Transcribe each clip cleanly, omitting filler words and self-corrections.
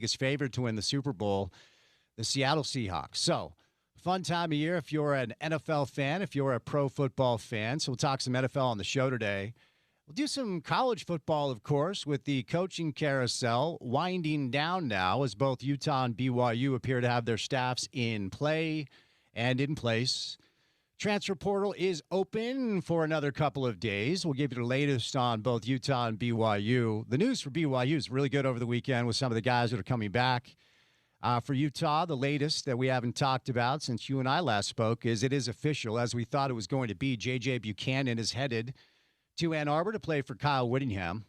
is favored to win the Super Bowl, the Seattle Seahawks. So, fun time of year if you're an NFL fan, if you're a pro football fan. So, we'll talk some NFL on the show today. We'll do some college football, of course, with the coaching carousel winding down now as both Utah and BYU appear to have their staffs in play and in place. Transfer portal is open for another couple of days. We'll give you the latest on both Utah and BYU. The news for BYU is really good over the weekend with some of the guys that are coming back. For Utah, the latest that we haven't talked about since you and I last spoke is it is official, as we thought it was going to be. J.J. Buchanan is headed to Ann Arbor to play for Kyle Whittingham.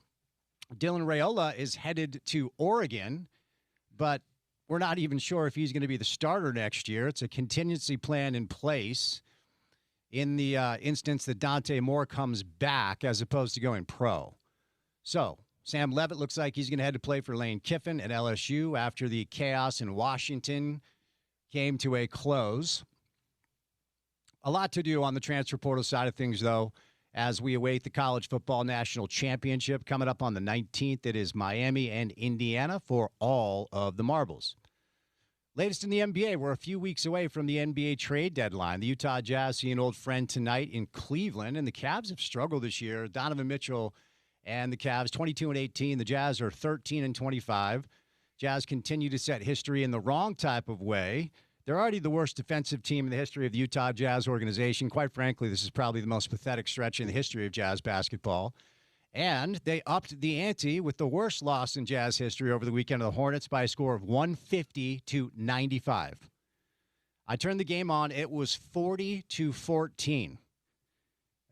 Dylan Raiola is headed to Oregon, but we're not even sure if he's going to be the starter next year. It's a contingency plan in place in the instance that Dante Moore comes back as opposed to going pro. So Sam Levitt looks like he's going to head to play for Lane Kiffin at LSU after the chaos in Washington came to a close. A lot to do on the transfer portal side of things, though, as we await the College Football National Championship coming up on the 19th. It is Miami and Indiana for all of the marbles. Latest in the NBA, we're a few weeks away from the NBA trade deadline. The Utah Jazz see an old friend tonight in Cleveland, and the Cavs have struggled this year. Donovan Mitchell and the Cavs, 22-18. The Jazz are 13-25. Jazz continue to set history in the wrong type of way. They're already the worst defensive team in the history of the Utah Jazz organization. Quite frankly, this is probably the most pathetic stretch in the history of Jazz basketball. And they upped the ante with the worst loss in Jazz history over the weekend of the Hornets by a score of 150-95. I turned the game on. It was 40-14.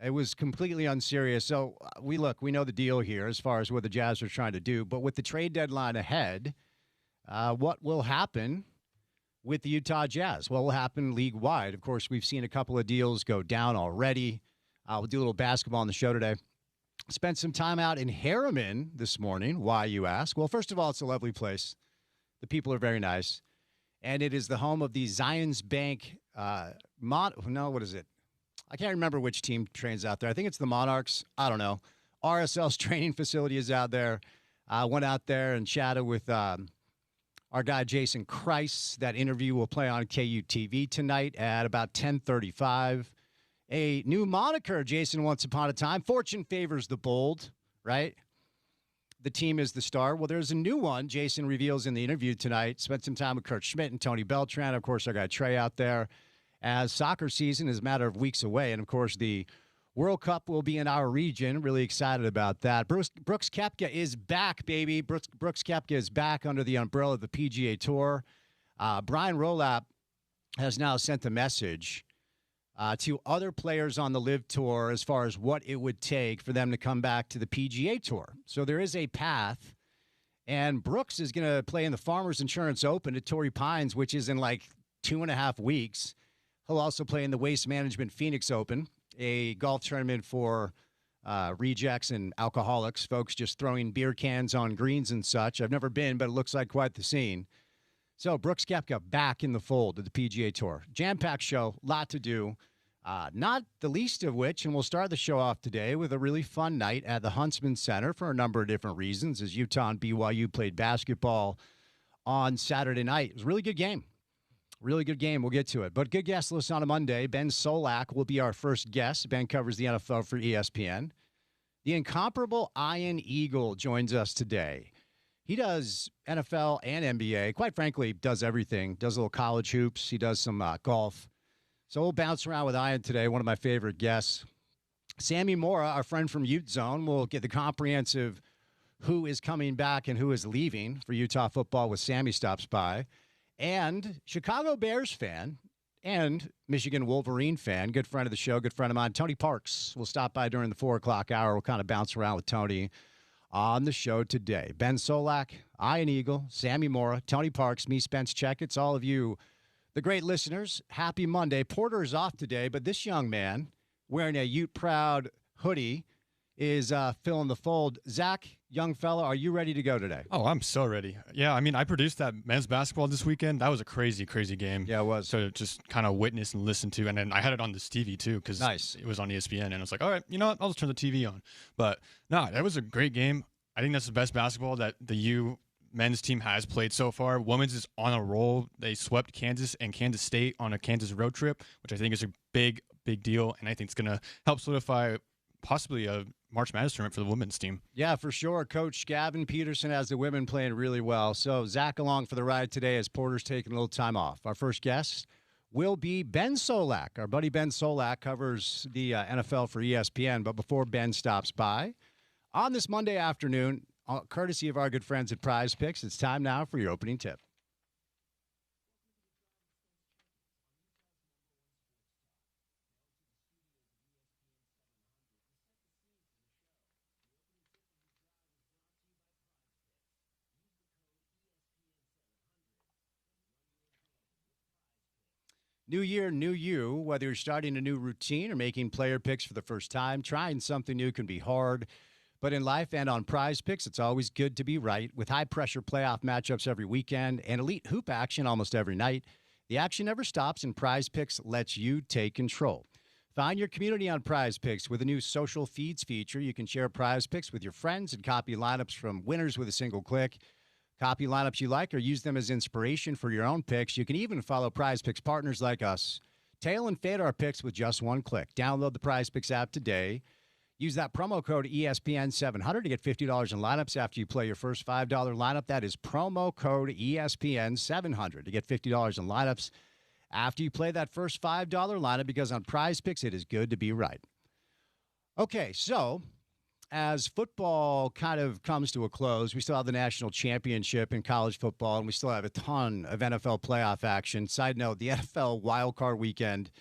It was completely unserious. So we know the deal here as far as what the Jazz are trying to do. But with the trade deadline ahead, what will happen with the Utah Jazz? What will happen league-wide? Of course, we've seen a couple of deals go down already. We'll do a little basketball on the show today. Spent some time out in Harriman this morning. Why, you ask? Well, first of all, it's a lovely place. The people are very nice. And it is the home of the Zions Bank what is it? I can't remember which team trains out there. I think it's the Monarchs. I don't know. RSL's training facility is out there. I went out there and chatted with our guy Jason Kreis. That interview will play on KUTV tonight at about 10:35. A new moniker, Jason, once upon a time. Fortune favors the bold, right? The team is the star. Well, there's a new one Jason reveals in the interview tonight. Spent some time with Kurt Schmidt and Tony Beltran. Of course, our guy Trey out there. As soccer season is a matter of weeks away. And, of course, the World Cup will be in our region. Really excited about that. Brooks Koepka is back, baby. Brooks Koepka is back under the umbrella of the PGA Tour. Brian Rolap has now sent a message to other players on the LIV Tour as far as what it would take for them to come back to the PGA Tour. So there is a path. And Brooks is going to play in the Farmers Insurance Open at Torrey Pines, which is in like 2.5 weeks. He'll also play in the Waste Management Phoenix Open, a golf tournament for rejects and alcoholics, folks just throwing beer cans on greens and such. I've never been, but it looks like quite the scene. So Brooks Koepka back in the fold of the PGA Tour. Jam-packed show, lot to do. Not the least of which, and we'll start the show off today with a really fun night at the Huntsman Center for a number of different reasons as Utah and BYU played basketball on Saturday night. It was a really good game. Really good game. We'll get to it. But good guest list on a Monday. Ben Solak will be our first guest. Ben covers the NFL for ESPN. The incomparable Ian Eagle joins us today. He does NFL and NBA. Quite frankly, does everything. Does a little college hoops. He does some golf. So we'll bounce around with Ian today, one of my favorite guests. Sammy Mora, our friend from Ute Zone, will get the comprehensive who is coming back and who is leaving for Utah football with Sammy stops by. And Chicago Bears fan and Michigan Wolverine fan, good friend of the show, good friend of mine, Tony Parks, will stop by during the 4 o'clock hour. We'll kind of bounce around with Tony on the show today. Ben Solak, Ian Eagle, Sammy Mora, Tony Parks, me, Spence Checketts, all of you, the great listeners, happy Monday. Porter is off today, but this young man wearing a Ute Proud hoodie is filling the fold. Zach, young fella, are you ready to go today? Oh, I'm so ready. Yeah, I mean, I produced that men's basketball this weekend. That was a crazy, crazy game. Yeah, it was. So just kind of witness and listen to. And then I had it on this TV, too, because it was on ESPN. And I was like, all right, you know what? I'll just turn the TV on. But, no, that was a great game. I think that's the best basketball that the U men's team has played so far. Women's is on a roll. They swept Kansas and Kansas State on a Kansas road trip, which I think is a big deal, and I think it's going to help solidify possibly a March Madness tournament for the women's team. Yeah, for sure. Coach Gavin Peterson has the women playing really well. So Zach along for the ride today as Porter's taking a little time off. Our first guest will be Ben Solak. Our buddy Ben Solak covers the NFL for ESPN. But before Ben stops by, on this Monday afternoon, courtesy of our good friends at Prize Picks, it's time now for your opening tip. New year, new you. Whether you're starting a new routine or making player picks for the first time, trying something new can be hard. But in life and on Prize Picks, it's always good to be right. With high-pressure playoff matchups every weekend and elite hoop action almost every night, the action never stops, and Prize Picks lets you take control. Find your community on Prize Picks with a new social feeds feature. You can share Prize Picks with your friends and copy lineups from winners with a single click. Copy lineups you like or use them as inspiration for your own picks. You can even follow Prize Picks partners like us. Tail and fade our picks with just one click. Download the Prize Picks app today. Use that promo code ESPN700 to get $50 in lineups after you play your first $5 lineup. That is promo code ESPN700 to get $50 in lineups after you play that first $5 lineup, because on Prize Picks, it is good to be right. Okay, so as football kind of comes to a close, we still have the national championship in college football, and we still have a ton of NFL playoff action. Side note, the NFL wildcard weekend,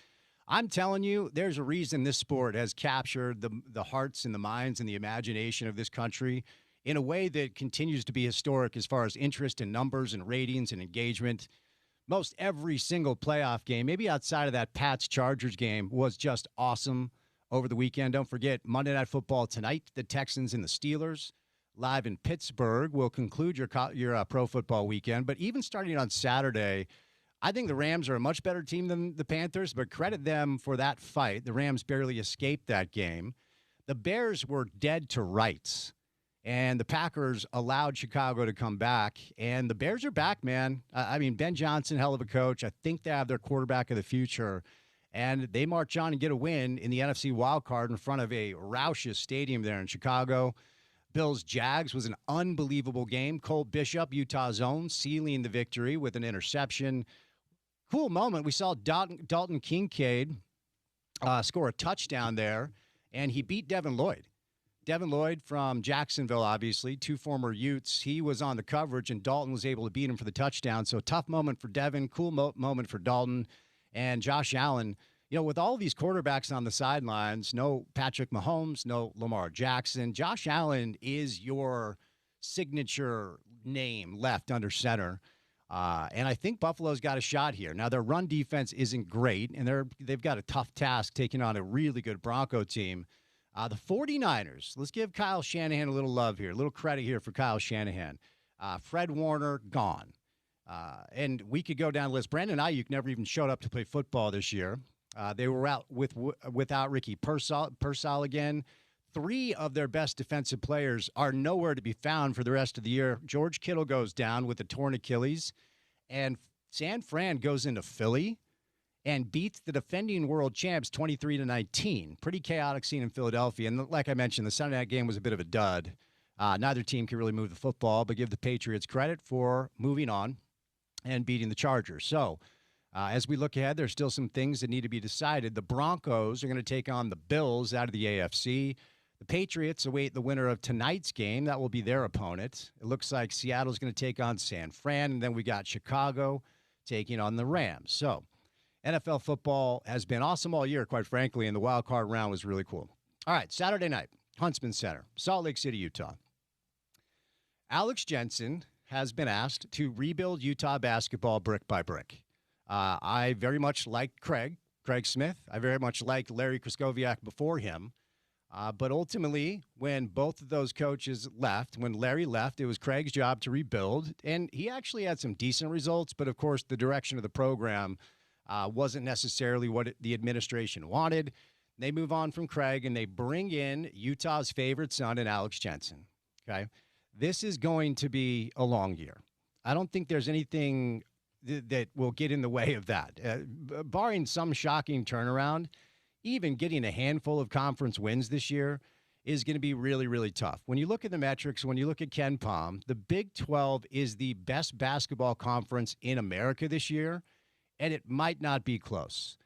I'm telling you, there's a reason this sport has captured the hearts and the minds and the imagination of this country in a way that continues to be historic as far as interest and numbers and ratings and engagement. Most every single playoff game, maybe outside of that Pats-Chargers game, was just awesome over the weekend. Don't forget, Monday Night Football tonight, the Texans and the Steelers, live in Pittsburgh, will conclude your pro football weekend. But even starting on Saturday, I think the Rams are a much better team than the Panthers, but credit them for that fight. The Rams barely escaped that game. The Bears were dead to rights, and the Packers allowed Chicago to come back. And the Bears are back, man. I mean, Ben Johnson, hell of a coach. I think they have their quarterback of the future. And they march on and get a win in the NFC wildcard in front of a raucous stadium there in Chicago. Bills-Jags was an unbelievable game. Cole Bishop, Utah's own, sealing the victory with an interception. Cool moment. We saw Dalton Kincaid score a touchdown there, and he beat Devin Lloyd. Devin Lloyd from Jacksonville, obviously, two former Utes. He was on the coverage, and Dalton was able to beat him for the touchdown. So tough moment for Devin, cool moment for Dalton. And Josh Allen, with all these quarterbacks on the sidelines, no Patrick Mahomes, no Lamar Jackson, Josh Allen is your signature name left under center. And I think Buffalo's got a shot here. Now, their run defense isn't great, and they've got a tough task taking on a really good Bronco team. The 49ers, let's give Kyle Shanahan a little love here, a little credit here for Kyle Shanahan. Fred Warner, gone. And we could go down the list. Brandon Ayuk never even showed up to play football this year. They were out without Ricky Pearsall again. 3 of their best defensive players are nowhere to be found for the rest of the year. George Kittle goes down with a torn Achilles, and San Fran goes into Philly and beats the defending world champs 23-19. Pretty chaotic scene in Philadelphia. And like I mentioned, the Sunday night game was a bit of a dud. Neither team can really move the football, but give the Patriots credit for moving on and beating the Chargers. So as we look ahead, there's still some things that need to be decided. The Broncos are going to take on the Bills out of the AFC. The Patriots await the winner of tonight's game. That will be their opponent. It looks like Seattle's going to take on San Fran, and then we got Chicago taking on the Rams. So NFL football has been awesome all year, quite frankly, and the wild card round was really cool. All right, Saturday night, Huntsman Center, Salt Lake City, Utah. Alex Jensen has been asked to rebuild Utah basketball brick by brick. I very much like Craig Smith. I very much liked Larry Kraskowiak before him. But ultimately, when both of those coaches left, when Larry left, it was Craig's job to rebuild. And he actually had some decent results. But, of course, the direction of the program wasn't necessarily what the administration wanted. They move on from Craig, and they bring in Utah's favorite son in Alex Jensen. Okay. This is going to be a long year. I don't think there's anything that will get in the way of that. Barring some shocking turnaround, even getting a handful of conference wins this year is going to be really, really tough. When you look at the metrics, when you look at Ken Pom, the Big 12 is the best basketball conference in America this year, and it might not be close.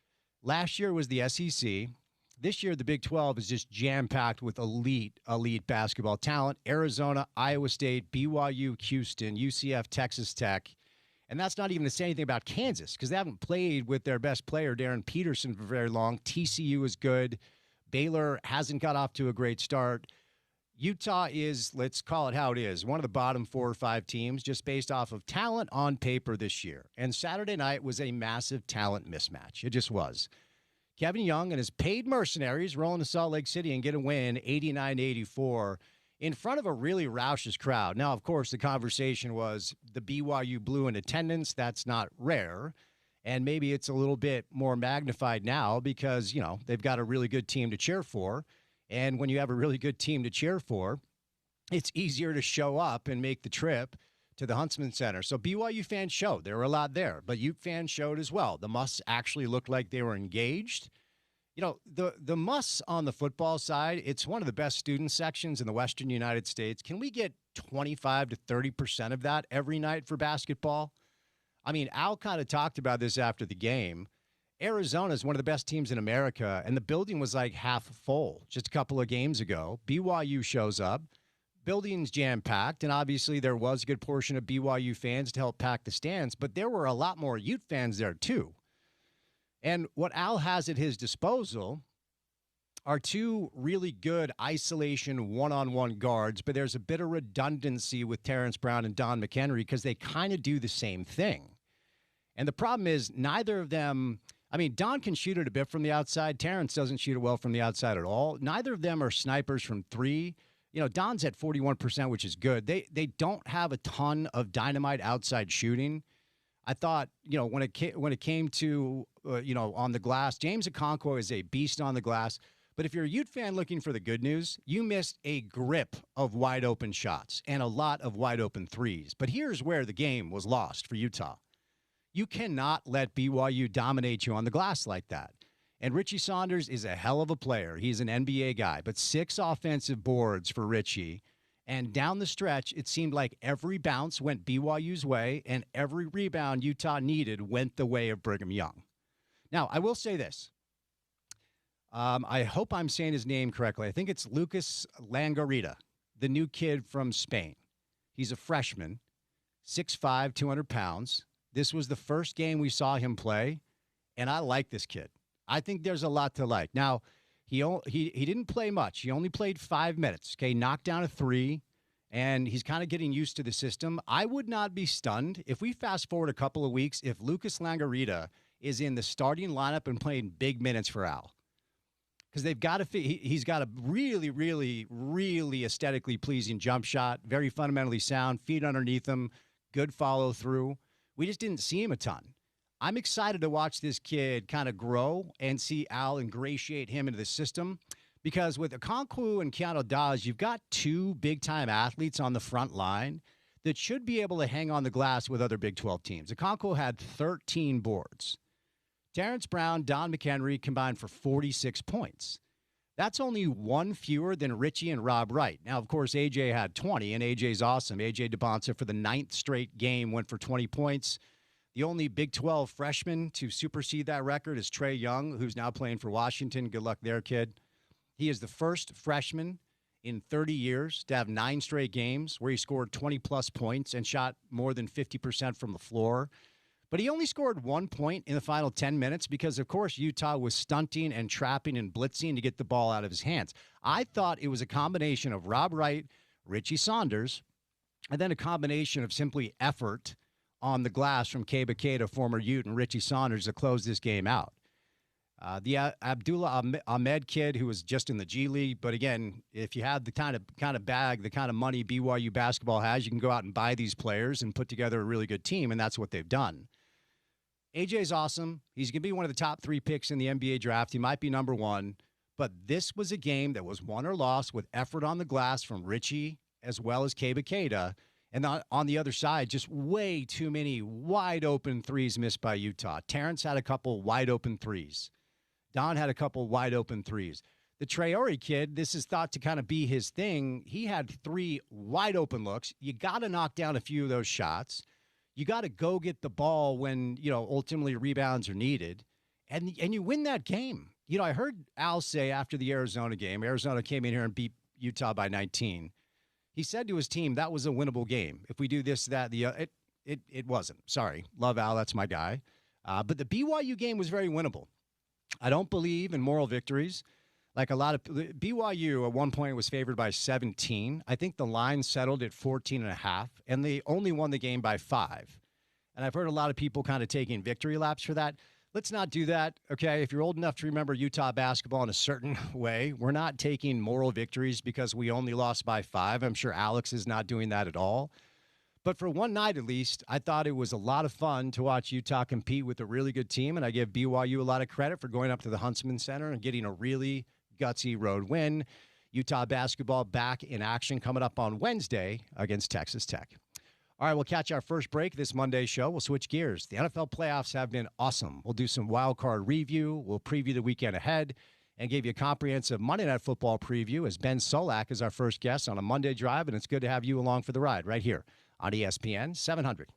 Last year was the SEC. This year, the Big 12 is just jam-packed with elite basketball talent. Arizona, Iowa State, BYU, Houston, UCF, Texas Tech. And that's not even to say anything about Kansas, because they haven't played with their best player, Darren Peterson, for very long. TCU is good. Baylor hasn't got off to a great start. Utah is, let's call it how it is, one of the bottom 4 or 5 teams just based off of talent on paper this year. And Saturday night was a massive talent mismatch. It just was. Kevin Young and his paid mercenaries rolling to Salt Lake City and get a win 89-84 in front of a really raucous crowd. Now, of course, the conversation was the BYU Blue in attendance. That's not rare. And maybe it's a little bit more magnified now because, you know, they've got a really good team to cheer for. And when you have a really good team to cheer for, it's easier to show up and make the trip to the Huntsman Center. So BYU fans showed. There were a lot there, but Ute fans showed as well. The Musts actually looked like they were engaged. You know, the Musts on the football side, it's one of the best student sections in the Western United States. Can we get 25 to 30% of that every night for basketball? I mean, Al kind of talked about this after the game. Arizona is one of the best teams in America, and the building was like half full just a couple of games ago. BYU shows up. Building's jam-packed, and obviously there was a good portion of BYU fans to help pack the stands, but there were a lot more Ute fans there too. And what Al has at his disposal are 2 really good isolation one-on-one guards, but there's a bit of redundancy with Terrence Brown and Don McHenry because they kind of do the same thing. And the problem is neither of them, I mean, Don can shoot it a bit from the outside. Terrence doesn't shoot it well from the outside at all. Neither of them are snipers from 3. You know, Don's at 41%, which is good. They don't have a ton of dynamite outside shooting. I thought, you know, when it came to, you know, on the glass, James Okonkwo is a beast on the glass. But if you're a Ute fan looking for the good news, you missed a grip of wide open shots and a lot of wide open threes. But here's where the game was lost for Utah. You cannot let BYU dominate you on the glass like that. And Richie Saunders is a hell of a player. He's an NBA guy, but 6 offensive boards for Richie. And down the stretch, it seemed like every bounce went BYU's way, and every rebound Utah needed went the way of Brigham Young. Now, I will say this. I hope I'm saying his name correctly. I think it's Lucas Langarita, the new kid from Spain. He's a freshman, 6'5", 200 pounds. This was the first game we saw him play, and I like this kid. I think there's a lot to like. Now, he didn't play much. He only played 5 minutes. Okay, knocked down a 3, and he's kind of getting used to the system. I would not be stunned if we fast forward a couple of weeks if Lucas Langarita is in the starting lineup and playing big minutes for Al. Because they've got he's got a really, really, really aesthetically pleasing jump shot, very fundamentally sound, feet underneath him, good follow through. We just didn't see him a ton. I'm excited to watch this kid kind of grow and see Al ingratiate him into the system because with Okonkwo and Keanu Dawes, you've got 2 big-time athletes on the front line that should be able to hang on the glass with other Big 12 teams. Okonkwo had 13 boards. Terrence Brown, Don McHenry combined for 46 points. That's only 1 fewer than Richie and Rob Wright. Now, of course, AJ had 20, and AJ's awesome. AJ DeBonsa for the 9th straight game went for 20 points. The only Big 12 freshman to supersede that record is Trae Young, who's now playing for Washington. Good luck there, kid. He is the first freshman in 30 years to have 9 straight games where he scored 20-plus points and shot more than 50% from the floor. But he only scored 1 point in the final 10 minutes because, of course, Utah was stunting and trapping and blitzing to get the ball out of his hands. I thought it was a combination of Rob Wright, Richie Saunders, and then a combination of simply effort on the glass from Keba Keita, former Ute, and Richie Saunders to close this game out. The Abdullah Ahmed kid who was just in the G League, but again, if you have the kind of bag, the kind of money BYU basketball has, you can go out and buy these players and put together a really good team, and that's what they've done. AJ's awesome. He's going to be one of the top 3 picks in the NBA draft. He might be number 1, but this was a game that was won or lost with effort on the glass from Richie as well as Keba Keita. And on the other side, just way too many wide open threes missed by Utah. Terrence had a couple wide open threes. Don had a couple wide open threes. The Traore kid, this is thought to kind of be his thing. He had 3 wide open looks. You got to knock down a few of those shots. You got to go get the ball when, ultimately rebounds are needed. And you win that game. I heard Al say after the Arizona game, Arizona came in here and beat Utah by 19. He said to his team, that was a winnable game. If we do this, that, it wasn't. Sorry. Love Al. That's my guy. But the BYU game was very winnable. I don't believe in moral victories. Like a lot of BYU at one point was favored by 17. I think the line settled at 14.5, and they only won the game by 5. And I've heard a lot of people kind of taking victory laps for that. Let's not do that, okay? If you're old enough to remember Utah basketball in a certain way, we're not taking moral victories because we only lost by 5. I'm sure Alex is not doing that at all. But for one night at least, I thought it was a lot of fun to watch Utah compete with a really good team, and I give BYU a lot of credit for going up to the Huntsman Center and getting a really gutsy road win. Utah basketball back in action coming up on Wednesday against Texas Tech. All right, we'll catch our first break this Monday show. We'll switch gears. The NFL playoffs have been awesome. We'll do some wild card review. We'll preview the weekend ahead and give you a comprehensive Monday Night Football preview as Ben Solak is our first guest on a Monday Drive, and it's good to have you along for the ride right here on ESPN 700.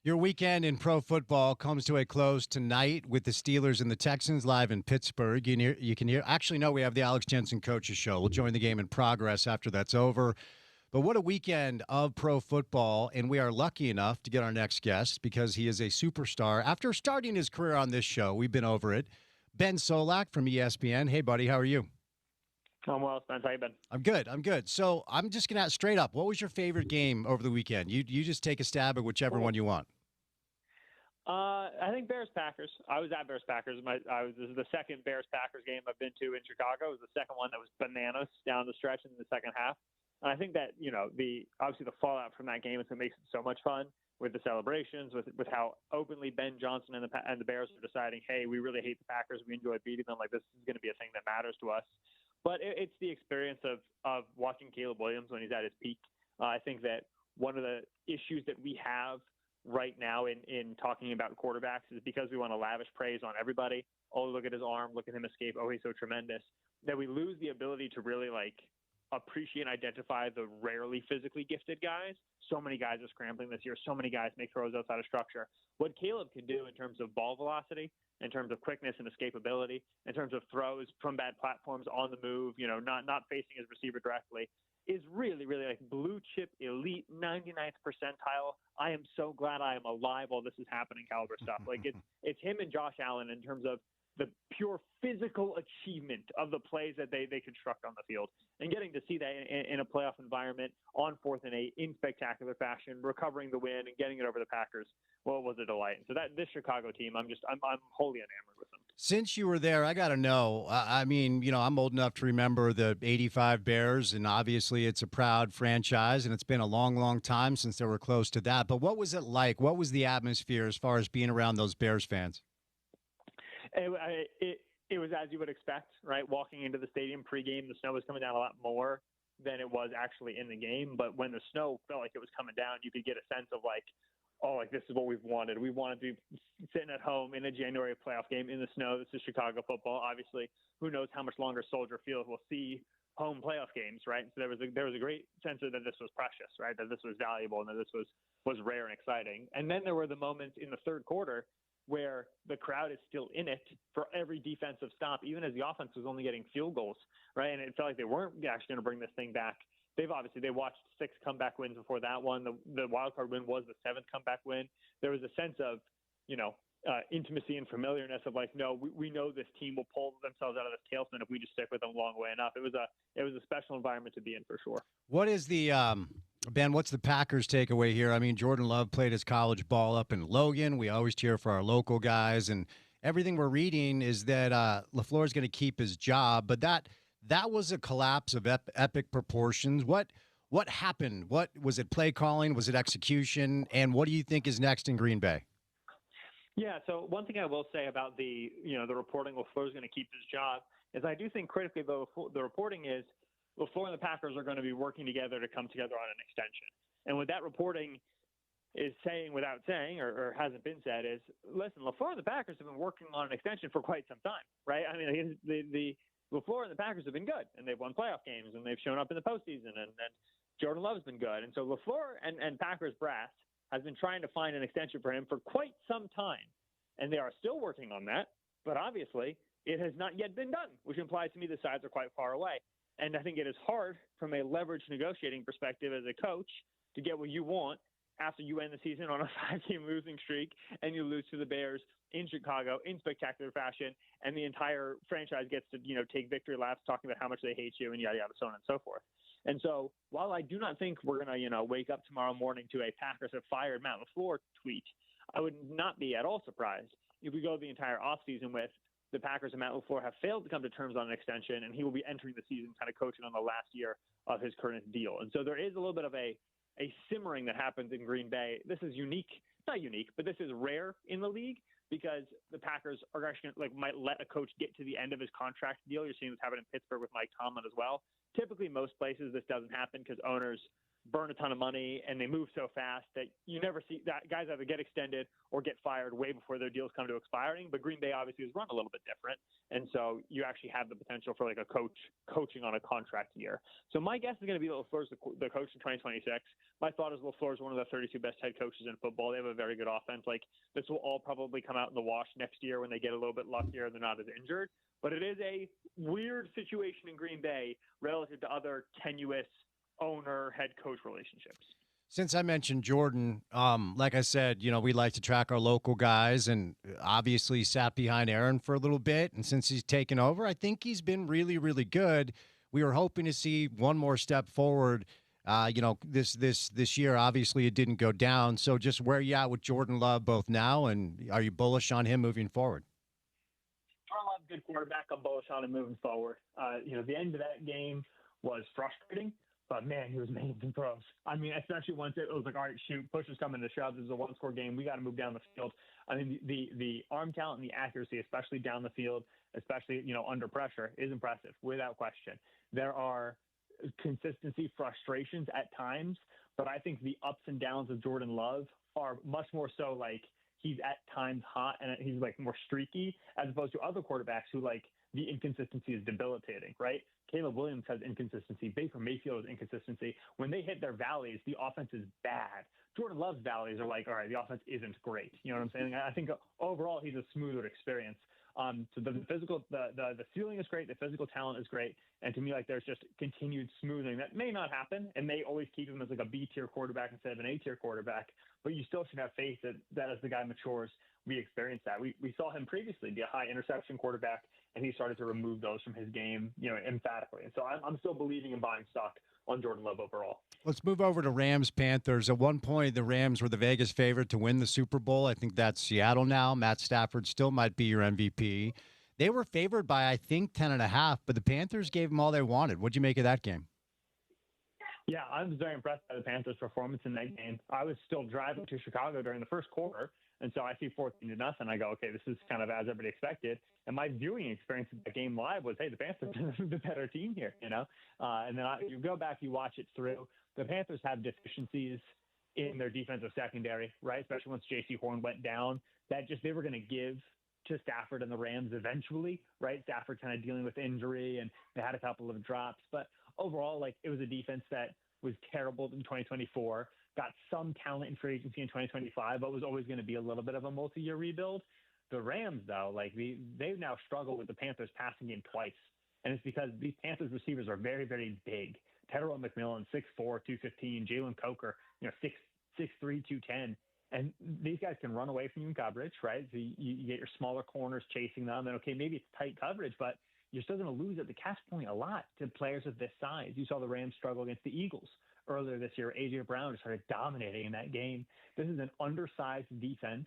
Your weekend in pro football comes to a close tonight with the Steelers and the Texans live in Pittsburgh. You can hear. Actually, no, we have the Alex Jensen Coaches Show. We'll join the game in progress after that's over. But what a weekend of pro football, and we are lucky enough to get our next guest because he is a superstar. After starting his career on this show, we've been over it. Ben Solak from ESPN. Hey, buddy, how are you? I'm well, Spence. How you been? I'm good. So I'm just going to ask straight up, what was your favorite game over the weekend? You just take a stab at whichever one you want. I think Bears-Packers. I was at Bears-Packers. This is the second Bears-Packers game I've been to in Chicago. It was the second one that was bananas down the stretch in the second half. And I think that, obviously the fallout from that game is what makes it so much fun with the celebrations, with how openly Ben Johnson and the Bears are deciding, hey, we really hate the Packers. We enjoy beating them. Like, this is going to be a thing that matters to us. But it's the experience of watching Caleb Williams when he's at his peak. I think that one of the issues that we have right now in talking about quarterbacks is because we want to lavish praise on everybody. Oh, look at his arm. Look at him escape. Oh, he's so tremendous. That we lose the ability to really, appreciate and identify the rarely physically gifted guys. So many guys are scrambling this year. So many guys make throws outside of structure. What Caleb can do in terms of ball velocity, in terms of quickness and escapability, in terms of throws from bad platforms on the move, not facing his receiver directly, is really, really like blue chip elite 99th percentile. I am so glad I am alive while this is happening caliber stuff. Like it's him and Josh Allen in terms of the pure physical achievement of the plays that they construct on the field, and getting to see that in a playoff environment on 4th and 8 in spectacular fashion, recovering the win and getting it over the Packers. Well, it was a delight. So this Chicago team, I'm wholly enamored with them. Since you were there, I got to know. I mean, I'm old enough to remember the '85 Bears, and obviously it's a proud franchise, and it's been a long, long time since they were close to that. But what was it like? What was the atmosphere as far as being around those Bears fans? It was as you would expect, right? Walking into the stadium pregame, the snow was coming down a lot more than it was actually in the game. But when the snow felt like it was coming down, you could get a sense of like, oh, like this is what we've wanted. We wanted to be sitting at home in a January playoff game in the snow. This is Chicago football. Obviously, who knows how much longer Soldier Field will see home playoff games, right? So there was a great sense that this was precious, right? That this was valuable and that this was rare and exciting. And then there were the moments in the third quarter where the crowd is still in it for every defensive stop, even as the offense was only getting field goals, right? And it felt like they weren't actually going to bring this thing back. They watched 6 comeback wins before that one. The wild card win was the 7th comeback win. There was a sense of, intimacy and familiarness of like, no, we know this team will pull themselves out of this tailspin if we just stick with them long way enough. It was a special environment to be in for sure. What is the Ben, what's the Packers takeaway here? I mean, Jordan Love played his college ball up in Logan. We always cheer for our local guys, and everything we're reading is that LaFleur is going to keep his job. But that was a collapse of epic proportions. What happened? What was it? Play calling? Was it execution? And what do you think is next in Green Bay? Yeah. So one thing I will say about the reporting LaFleur is going to keep his job is I do think critically though the reporting is LaFleur and the Packers are going to be working together to come together on an extension. And what that reporting is saying without saying or hasn't been said is, listen, LaFleur and the Packers have been working on an extension for quite some time, right? I mean, the LaFleur and the Packers have been good, and they've won playoff games, and they've shown up in the postseason, and Jordan Love's been good. And so LaFleur and Packers brass has been trying to find an extension for him for quite some time, and they are still working on that, but obviously it has not yet been done, which implies to me the sides are quite far away. And I think it is hard from a leverage negotiating perspective as a coach to get what you want after you end the season on a 5-game losing streak and you lose to the Bears in Chicago in spectacular fashion, and the entire franchise gets to, take victory laps talking about how much they hate you and yada, yada, so on and so forth. And so while I do not think we're going to, wake up tomorrow morning to a Packers have fired Matt LaFleur tweet, I would not be at all surprised if we go the entire offseason with the Packers and Matt LaFleur have failed to come to terms on an extension, and he will be entering the season kind of coaching on the last year of his current deal. And so there is a little bit of a simmering that happens in Green Bay. This is not unique, but this is rare in the league because the Packers are actually might let a coach get to the end of his contract deal. You're seeing this happen in Pittsburgh with Mike Tomlin as well. Typically, most places this doesn't happen because owners burn a ton of money and they move so fast that you never see that guys either get extended or get fired way before their deals come to expiring. But Green Bay obviously is run a little bit different, and so you actually have the potential for a coach coaching on a contract year. So my guess is going to be that LaFleur's the coach in 2026. My thought is LaFleur's one of the 32 best head coaches in football. They have a very good offense. This will all probably come out in the wash next year when they get a little bit luckier and they're not as injured. But it is a weird situation in Green Bay relative to other tenuous owner-head coach relationships. Since I mentioned Jordan, like I said, we like to track our local guys, and obviously sat behind Aaron for a little bit. And since he's taken over, I think he's been really, really good. We were hoping to see one more step forward. This year, obviously it didn't go down. So just where are you at with Jordan Love both now, and are you bullish on him moving forward? Jordan Love's a good quarterback. I'm bullish on him moving forward. The end of that game was frustrating. But, man, he was making some throws. I mean, especially once it was like, all right, shoot, push is coming to shove. This is a one-score game. We got to move down the field. I mean, the arm talent and the accuracy, especially down the field, especially, under pressure, is impressive, without question. There are consistency frustrations at times, but I think the ups and downs of Jordan Love are much more so he's at times hot and he's more streaky, as opposed to other quarterbacks who the inconsistency is debilitating, right? Caleb Williams has inconsistency. Baker Mayfield has inconsistency. When they hit their valleys, the offense is bad. Jordan Love's valleys are like, all right, the offense isn't great. You know what I'm saying? I think overall he's a smoother experience. So the physical, the ceiling is great. The physical talent is great. And to me, like, there's just continued smoothing that may not happen and may always keep him as like a B tier quarterback instead of an A tier quarterback. But you still should have faith that as the guy matures, we experience that. We saw him previously be a high interception quarterback, and he started to remove those from his game, emphatically. And so I'm still believing in buying stock on Jordan Love overall. Let's move over to Rams-Panthers. At one point, the Rams were the Vegas favorite to win the Super Bowl. I think that's Seattle now. Matt Stafford still might be your MVP. They were favored by, I think, 10.5, but the Panthers gave them all they wanted. What'd you make of that game? Yeah, I was very impressed by the Panthers' performance in that game. I was still driving to Chicago during the first quarter, and so I see 14-0. I go, okay, this is kind of as everybody expected. And my viewing experience of the game live was, hey, the Panthers are the better team here, And then you go back, you watch it through. The Panthers have deficiencies in their defensive secondary, right? Especially once J.C. Horn went down. They were going to give to Stafford and the Rams eventually, right? Stafford kind of dealing with injury, and they had a couple of drops. But overall, like, it was a defense that was terrible in 2024, got some talent in free agency in 2025, but was always going to be a little bit of a multi-year rebuild. The Rams, though, like, they've now struggled with the Panthers passing game twice. And it's because these Panthers receivers are very, very big. Tyrell McMillan, 6'4", 215. Jalen Coker, 6'3", 210. And these guys can run away from you in coverage, right? So you get your smaller corners chasing them. And, okay, maybe it's tight coverage, but you're still going to lose at the catch point a lot to players of this size. You saw the Rams struggle against the Eagles earlier this year. A.J. Brown just started dominating in that game. This is an undersized defense.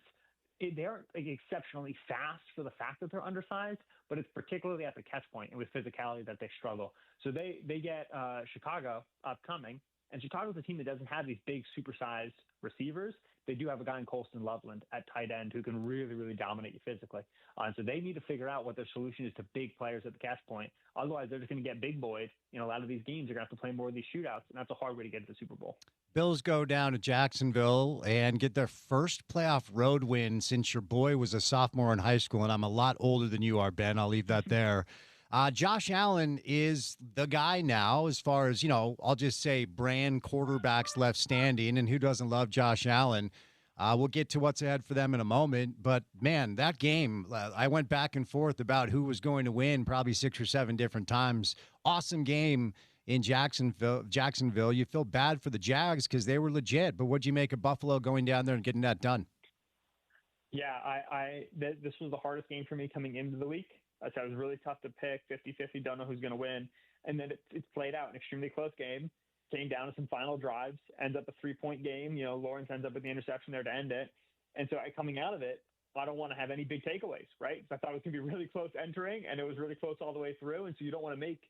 They're exceptionally fast for the fact that they're undersized, but it's particularly at the catch point and with physicality that they struggle. So they get Chicago upcoming, and Chicago's a team that doesn't have these big, supersized receivers. They do have a guy in Colston Loveland at tight end who can really, really dominate you physically. And so they need to figure out what their solution is to big players at the catch point. Otherwise, they're just going to get big boyed. A lot of these games, they're going to have to play more of these shootouts, and that's a hard way to get to the Super Bowl. Bills go down to Jacksonville and get their first playoff road win since your boy was a sophomore in high school, and I'm a lot older than you are, Ben. I'll leave that there. Josh Allen is the guy now as far as, I'll just say brand quarterbacks left standing, and who doesn't love Josh Allen? We'll get to what's ahead for them in a moment. But, man, that game, I went back and forth about who was going to win probably 6 or 7 different times. Awesome game in Jacksonville. You feel bad for the Jags because they were legit. But what'd you make of Buffalo going down there and getting that done? Yeah, this was the hardest game for me coming into the week. So it was really tough to pick, 50-50, don't know who's going to win. And then it's played out, an extremely close game, came down to some final drives, ends up a 3-point game. Lawrence ends up with the interception there to end it. And so coming out of it, I don't want to have any big takeaways, right? So I thought it was going to be really close entering, and it was really close all the way through. And so you don't want to make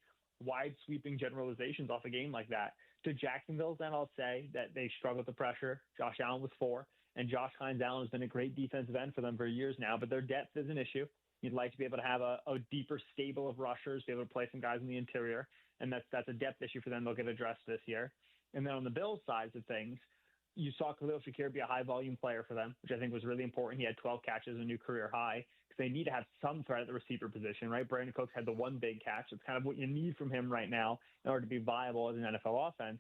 wide sweeping generalizations off a game like that. To Jacksonville's then, I'll say that they struggled with the pressure. Josh Allen was 4, and Josh Hines-Allen has been a great defensive end for them for years now, but their depth is an issue. You'd like to be able to have a deeper stable of rushers, be able to play some guys in the interior, and that's a depth issue for them. They'll get addressed this year. And then on the Bills side of things, you saw Khalil Shakir be a high-volume player for them, which I think was really important. He had 12 catches, a new career high, because they need to have some threat at the receiver position, right? Brandon Cooks had the one big catch. It's kind of what you need from him right now in order to be viable as an NFL offense.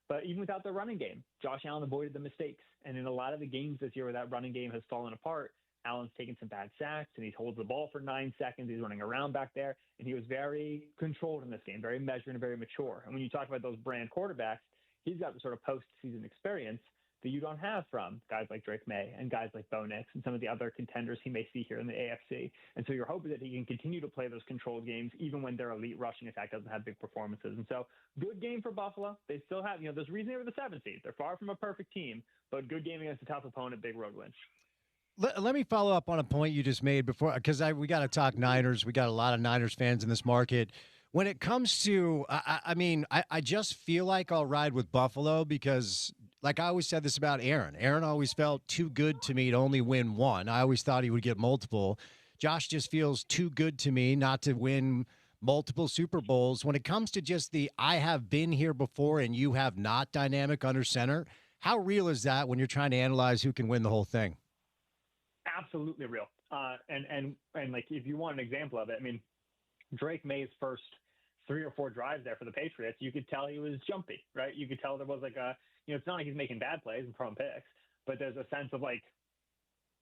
But even without their running game, Josh Allen avoided the mistakes. And in a lot of the games this year where that running game has fallen apart, Allen's taken some bad sacks, and he holds the ball for 9 seconds. He's running around back there, and he was very controlled in this game, very measured and very mature. And when you talk about those brand quarterbacks, he's got the sort of postseason experience that you don't have from guys like Drake May and guys like Bo Nix and some of the other contenders he may see here in the AFC. And so you're hoping that he can continue to play those controlled games even when their elite rushing attack doesn't have big performances. And so good game for Buffalo. They still have, there's reason they were the 7th seed. They're far from a perfect team, but good game against a tough opponent, big road win. Let me follow up on a point you just made before, because we got to talk Niners. We got a lot of Niners fans in this market. When it comes to, I just feel like I'll ride with Buffalo because, like I always said this about Aaron. Aaron always felt too good to me to only win one. I always thought he would get multiple. Josh just feels too good to me not to win multiple Super Bowls. When it comes to just the I have been here before and you have not dynamic under center, how real is that when you're trying to analyze who can win the whole thing? Absolutely real. And like, if you want an example of it, Drake May's first 3 or 4 drives there for the Patriots, you could tell he was jumpy, right? You could tell there was like it's not like he's making bad plays and throwing picks, but there's a sense of like,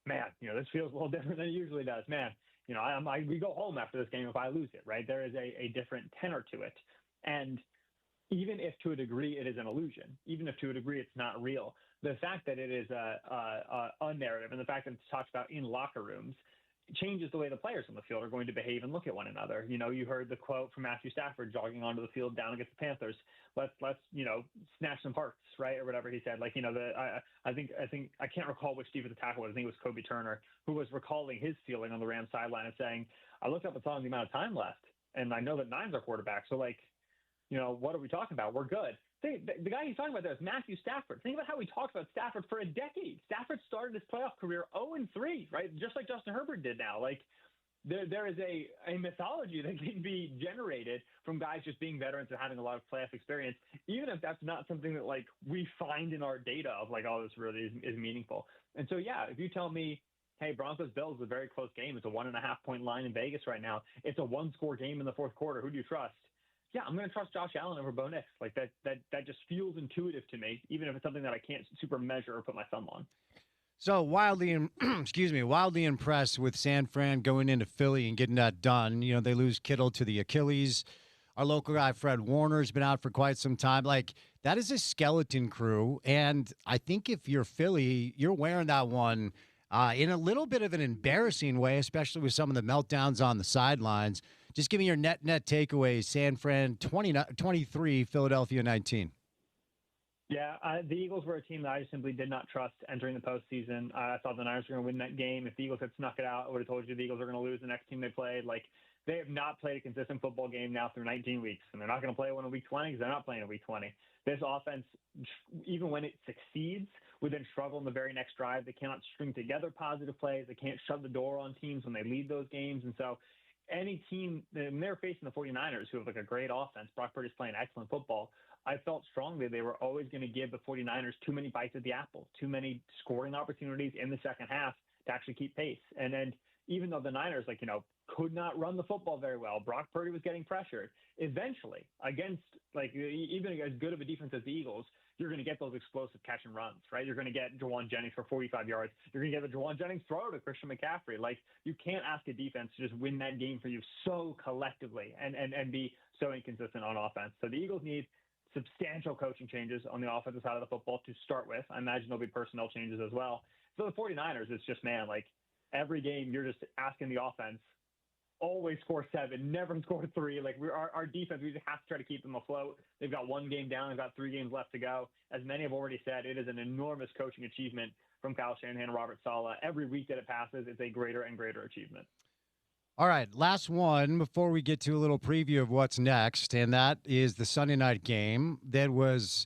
man, this feels a little different than it usually does. Man, we go home after this game if I lose it, right? There is a different tenor to it. And even if to a degree it is an illusion, even if to a degree it's not real, the fact that it is a narrative and the fact that it's talked about in locker rooms changes the way the players on the field are going to behave and look at one another. You heard the quote from Matthew Stafford jogging onto the field down against the Panthers. Let's snatch some hearts, right, or whatever he said. Like I think I can't recall which defensive tackle was. I think it was Kobe Turner who was recalling his feeling on the Rams sideline and saying, "I looked up and saw the amount of time left, and I know that 9's our quarterback. So like, what are we talking about? We're good." The guy he's talking about there is Matthew Stafford. Think about how we talked about Stafford for a decade. Stafford started his playoff career 0-3, right? Just like Justin Herbert did now. Like there is a mythology that can be generated from guys just being veterans and having a lot of playoff experience, even if that's not something that like we find in our data of like, oh, this really is meaningful. And so, yeah, if you tell me, hey, Broncos-Bills is a very close game. It's a 1.5-point line in Vegas right now. It's a 1-score game in the fourth quarter. Who do you trust? Yeah, I'm going to trust Josh Allen over Bo Nix. Like that just feels intuitive to me, even if it's something that I can't super measure or put my thumb on. So wildly impressed with San Fran going into Philly and getting that done. They lose Kittle to the Achilles. Our local guy, Fred Warner's been out for quite some time. Like, that is a skeleton crew. And I think if you're Philly, you're wearing that one in a little bit of an embarrassing way, especially with some of the meltdowns on the sidelines. Just give me your net takeaways. San Fran 23, Philadelphia 19. Yeah, the Eagles were a team that I just simply did not trust entering the postseason. I thought the Niners were going to win that game. If the Eagles had snuck it out, I would have told you the Eagles are going to lose the next team they played. Like, they have not played a consistent football game now through 19 weeks, and they're not going to play one in week 20 because they're not playing in week 20. This offense, even when it succeeds, would then struggle in the very next drive. They cannot string together positive plays. They can't shut the door on teams when they lead those games. And so any team, when they're facing the 49ers, who have like a great offense, Brock Purdy's playing excellent football, I felt strongly they were always going to give the 49ers too many bites at the apple, too many scoring opportunities in the second half to actually keep pace. And then even though the Niners, could not run the football very well, Brock Purdy was getting pressured. Eventually, against, even as good of a defense as the Eagles, you're going to get those explosive catch and runs, right? You're going to get Jawan Jennings for 45 yards. You're going to get the Jawan Jennings throw to Christian McCaffrey. Like, you can't ask a defense to just win that game for you so collectively and be so inconsistent on offense. So the Eagles need substantial coaching changes on the offensive side of the football to start with. I imagine there'll be personnel changes as well. For the 49ers, it's just, every game you're just asking the offense, always score 7, never score 3. Like, our defense, we just have to try to keep them afloat. They've got 1 game down. They've got 3 games left to go. As many have already said, it is an enormous coaching achievement from Kyle Shanahan and Robert Saleh. Every week that it passes, it's a greater and greater achievement. All right, last one before we get to a little preview of what's next, and that is the Sunday night game that was,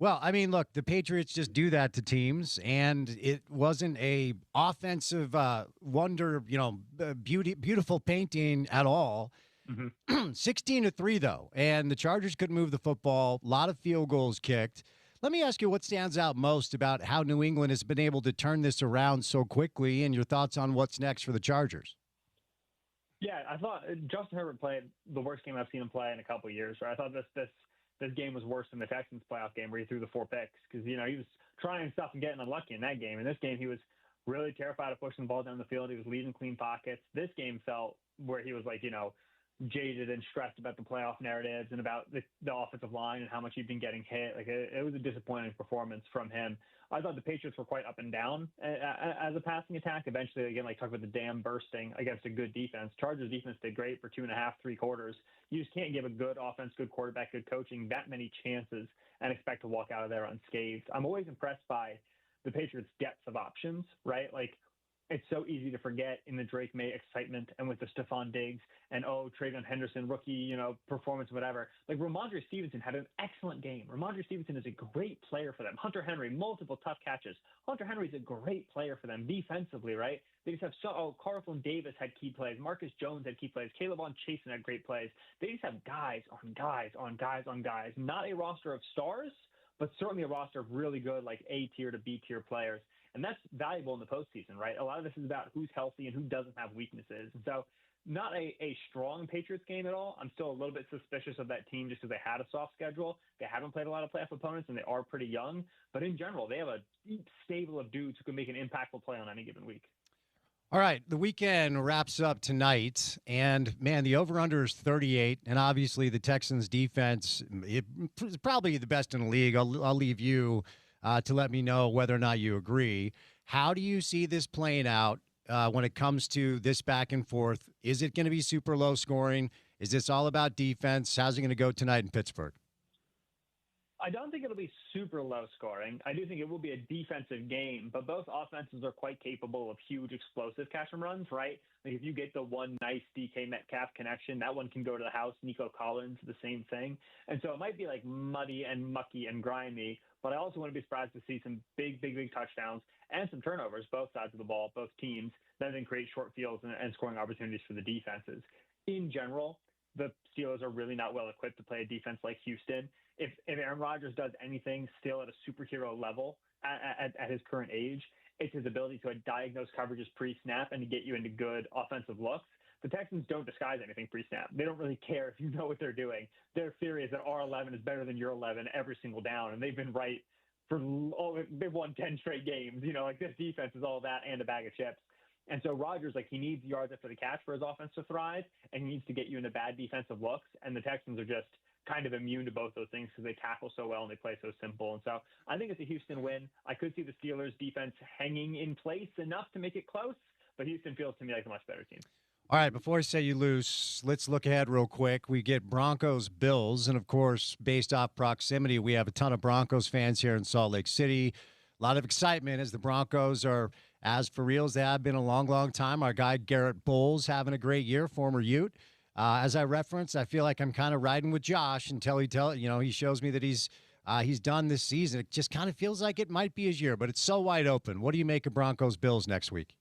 look, the Patriots just do that to teams, and it wasn't a offensive wonder, beautiful painting at all. 16-3, though, and the Chargers couldn't move the football, a lot of field goals kicked. Let me ask you what stands out most about how New England has been able to turn this around so quickly, and your thoughts on what's next for the Chargers. Yeah, I thought Justin Herbert played the worst game I've seen him play in a couple of years. Right? I thought this game was worse than the Texans playoff game where he threw the 4 picks because, he was trying stuff and getting unlucky in that game. In this game, he was really terrified of pushing the ball down the field. He was leaving clean pockets. This game felt where he was jaded and stressed about the playoff narratives and about the offensive line and how much he'd been getting hit. It was a disappointing performance from him. I thought the Patriots were quite up and down as a passing attack. Eventually, again, talk about the dam bursting against a good defense. Chargers defense did great for 2.5, 3 quarters. You just can't give a good offense, good quarterback, good coaching that many chances and expect to walk out of there unscathed. I'm always impressed by the Patriots' depth of options, right? It's so easy to forget in the Drake May excitement and with the Stephon Diggs and, Travion Henderson, rookie, performance, whatever. Ramondre Stevenson had an excellent game. Ramondre Stevenson is a great player for them. Hunter Henry, multiple tough catches. Hunter Henry's a great player for them defensively, right? They just have Carlton Davis had key plays. Marcus Jones had key plays. Caleb on Chasen had great plays. They just have guys on guys on guys on guys. Not a roster of stars, but certainly a roster of really good, A-tier to B-tier players. And that's valuable in the postseason, right? A lot of this is about who's healthy and who doesn't have weaknesses. And so not a strong Patriots game at all. I'm still a little bit suspicious of that team just because they had a soft schedule. They haven't played a lot of playoff opponents, and they are pretty young. But in general, they have a deep stable of dudes who can make an impactful play on any given week. All right, the weekend wraps up tonight, and man, the over/under is 38, and obviously the Texans' defense is probably the best in the league. I'll leave you to let me know whether or not you agree. How do you see this playing out when it comes to this back and forth? Is it going to be super low scoring? Is this all about defense? How's it going to go tonight in Pittsburgh? I don't think it'll be super low scoring. I do think it will be a defensive game, but both offenses are quite capable of huge explosive catch and runs, right? Like if you get the one nice DK Metcalf connection, that one can go to the house. Nico Collins, the same thing. And so it might be like muddy and mucky and grimy, but I also wouldn't be surprised to see some big touchdowns and some turnovers, both sides of the ball, both teams, that then create short fields and scoring opportunities for the defenses. In general, the Steelers are really not well equipped to play a defense like Houston. If Aaron Rodgers does anything still at a superhero level at his current age, it's his ability to diagnose coverages pre-snap and to get you into good offensive looks. The Texans don't disguise anything pre-snap. They don't really care if you know what they're doing. Their theory is that our 11 is better than your 11 every single down, and they've been right they've won 10 straight games. Like this defense is all that and a bag of chips. And so Rodgers, he needs yards after the catch for his offense to thrive, and he needs to get you into bad defensive looks. And the Texans are just kind of immune to both those things because they tackle so well and they play so simple. And so I think it's a Houston win. I could see the Steelers defense hanging in place enough to make it close, but Houston feels to me like a much better team. All right, before I say you lose, let's look ahead real quick. We get Broncos-Bills, and of course, based off proximity, we have a ton of Broncos fans here in Salt Lake City. A lot of excitement as the Broncos are as for real as they have been a long, long time. Our guy Garrett Bowles having a great year, former Ute. As I referenced, I feel like I'm kind of riding with Josh until he shows me that he's done this season. It just kind of feels like it might be his year, but it's so wide open. What do you make of Broncos-Bills next week?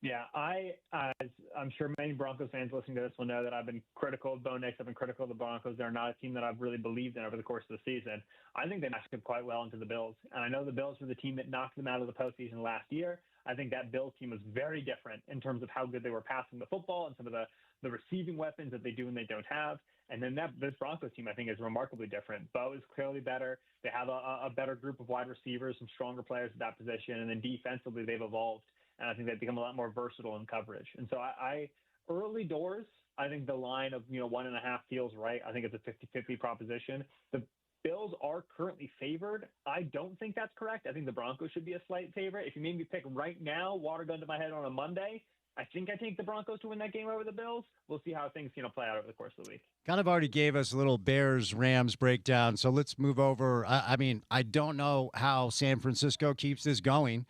Yeah, I'm sure many Broncos fans listening to this will know that I've been critical of Bo Nix. I've been critical of the Broncos. They're not a team that I've really believed in over the course of the season. I think they matched up quite well into the Bills. And I know the Bills were the team that knocked them out of the postseason last year. I think that Bills team was very different in terms of how good they were passing the football and some of the receiving weapons that they do and they don't have. And then this Broncos team, I think, is remarkably different. Bo is clearly better. They have a better group of wide receivers, some stronger players at that position. And then defensively, they've evolved. And I think they've become a lot more versatile in coverage. And so I early doors, I think the line of 1.5 feels right. I think it's a 50-50 proposition. The Bills are currently favored. I don't think that's correct. I think the Broncos should be a slight favorite. If you made me pick right now, water gun to my head on a Monday, I think I take the Broncos to win that game over the Bills. We'll see how things play out over the course of the week. Kind of already gave us a little Bears-Rams breakdown, so let's move over. I don't know how San Francisco keeps this going.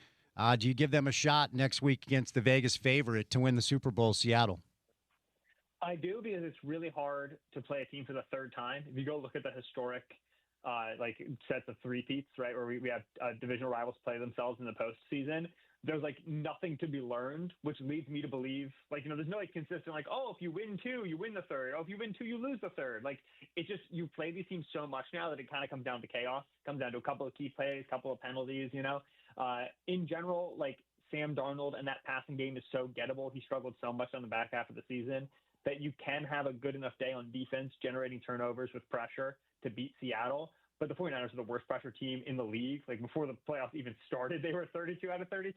Do you give them a shot next week against the Vegas favorite to win the Super Bowl, Seattle? I do, because it's really hard to play a team for the third time. If you go look at the historic sets of three-peats, right, where we have divisional rivals play themselves in the postseason, there's nothing to be learned, which leads me to believe there's no consistent if you win two, you win the third. Oh, if you win two, you lose the third. It's just you play these teams so much now that it kind of comes down to chaos. Comes down to a couple of key plays, a couple of penalties. In general, Sam Darnold and that passing game is so gettable. He struggled so much on the back half of the season that you can have a good enough day on defense, generating turnovers with pressure to beat Seattle. But the 49ers are the worst pressure team in the league. Before the playoffs even started, they were 32 out of 32.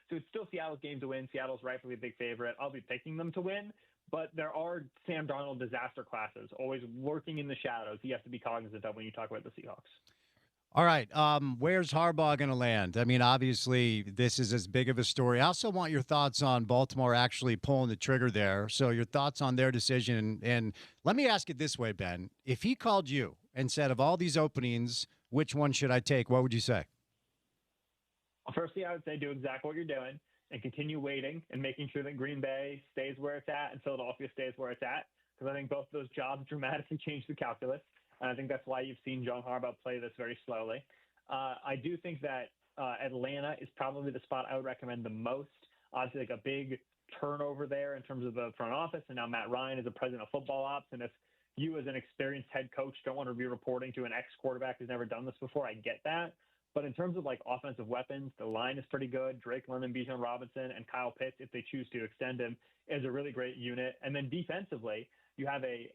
So it's still Seattle's game to win. Seattle's rightfully a big favorite. I'll be picking them to win. But there are Sam Darnold disaster classes always lurking in the shadows. You have to be cognizant of when you talk about the Seahawks. All right. Where's Harbaugh going to land? I mean, obviously, this is as big of a story. I also want your thoughts on Baltimore actually pulling the trigger there. So your thoughts on their decision. And let me ask it this way, Ben. If he called you and said, of all these openings, which one should I take, what would you say? Well, firstly, I would say do exactly what you're doing and continue waiting and making sure that Green Bay stays where it's at and Philadelphia stays where it's at, because I think both of those jobs dramatically change the calculus. And I think that's why you've seen John Harbaugh play this very slowly. I do think that Atlanta is probably the spot I would recommend the most. Obviously, a big turnover there in terms of the front office, and now Matt Ryan is the president of football ops. And if you as an experienced head coach don't want to be reporting to an ex-quarterback who's never done this before, I get that. But in terms of like offensive weapons, the line is pretty good. Drake London, Bijan Robinson, and Kyle Pitts, if they choose to extend him, is a really great unit. And then defensively, you have a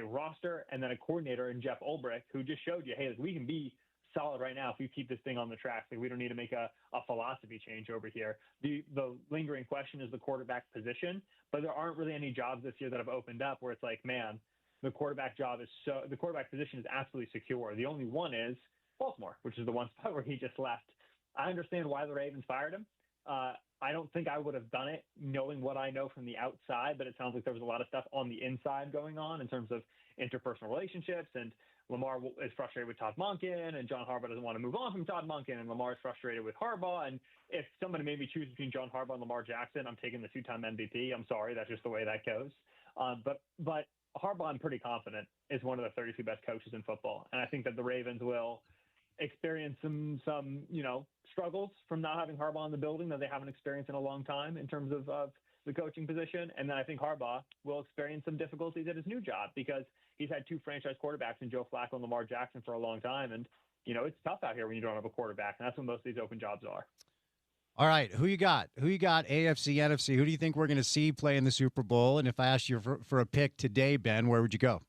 roster and then a coordinator in Jeff Ulbrich who just showed you, hey, we can be solid right now if we keep this thing on the track. Like, we don't need to make a philosophy change over here. The lingering question is the quarterback position, but there aren't really any jobs this year that have opened up where it's like, man, the quarterback position is absolutely secure. The only one is Baltimore, which is the one spot where he just left. I understand why the Ravens fired him. I don't think I would have done it knowing what I know from the outside, but it sounds like there was a lot of stuff on the inside going on in terms of interpersonal relationships, and Lamar is frustrated with Todd Monken, and John Harbaugh doesn't want to move on from Todd Monken, and Lamar is frustrated with Harbaugh. And if somebody made me choose between John Harbaugh and Lamar Jackson, I'm taking the two-time MVP. I'm sorry, that's just the way that goes. But Harbaugh, I'm pretty confident, is one of the 32 best coaches in football, and I think that the Ravens will experience some struggles from not having Harbaugh in the building that they haven't experienced in a long time in terms of the coaching position. And then I think Harbaugh will experience some difficulties at his new job because he's had two franchise quarterbacks in Joe Flacco and Lamar Jackson for a long time. And, it's tough out here when you don't have a quarterback. And that's what most of these open jobs are. All right, who you got? AFC, NFC? Who do you think we're going to see play in the Super Bowl? And if I asked you for a pick today, Ben, where would you go?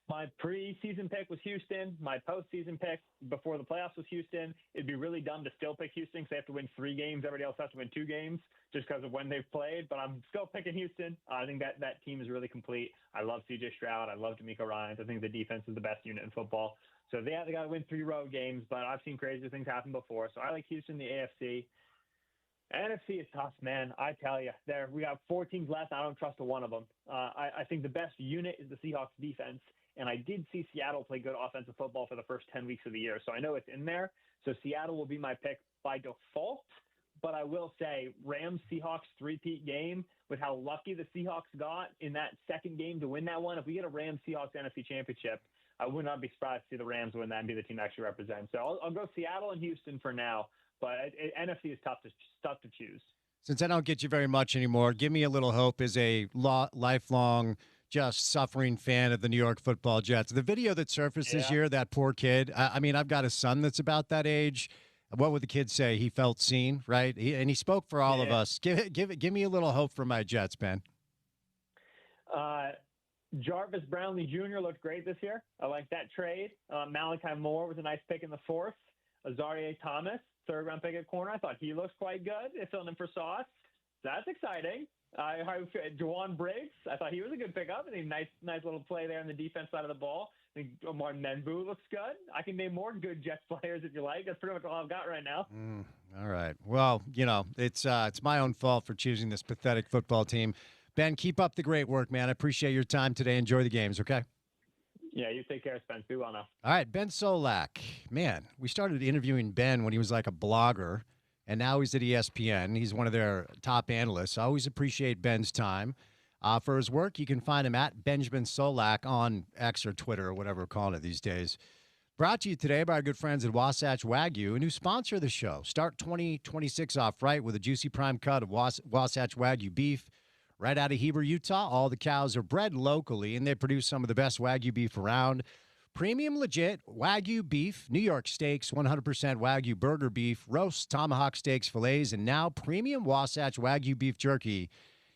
My preseason pick was Houston. My postseason pick before the playoffs was Houston. It'd be really dumb to still pick Houston because they have to win 3 games. Everybody else has to win 2 games just because of when they've played. But I'm still picking Houston. I think that team is really complete. I love C.J. Stroud. I love D'Amico Ryans. I think the defense is the best unit in football. So they got to win 3 road games, but I've seen crazy things happen before. So I like Houston, the AFC. NFC is tough, man. I tell you, we got 4 teams left. I don't trust one of them. I think the best unit is the Seahawks defense. And I did see Seattle play good offensive football for the first 10 weeks of the year. So I know it's in there. So Seattle will be my pick by default. But I will say Rams-Seahawks 3-peat game, with how lucky the Seahawks got in that second game to win that one. If we get a Rams-Seahawks NFC championship, I would not be surprised to see the Rams win that and be the team actually represent. So I'll go Seattle and Houston for now. But NFC is tough to choose. Since I don't get you very much anymore, give me a little hope as a lifelong just suffering fan of the New York Football Jets. The video that surfaced this year, that poor kid, I mean, I've got a son that's about that age. What would the kid say? He felt seen, right? He spoke for all of us. Give me a little hope for my Jets, Ben. Jarvis Brownlee Jr. looked great this year. I like that trade. Malachi Moore was a nice pick in the 4th. Azaria Thomas, 3rd-round pick at corner. I thought he looked quite good. They filled him for Sauce. That's exciting. Juwan Briggs, I thought he was a good pickup. I think nice little play there on the defense side of the ball. I think Omar Menbu looks good. I can name more good Jets players if you like. That's pretty much all I've got right now. All right. Well, it's my own fault for choosing this pathetic football team. Ben, keep up the great work, man. I appreciate your time today. Enjoy the games, okay? Yeah, you take care, Spence. Be well now. All right, Ben Solak. Man, we started interviewing Ben when he was like a blogger. And now he's at ESPN. He's one of their top analysts. I always appreciate Ben's time. For his work, you can find him at Benjamin Solak on X or Twitter or whatever we're calling it these days. Brought to you today by our good friends at Wasatch Wagyu, a new sponsor of the show. Start 2026 off right with a juicy prime cut of Wasatch Wagyu beef right out of Heber, Utah. All the cows are bred locally, and they produce some of the best Wagyu beef around. Premium legit Wagyu beef, New York steaks, 100% Wagyu burger beef, roast tomahawk steaks, fillets, and now premium Wasatch Wagyu beef jerky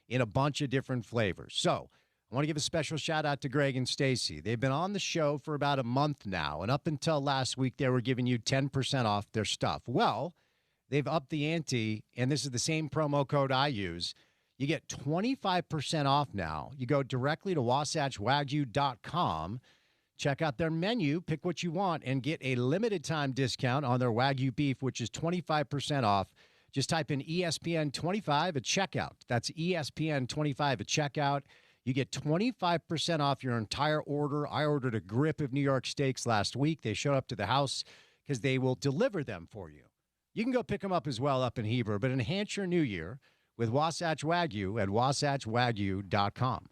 in a bunch of different flavors. So I want to give a special shout out to Greg and Stacy. They've been on the show for about a month now, and up until last week, they were giving you 10% off their stuff. Well, they've upped the ante, and this is the same promo code I use. You get 25% off now. You go directly to wasatchwagyu.com. Check out their menu, pick what you want, and get a limited time discount on their Wagyu beef, which is 25% off. Just type in ESPN25 at checkout. That's ESPN25 at checkout. You get 25% off your entire order. I ordered a grip of New York steaks last week. They showed up to the house because they will deliver them for you. You can go pick them up as well up in Heber, but enhance your new year with Wasatch Wagyu at wasatchwagyu.com.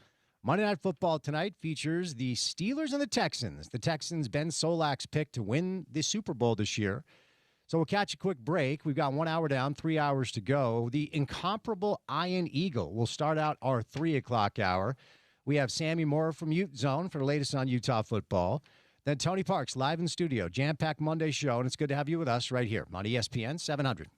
Monday Night Football tonight features the Steelers and the Texans. The Texans, Ben Solak's pick to win the Super Bowl this year. So we'll catch a quick break. We've got 1 hour down, 3 hours to go. The incomparable Iron Eagle will start out our 3 o'clock hour. We have Sammy Moore from Ute Zone for the latest on Utah football. Then Tony Parks live in studio, jam-packed Monday show, and it's good to have you with us right here on ESPN 700.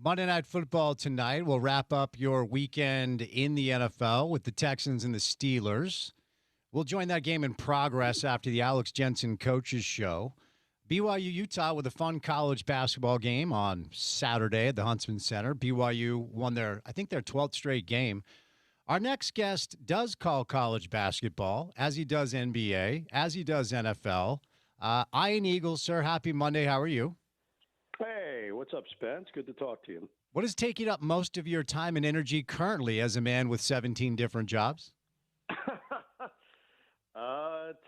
Monday Night Football tonight. We'll wrap up your weekend in the NFL with the Texans and the Steelers. We'll join that game in progress after the Alex Jensen Coaches Show. BYU Utah with a fun college basketball game on Saturday at the Huntsman Center. BYU won their 12th straight game. Our next guest does call college basketball, as he does NBA, as he does NFL. Ian Eagles, sir, happy Monday. How are you? Hey, what's up, Spence? Good to talk to you. What is taking up most of your time and energy currently as a man with 17 different jobs?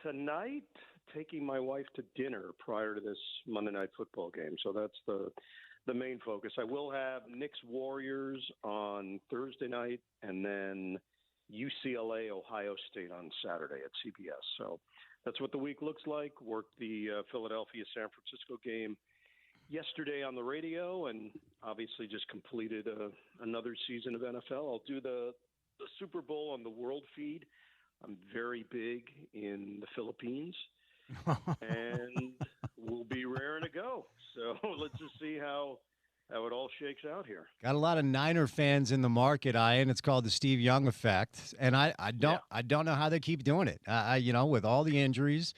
Tonight, taking my wife to dinner prior to this Monday Night Football game. So that's the main focus. I will have Knicks Warriors on Thursday night, and then UCLA Ohio State on Saturday at CBS. So that's what the week looks like. Worked the Philadelphia San Francisco game yesterday on the radio, and obviously just completed another season of NFL. I'll do the Super Bowl on the world feed. I'm very big in the Philippines, and we'll be raring to go. So let's just see how it all shakes out here. Got a lot of Niner fans in the market, Ian. It's called the Steve Young effect, and I don't know how they keep doing it. With all the injuries.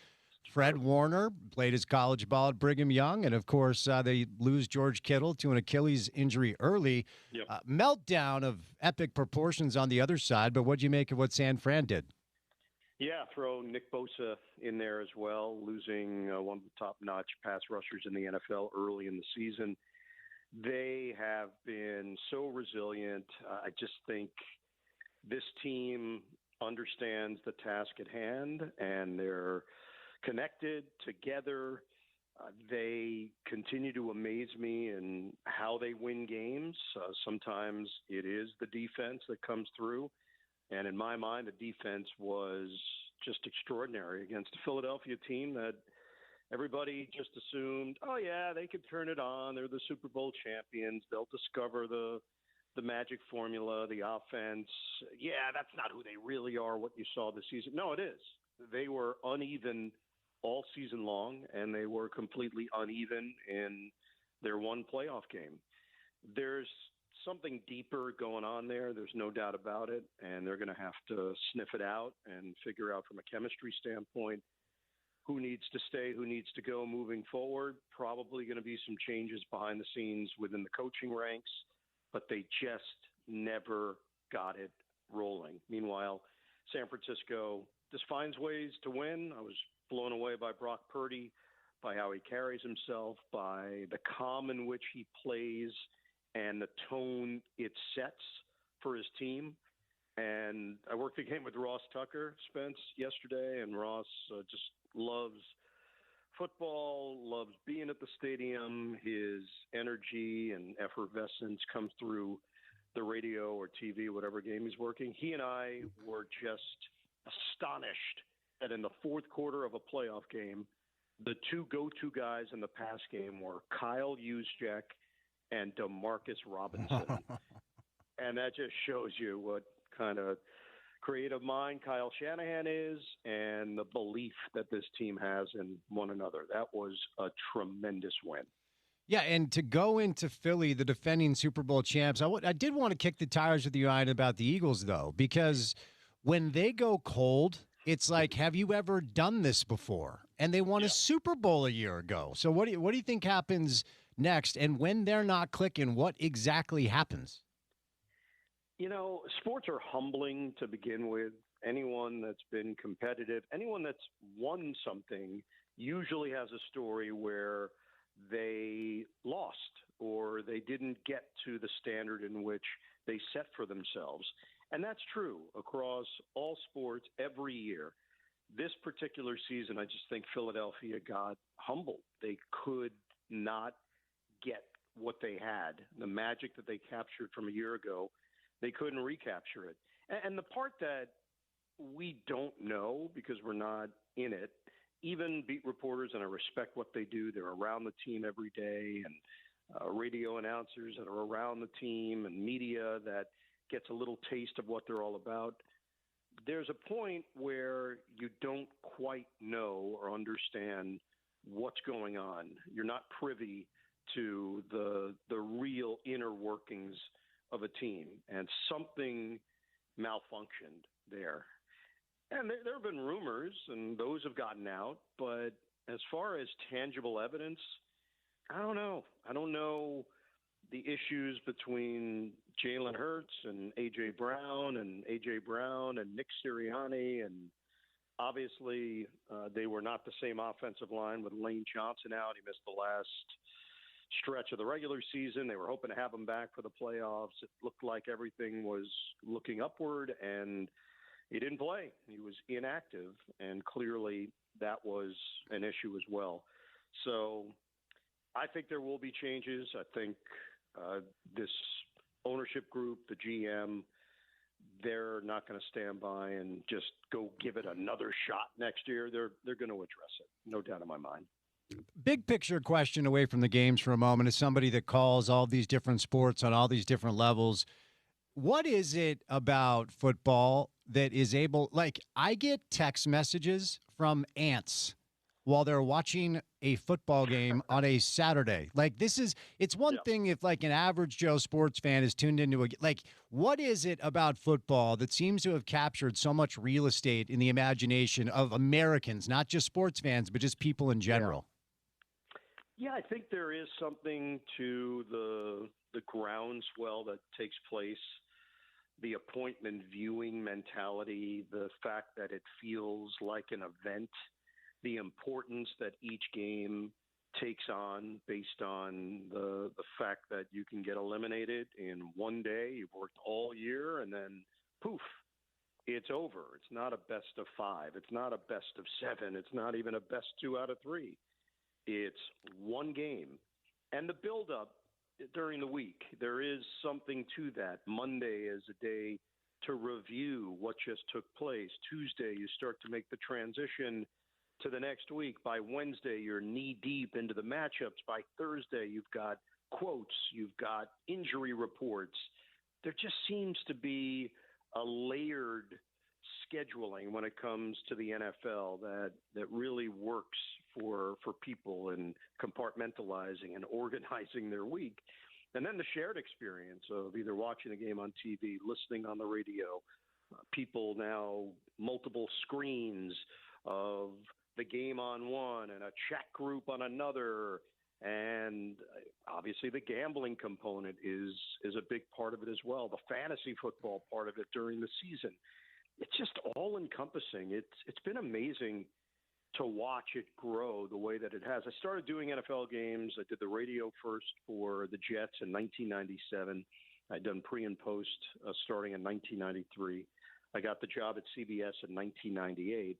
Fred Warner played his college ball at Brigham Young, and of course they lose George Kittle to an Achilles injury early. Yep. Meltdown of epic proportions on the other side. But what'd you make of what San Fran did? Yeah, throw Nick Bosa in there as well, losing one of the top-notch pass rushers in the NFL early in the season. They have been so resilient. I just think this team understands the task at hand, and they're connected together. They continue to amaze me in how they win games. Sometimes it is the defense that comes through. And in my mind, the defense was just extraordinary against a Philadelphia team that everybody just assumed, oh, yeah, they could turn it on. They're the Super Bowl champions. They'll discover the magic formula, the offense. Yeah, that's not who they really are, what you saw this season. No, it is. They were uneven all season long, and they were completely uneven in their one playoff game. There's something deeper going on there. There's no doubt about it, and they're going to have to sniff it out and figure out from a chemistry standpoint who needs to stay, who needs to go moving forward. Probably going to be some changes behind the scenes within the coaching ranks, but they just never got it rolling. Meanwhile, San Francisco just finds ways to win. I was blown away by Brock Purdy, by how he carries himself, by the calm in which he plays, and the tone it sets for his team. And I worked a game with Ross Tucker, Spence, yesterday, and Ross just loves football, loves being at the stadium. His energy and effervescence comes through the radio or TV, whatever game he's working. He and I were just astonished that in the fourth quarter of a playoff game, the two go-to guys in the pass game were Kyle Juszczyk and DeMarcus Robinson. And that just shows you what kind of creative mind Kyle Shanahan is and the belief that this team has in one another. That was a tremendous win. Yeah, and to go into Philly, the defending Super Bowl champs, I did want to kick the tires with you, Ian, about the Eagles, though, because when they go cold, it's like, have you ever done this before? And they won a Super Bowl a year ago. So what do you think happens next? And when they're not clicking, what exactly happens? You know, sports are humbling to begin with. Anyone that's been competitive, anyone that's won something usually has a story where they lost or they didn't get to the standard in which they set for themselves. And that's true across all sports every year. This particular season, I just think Philadelphia got humbled. They could not get what they had, the magic that they captured from a year ago. They couldn't recapture it. And the part that we don't know because we're not in it, even beat reporters, and I respect what they do, they're around the team every day, and radio announcers that are around the team and media that gets a little taste of what they're all about. There's a point where you don't quite know or understand what's going on. You're not privy to the real inner workings of a team, and something malfunctioned there. And there have been rumors, and those have gotten out. But as far as tangible evidence, I don't know. I don't know the issues between Jalen Hurts and A.J. Brown and Nick Sirianni. And obviously, they were not the same offensive line with Lane Johnson out. He missed the last stretch of the regular season. They were hoping to have him back for the playoffs. It looked like everything was looking upward, and he didn't play. He was inactive, and clearly that was an issue as well. So I think there will be changes. I think this ownership group, the GM, they're not going to stand by and just go give it another shot next year. They're going to address it, no doubt in my mind. Big picture question away from the games for a moment, as somebody that calls all these different sports on all these different levels. What is it about football that is able, like, I get text messages from aunts while they're watching a football game on a Saturday. Like, it's one thing if like an average Joe sports fan is tuned into what is it about football that seems to have captured so much real estate in the imagination of Americans, not just sports fans, but just people in general? Yeah, I think there is something to the groundswell that takes place, the appointment viewing mentality, the fact that it feels like an event, the importance that each game takes on based on the fact that you can get eliminated in one day. You've worked all year, and then poof, it's over. It's not a best of 5. It's not a best of 7. It's not even a best 2 out of 3. It's one game. And the buildup during the week, there is something to that. Monday is a day to review what just took place. Tuesday, you start to make the transition to the next week. By Wednesday, you're knee-deep into the matchups. By Thursday, you've got quotes. You've got injury reports. There just seems to be a layered scheduling when it comes to the NFL that really works for people in compartmentalizing and organizing their week. And then the shared experience of either watching a game on TV, listening on the radio, people now multiple screens of the game on one and a chat group on another. And obviously the gambling component is a big part of it as well. The fantasy football part of it during the season. It's just all encompassing. It's been amazing to watch it grow the way that it has. I started doing NFL games. I did the radio first for the Jets in 1997. I'd done pre and post starting in 1993. I got the job at CBS in 1998.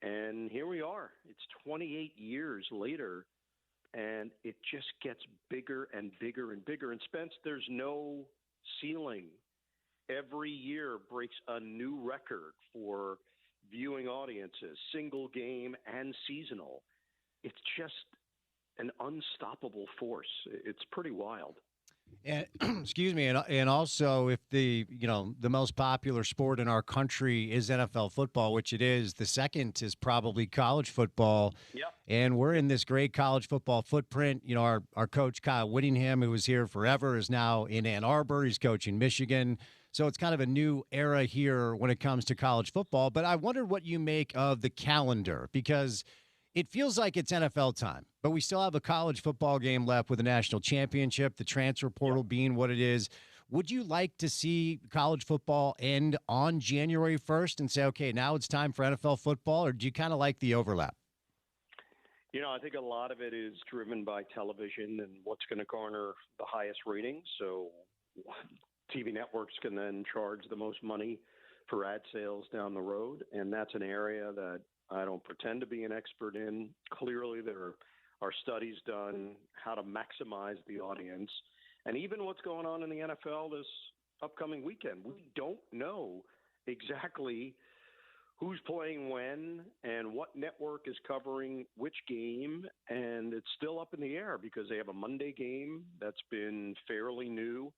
And here we are. It's 28 years later, and it just gets bigger and bigger and bigger. And Spence, there's no ceiling. Every year breaks a new record for viewing audiences, single game and seasonal. It's just an unstoppable force. It's pretty wild. And excuse me, and also if the most popular sport in our country is NFL football, which it is, the second is probably college football. Yep. And we're in this great college football footprint. You know, our coach Kyle Whittingham, who was here forever, is now in Ann Arbor. He's coaching Michigan. So it's kind of a new era here when it comes to college football. But I wondered what you make of the calendar, because it feels like it's NFL time, but we still have a college football game left with a national championship, the transfer portal being what it is. Would you like to see college football end on January 1st and say, okay, now it's time for NFL football, or do you kind of like the overlap? You know, I think a lot of it is driven by television and what's going to garner the highest ratings. So TV networks can then charge the most money for ad sales down the road, and that's an area that I don't pretend to be an expert in. Clearly, there are studies done how to maximize the audience. And even what's going on in the NFL this upcoming weekend, we don't know exactly who's playing when and what network is covering which game. And it's still up in the air because they have a Monday game that's been fairly new,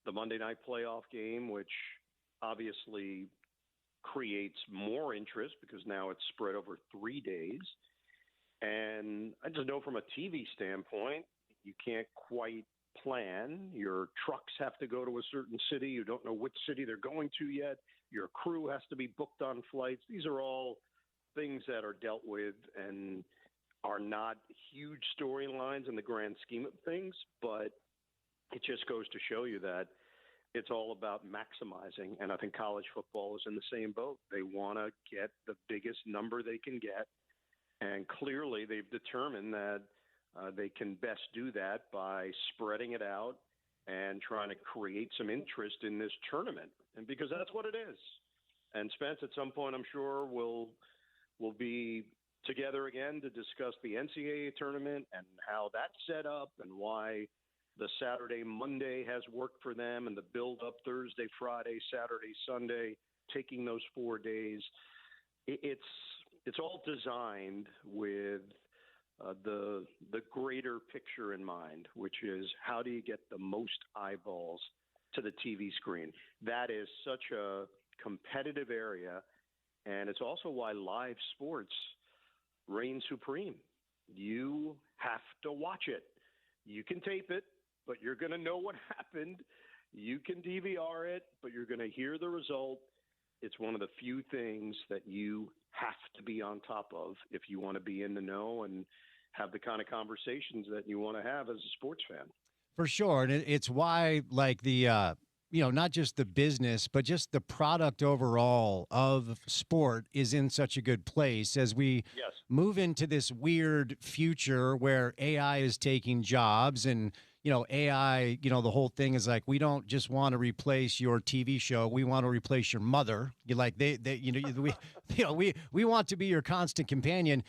the Monday night playoff game, which obviously creates more interest because now it's spread over 3 days. And I just know from a TV standpoint, You can't quite plan. Your trucks have to go to a certain city. You don't know which city they're going to yet. Your crew has to be booked on flights. These are all things that are dealt with and are not huge storylines in the grand scheme of things, but it just goes to show you that it's all about maximizing. And I think college football is in the same boat. They want to get the biggest number they can get. And clearly they've determined that they can best do that by spreading it out and trying to create some interest in this tournament. And because that's what it is. And Spence, at some point, I'm sure we'll be together again to discuss the NCAA tournament and how that's set up and why the Saturday, Monday has worked for them and the build up Thursday, Friday, Saturday, Sunday, taking those 4 days. It's all designed with the greater picture in mind, which is how do you get the most eyeballs to the TV screen? That is such a competitive area, and it's also why live sports reign supreme. You have to watch it. You can tape it, but you're going to know what happened. You can DVR it, but you're going to hear the result. It's one of the few things that you have to be on top of if you want to be in the know and have the kind of conversations that you want to have as a sports fan. For sure. And it's why, like, the, not just the business, but just the product overall of sport is in such a good place as we move into this weird future where AI is taking jobs and, AI, the whole thing is like, we don't just want to replace your TV show. We want to replace your mother. We want to be your constant companion.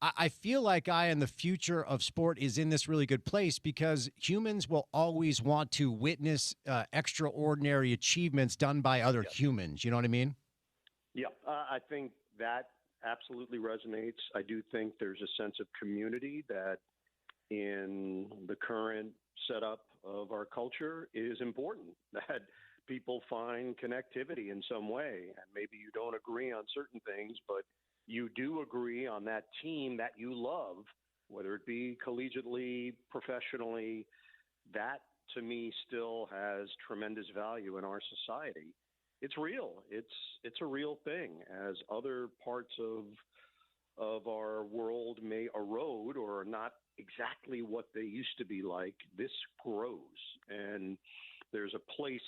I feel like the future of sport is in this really good place because humans will always want to witness extraordinary achievements done by other humans. You know what I mean? Yeah, I think that absolutely resonates. I do think there's a sense of community that in the current setup of our culture is important, that people find connectivity in some way. And maybe you don't agree on certain things, but you do agree on that team that you love, whether it be collegiately, professionally. That, to me, still has tremendous value in our society. It's real. It's a real thing. As other parts of our world may erode or are not exactly what they used to be like, this grows. And there's a place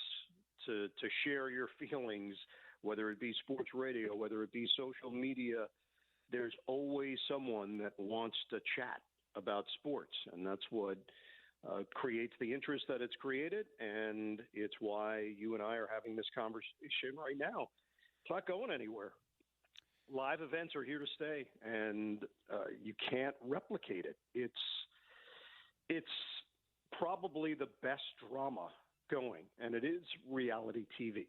to share your feelings, whether it be sports radio, whether it be social media. There's always someone that wants to chat about sports, and that's what creates the interest that it's created, and it's why you and I are having this conversation right now. It's not going anywhere. Live events are here to stay, and you can't replicate it. It's probably the best drama going, and it is reality TV.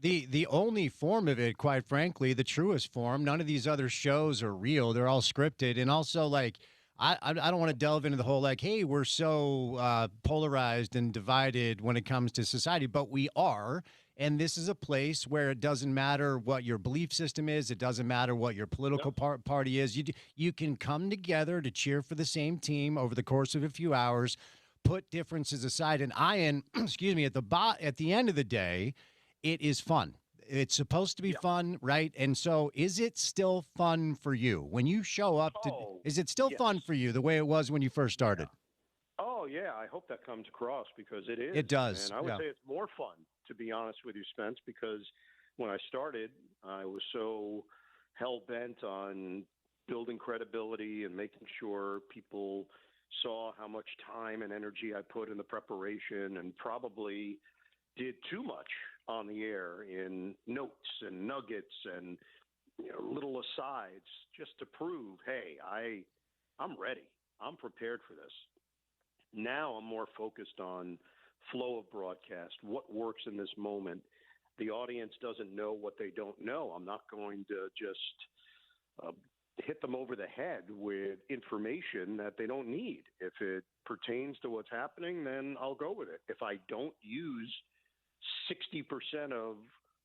The only form of it, quite frankly, the truest form. None of these other shows are real. They're all scripted. And also, like, I don't want to delve into the whole, like, hey, we're so polarized and divided when it comes to society, but we are. And this is a place where it doesn't matter what your belief system is. It doesn't matter what your political party is. You can come together to cheer for the same team over the course of a few hours, put differences aside. And excuse me, at the end of the day, it is fun. It's supposed to be fun, right? And so is it still fun for you when you show up? Is it still fun for you the way it was when you first started? Oh, yeah. I hope that comes across because it is. It does. And I would say it's more fun, to be honest with you, Spence, because when I started, I was so hell-bent on building credibility and making sure people saw how much time and energy I put in the preparation and probably did too much on the air in notes and nuggets and little asides just to prove, hey, I'm ready. I'm prepared for this. Now I'm more focused on flow of broadcast, what works in this moment. The audience doesn't know what they don't know. I'm not going to just hit them over the head with information that they don't need. If it pertains to what's happening, then I'll go with it. If I don't use 60% of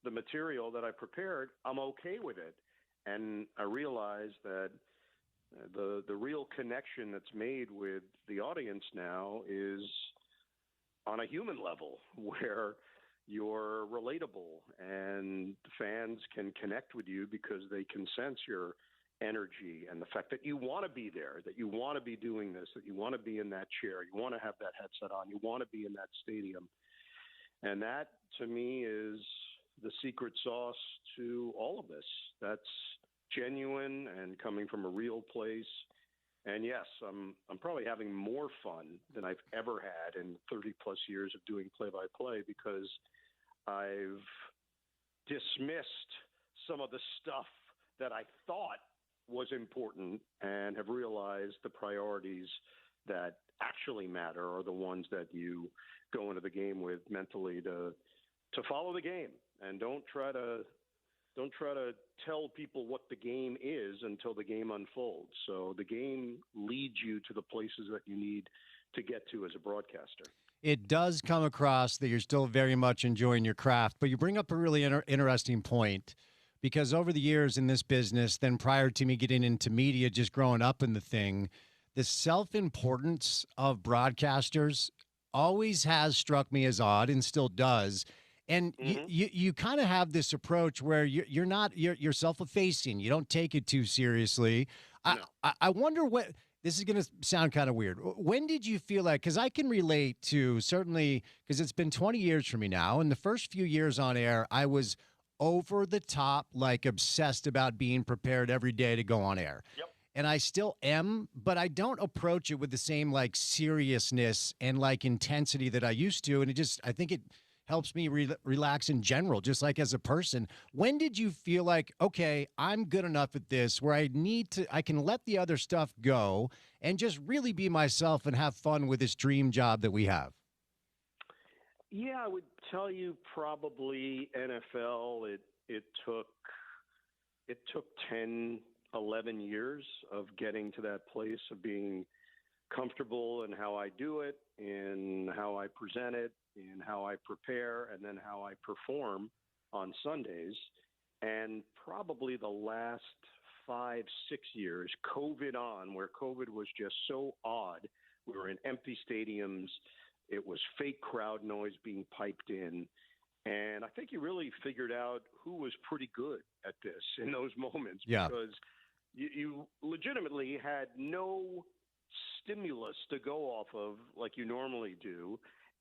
the material that I prepared, I'm okay with it. And I realize that The real connection that's made with the audience now is on a human level, where you're relatable and fans can connect with you because they can sense your energy and the fact that you want to be there, that you want to be doing this, that you want to be in that chair, you want to have that headset on, you want to be in that stadium. And that, to me, is the secret sauce to all of this. That's genuine and coming from a real place. And yes, I'm probably having more fun than I've ever had in 30 plus years of doing play-by-play, because I've dismissed some of the stuff that I thought was important and have realized the priorities that actually matter are the ones that you go into the game with mentally to follow the game, and don't try to tell people what the game is until the game unfolds. So the game leads you to the places that you need to get to as a broadcaster. It does come across that you're still very much enjoying your craft, but you bring up a really interesting point, because over the years in this business, then prior to me getting into media, just growing up in the thing, the self-importance of broadcasters always has struck me as odd and still does. And you kind of have this approach where you're self-effacing. You don't take it too seriously. No. I wonder what this is going to sound kind of weird. When did you feel like, because I can relate to, certainly, because it's been 20 years for me now. And the first few years on air, I was over the top, like obsessed about being prepared every day to go on air. Yep. And I still am, but I don't approach it with the same like seriousness and like intensity that I used to. And I think it helps me relax in general, just like as a person. When did you feel like, okay, I'm good enough at this where I can let the other stuff go and just really be myself and have fun with this dream job that we have? Yeah, I would tell you probably NFL. It took 10, 11 years of getting to that place of being comfortable in how I do it, in how I present it, in how I prepare, and then how I perform on Sundays. And probably the last 5, 6 years, COVID on, where COVID was just so odd. We were in empty stadiums. It was fake crowd noise being piped in. And I think you really figured out who was pretty good at this in those moments. Yeah. Because you legitimately had no stimulus to go off of like you normally do.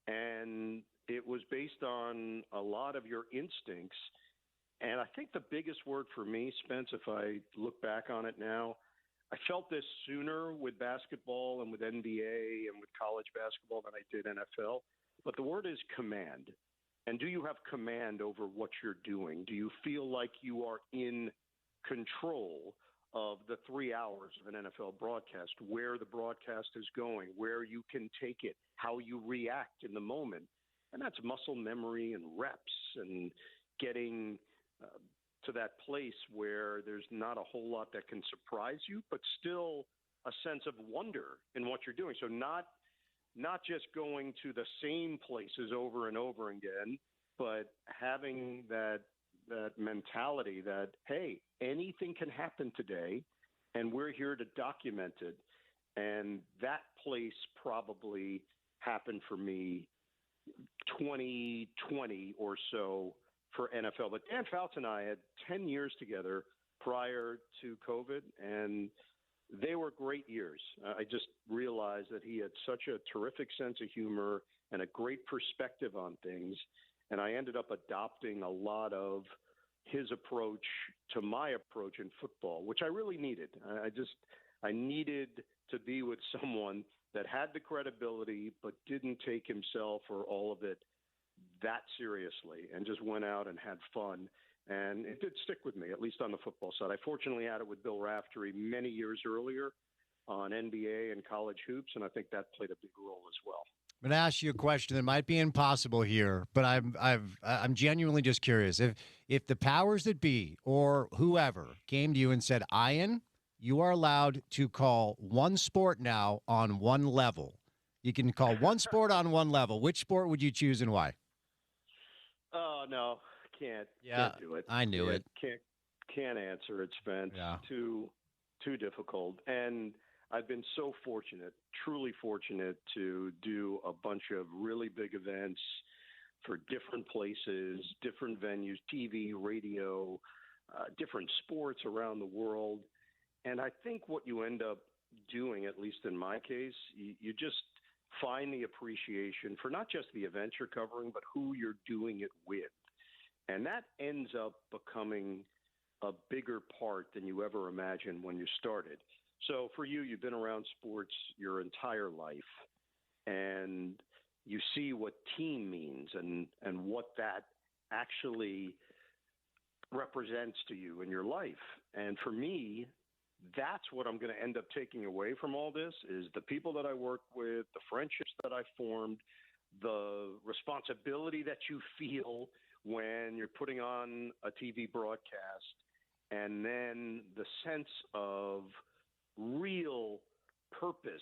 And it was based on a lot of your instincts. And I think the biggest word for me, Spence, if I look back on it now, I felt this sooner with basketball and with NBA and with college basketball than I did NFL. But the word is command. And do you have command over what you're doing? Do you feel like you are in control of the 3 hours of an NFL broadcast, where the broadcast is going, where you can take it, how you react in the moment? And that's muscle memory and reps and getting to that place where there's not a whole lot that can surprise you, but still a sense of wonder in what you're doing. So not just going to the same places over and over again, but having that mentality that, hey, anything can happen today, and we're here to document it. And that place probably happened for me 2020 or so for NFL. But Dan Fouts and I had 10 years together prior to COVID, and they were great years. I just realized that he had such a terrific sense of humor and a great perspective on things. And I ended up adopting a lot of his approach to my approach in football, which I really needed. I needed to be with someone that had the credibility, but didn't take himself or all of it that seriously, and just went out and had fun. And it did stick with me, at least on the football side. I fortunately had it with Bill Raftery many years earlier on NBA and college hoops, and I think that played a big role as well. I'm going to ask you a question that might be impossible here, but I'm genuinely just curious. If the powers that be or whoever came to you and said, Ian, you are allowed to call one sport now on one level. You can call one sport on one level. Which sport would you choose and why? Oh, no, can't. Yeah, Can't do it. I knew it. Can't answer it, Spence. Yeah. Too too difficult. And I've been so fortunate, truly fortunate, to do a bunch of really big events for different places, different venues, TV, radio, different sports around the world. And I think what you end up doing, at least in my case, you just find the appreciation for not just the events you're covering, but who you're doing it with. And that ends up becoming a bigger part than you ever imagined when you started. So for you, you've been around sports your entire life, and you see what team means and what that actually represents to you in your life. And for me, that's what I'm going to end up taking away from all this is the people that I work with, the friendships that I formed, the responsibility that you feel when you're putting on a TV broadcast, and then the sense of real purpose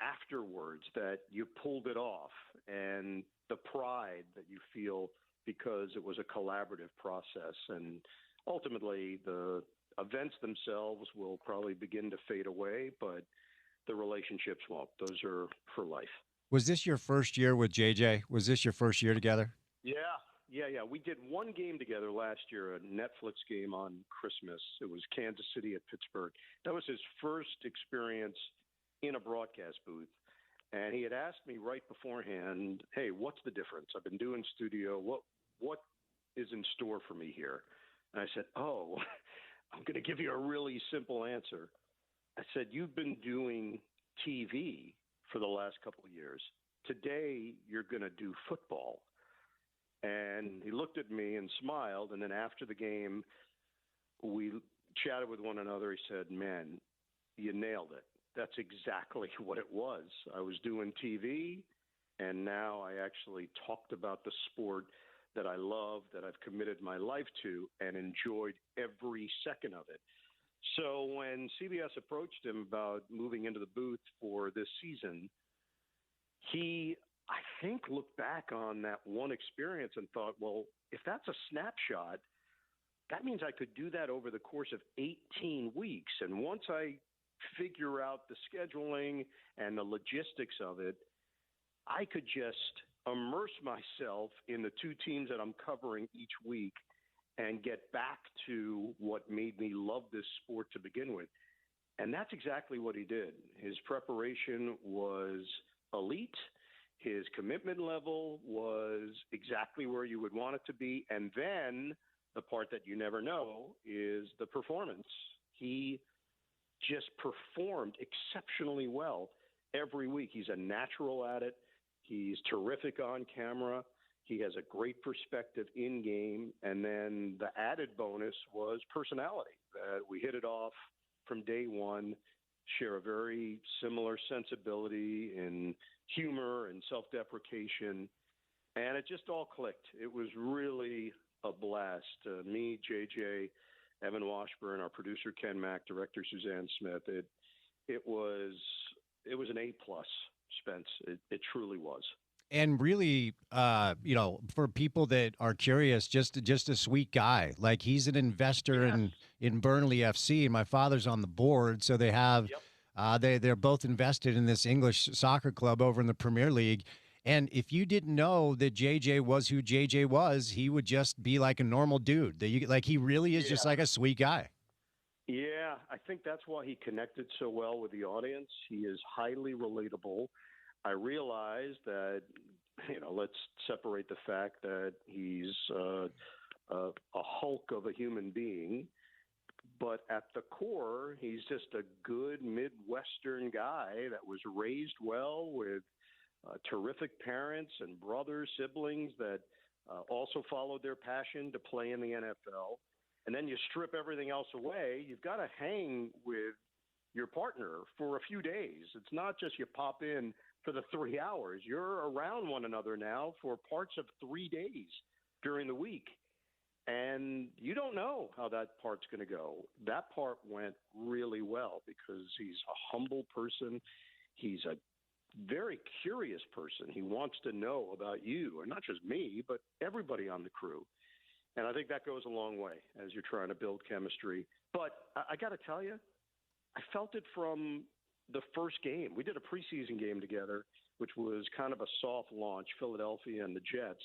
afterwards that you pulled it off, and the pride that you feel because it was a collaborative process. And ultimately, the events themselves will probably begin to fade away, but the relationships won't. Those are for life. Was this your first year with JJ? Was this your first year together? Yeah. We did one game together last year, a Netflix game on Christmas. It was Kansas City at Pittsburgh. That was his first experience in a broadcast booth. And he had asked me right beforehand, hey, what's the difference? I've been doing studio. What is in store for me here? And I said, I'm going to give you a really simple answer. I said, you've been doing TV for the last couple of years. Today, you're going to do football. And he looked at me and smiled. And then after the game, we chatted with one another. He said, man, you nailed it. That's exactly what it was. I was doing TV, and now I actually talked about the sport that I love, that I've committed my life to, and enjoyed every second of it. So when CBS approached him about moving into the booth for this season, he, I think, looked back on that one experience and thought, well, if that's a snapshot, that means I could do that over the course of 18 weeks. And once I figure out the scheduling and the logistics of it, I could just immerse myself in the two teams that I'm covering each week and get back to what made me love this sport to begin with. And that's exactly what he did. His preparation was elite. His commitment level was exactly where you would want it to be. And then the part that you never know is the performance. He just performed exceptionally well every week. He's a natural at it. He's terrific on camera. He has a great perspective in game. And then the added bonus was personality, that we hit it off from day one, share a very similar sensibility in humor and self-deprecation. And it just all clicked. It was really a blast. Me, JJ, Evan Washburn, our producer Ken Mack, director Suzanne Smith. It was an A+, Spence. It truly was. And really, for people that are curious, just a sweet guy. Like, he's an investor in Burnley FC, and my father's on the board, so they have they're both invested in this English soccer club over in the Premier League. And if you didn't know that JJ was who JJ was, he would just be like a normal dude. He really is just like a sweet guy. Yeah, I think that's why he connected so well with the audience. He is highly relatable. I realize that, let's separate the fact that he's a hulk of a human being, but at the core, he's just a good Midwestern guy that was raised well with terrific parents and brothers, siblings that also followed their passion to play in the NFL. And then you strip everything else away, you've got to hang with your partner for a few days. It's not just you pop in for the 3 hours. You're around one another now for parts of 3 days during the week. And you don't know how that part's going to go. That part went really well because he's a humble person. He's a very curious person. He wants to know about you, and not just me, but everybody on the crew. And I think that goes a long way as you're trying to build chemistry. But I got to tell you, I felt it from the first game. We did a preseason game together, which was kind of a soft launch, Philadelphia and the Jets.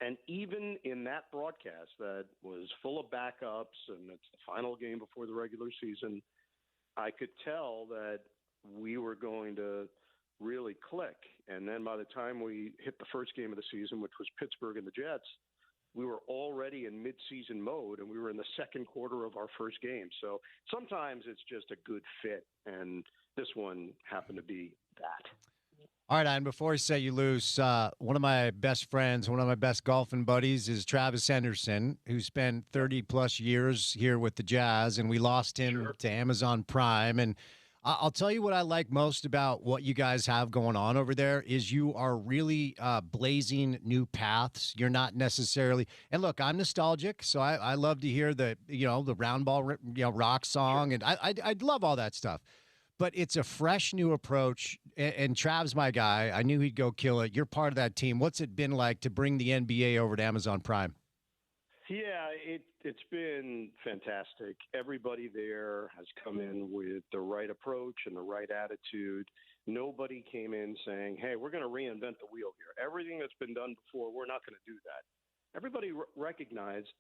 And even in that broadcast that was full of backups and it's the final game before the regular season, I could tell that we were going to really click. And then by the time we hit the first game of the season, which was Pittsburgh and the Jets, we were already in mid-season mode, and we were in the second quarter of our first game. So sometimes it's just a good fit, and this one happened to be that. All right, Ian, before I set you loose, one of my best friends, one of my best golfing buddies is Travis Henderson, who spent 30-plus years here with the Jazz, and we lost him to Amazon Prime. And I'll tell you what I like most about what you guys have going on over there is you are really blazing new paths. You're not necessarily – and look, I'm nostalgic, so I love to hear the round ball rock song, and I'd love all that stuff. But it's a fresh new approach, and Trav's my guy. I knew he'd go kill it. You're part of that team. What's it been like to bring the NBA over to Amazon Prime? Yeah, it's been fantastic. Everybody there has come in with the right approach and the right attitude. Nobody came in saying, hey, we're going to reinvent the wheel here. Everything that's been done before, we're not going to do that. Everybody recognized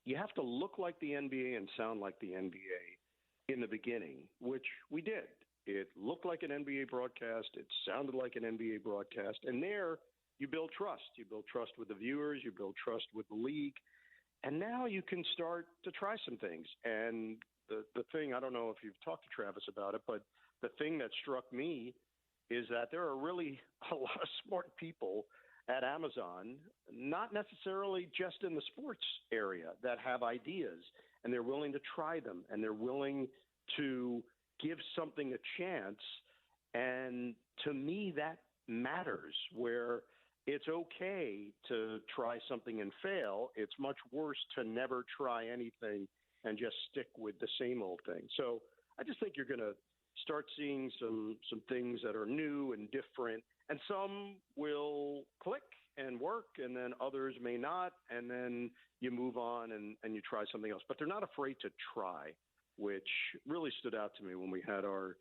you have to look like the NBA and sound like the NBA in the beginning, which we did. It looked like an NBA broadcast. It sounded like an NBA broadcast. And there you build trust. You build trust with the viewers. You build trust with the league. And now you can start to try some things. And the thing, I don't know if you've talked to Travis about it, but the thing that struck me is that there are really a lot of smart people at Amazon, not necessarily just in the sports area, that have ideas, and they're willing to try them, and they're willing to give something a chance. And to me, that matters, where it's okay to try something and fail. It's much worse to never try anything and just stick with the same old thing. So I just think you're going to start seeing some things that are new and different, and some will click and work, and then others may not, and then you move on and you try something else. But they're not afraid to try, which really stood out to me when we had our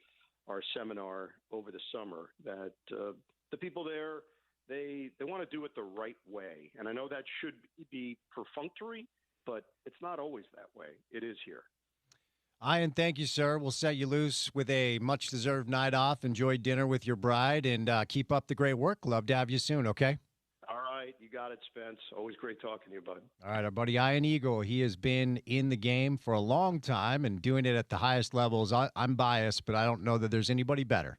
seminar over the summer, that the people there, they want to do it the right way. And I know that should be perfunctory, but it's not always that way. It is here. Ian, thank you, sir. We'll set you loose with a much-deserved night off. Enjoy dinner with your bride, and keep up the great work. Love to have you soon, okay? All right. You got it, Spence. Always great talking to you, bud. All right, our buddy Ian Eagle, he has been in the game for a long time and doing it at the highest levels. I'm biased, but I don't know that there's anybody better.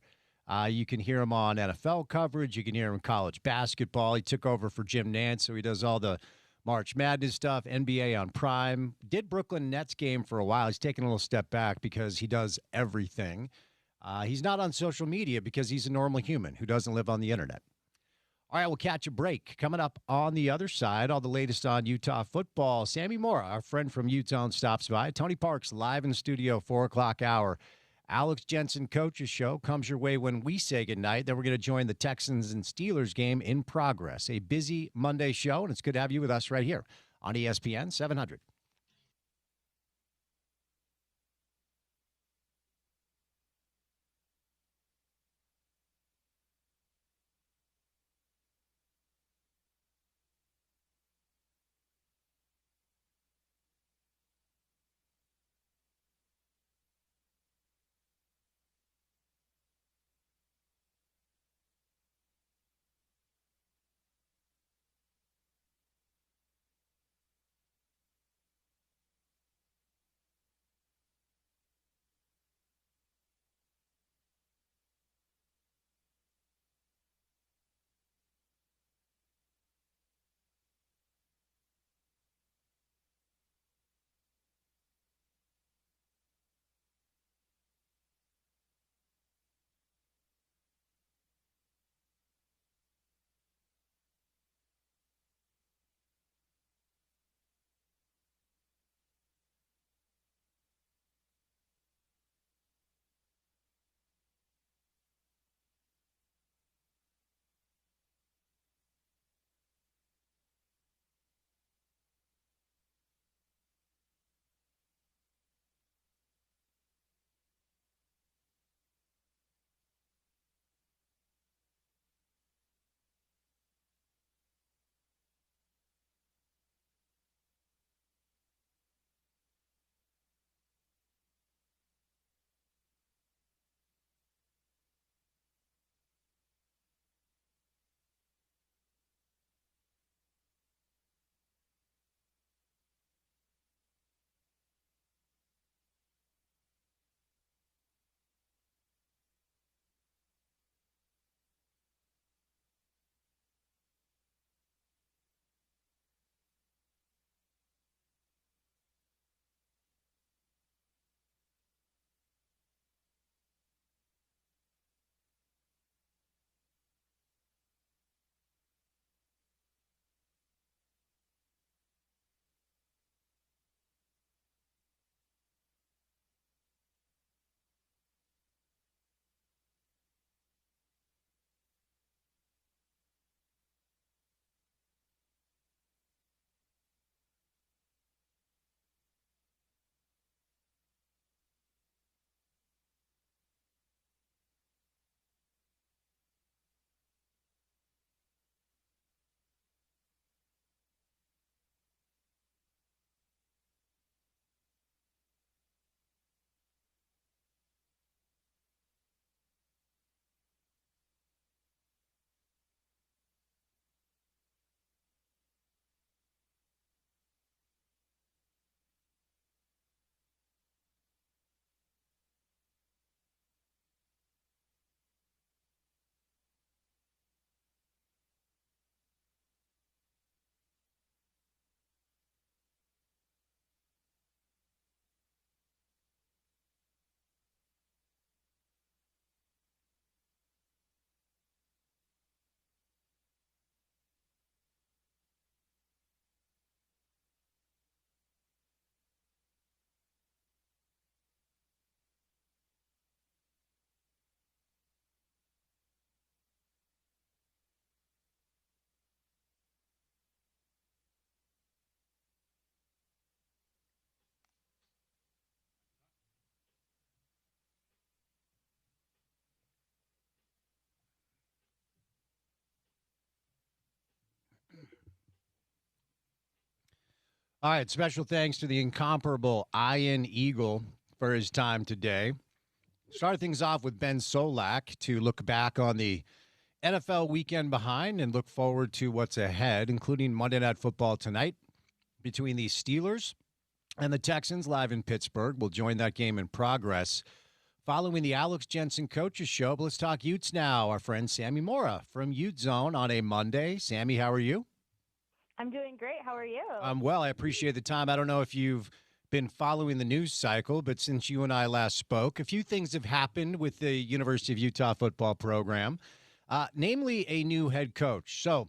You can hear him on NFL coverage. You can hear him in college basketball. He took over for Jim Nantz, so he does all the March Madness stuff, NBA on Prime. Did Brooklyn Nets game for a while. He's taken a little step back because he does everything. He's not on social media because he's a normal human who doesn't live on the internet. All right, we'll catch a break. Coming up on the other side, all the latest on Utah football. Sammy Mora, our friend from Utah, stops by. Tony Parks live in the studio, 4 o'clock hour. Alex Jensen Coach's Show comes your way when we say goodnight. Then we're going to join the Texans and Steelers game in progress. A busy Monday show, and it's good to have you with us right here on ESPN 700. All right, special thanks to the incomparable Ian Eagle for his time today. Started things off with Ben Solak to look back on the NFL weekend behind and look forward to what's ahead, including Monday Night Football tonight between the Steelers and the Texans live in Pittsburgh. We'll join that game in progress following the Alex Jensen Coaches Show. But let's talk Utes now. Our friend Sammy Mora from Ute Zone on a Monday. Sammy, how are you? I'm doing great. How are you? Well, I appreciate the time. I don't know if you've been following the news cycle, but since you and I last spoke, a few things have happened with the University of Utah football program, namely a new head coach. So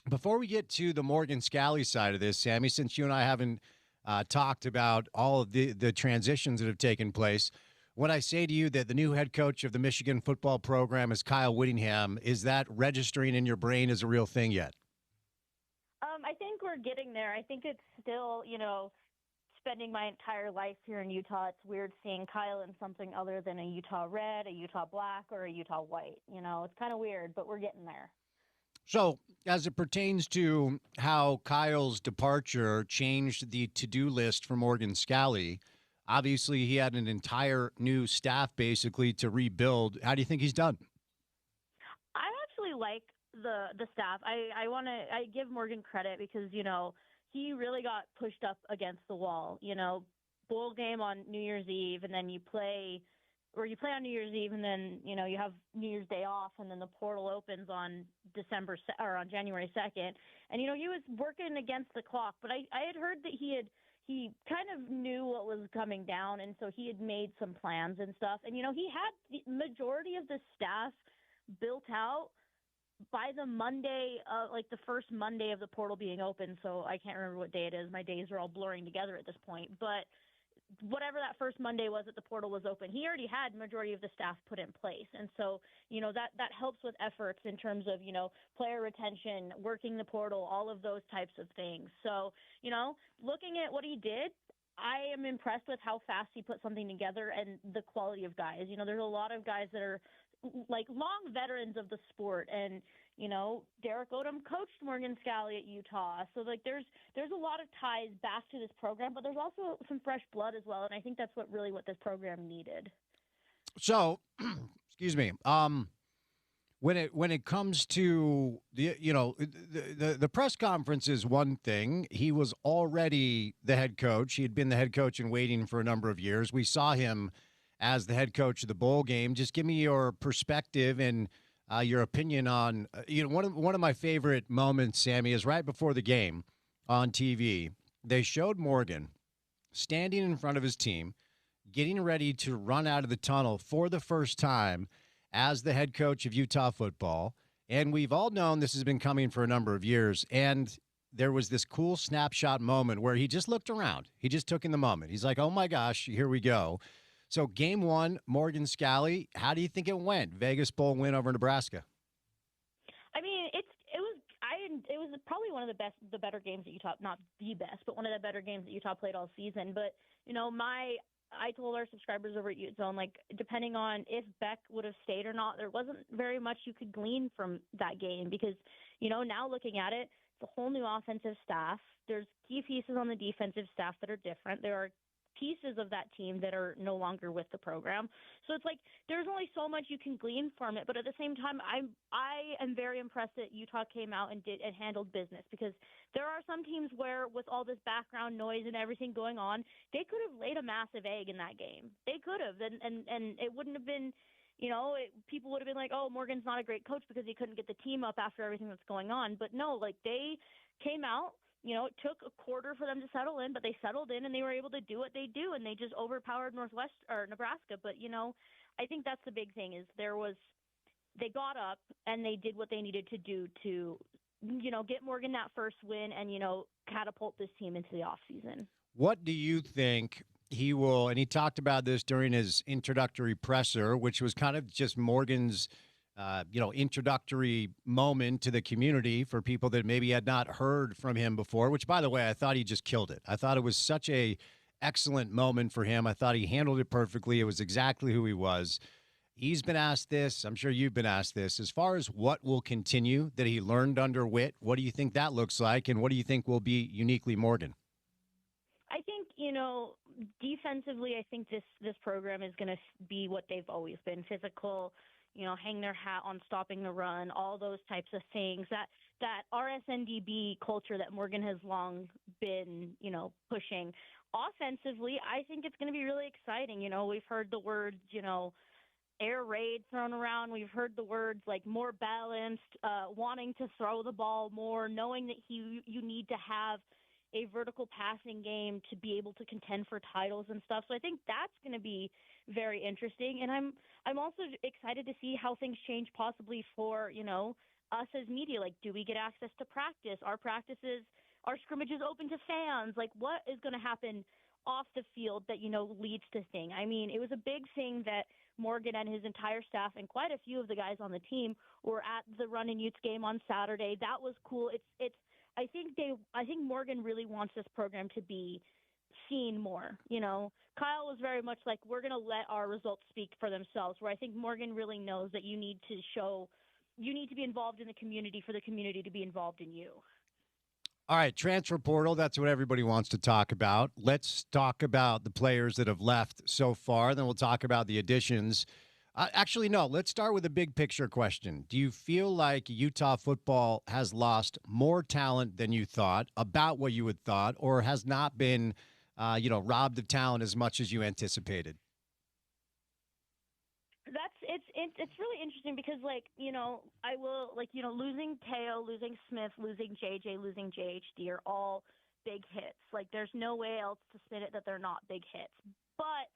before we get to the Morgan Scalley side of this, Sammy, since you and I haven't talked about all of the transitions that have taken place, when I say to you that the new head coach of the Michigan football program is Kyle Whittingham, is that registering in your brain as a real thing yet? I think we're getting there. I think it's still, spending my entire life here in Utah, it's weird seeing Kyle in something other than a Utah red, a Utah black, or a Utah white. It's kind of weird, but we're getting there. So as it pertains to how Kyle's departure changed the to-do list for Morgan Scalley, obviously he had an entire new staff basically to rebuild. How do you think he's done? I actually like the staff. I give Morgan credit because, he really got pushed up against the wall. Bowl game on New Year's Eve, and then you play on New Year's Eve, and then you have New Year's Day off, and then the portal opens on January 2nd, and he was working against the clock. But I had heard that he kind of knew what was coming down, and so he had made some plans and stuff. And he had the majority of the staff built out by the Monday, the first Monday of the portal being open. So I can't remember what day it is. My days are all blurring together at this point. But whatever that first Monday was that the portal was open, he already had majority of the staff put in place. And so, that helps with efforts in terms of, player retention, working the portal, all of those types of things. So, looking at what he did, I am impressed with how fast he put something together and the quality of guys. There's a lot of guys that are like long veterans of the sport, and Derek Odom coached Morgan Scalley at Utah, so there's a lot of ties back to this program, but there's also some fresh blood as well, and I think that's what this program needed. So, excuse me. When it comes to the press conference is one thing. He was already the head coach. He had been the head coach in waiting for a number of years. We saw him as the head coach of the bowl game. Just give me your perspective and your opinion on one of my favorite moments, Sammy, is right before the game on TV. They showed Morgan standing in front of his team, getting ready to run out of the tunnel for the first time as the head coach of Utah football. And we've all known this has been coming for a number of years. And there was this cool snapshot moment where he just looked around. He just took in the moment. He's like, oh my gosh, here we go. So game one, Morgan Scalley, how do you think it went? Vegas Bowl win over Nebraska. I mean, it was probably one of the better games that Utah, not the best, but one of the better games that Utah played all season. But, I told our subscribers over at Ute Zone, depending on if Beck would have stayed or not, there wasn't very much you could glean from that game because, now looking at it, it's a whole new offensive staff. There's key pieces on the defensive staff that are different. There are pieces of that team that are no longer with the program. So it's there's only so much you can glean from it. But at the same time, I am very impressed that Utah came out and handled business, because there are some teams where with all this background noise and everything going on, they could have laid a massive egg in that game. They could have. And it wouldn't have been, people would have been like, oh, Morgan's not a great coach because he couldn't get the team up after everything that's going on. But no, they came out. It took a quarter for them to settle in, but they settled in and they were able to do what they do, and they just overpowered Nebraska. But, I think that's the big thing is they got up and they did what they needed to do to, get Morgan that first win and, catapult this team into the offseason. What do you think he will, and he talked about this during his introductory presser, which was kind of just Morgan's introductory moment to the community for people that maybe had not heard from him before, which, by the way, I thought he just killed it. I thought it was such a excellent moment for him. I thought he handled it perfectly. It was exactly who he was. He's been asked this. I'm sure you've been asked this. As far as what will continue that he learned under Witt, what do you think that looks like? And what do you think will be uniquely Morgan? defensively, I think this program is going to be what they've always been: physical. Hang their hat on stopping the run, all those types of things. That RSNDB culture that Morgan has long been, pushing. Offensively, I think it's going to be really exciting. We've heard the words, air raid thrown around. We've heard the words like more balanced, wanting to throw the ball more, knowing that you need to have a vertical passing game to be able to contend for titles and stuff. So I think that's going to be very interesting. And I'm also excited to see how things change possibly for, us as media. Like, do we get access to practice? Are scrimmages open to fans? Like, what is going to happen off the field that, leads to thing? I mean, it was a big thing that Morgan and his entire staff and quite a few of the guys on the team were at the Run and Utes game on Saturday. That was cool. I think Morgan really wants this program to be seen more. Kyle was very much like, we're going to let our results speak for themselves, where I think Morgan really knows that you need to be involved in the community for the community to be involved in you. All right, transfer portal, that's what everybody wants to talk about. Let's talk about the players that have left so far, then we'll talk about the additions. Actually, no, let's start with a big picture question. Do you feel like Utah football has lost more talent than you thought, about what you had thought, or has not been, robbed of talent as much as you anticipated? It's really interesting because, losing Teo, losing Smith, losing JJ, losing JHD are all big hits. Like, there's no way else to spin it that they're not big hits. But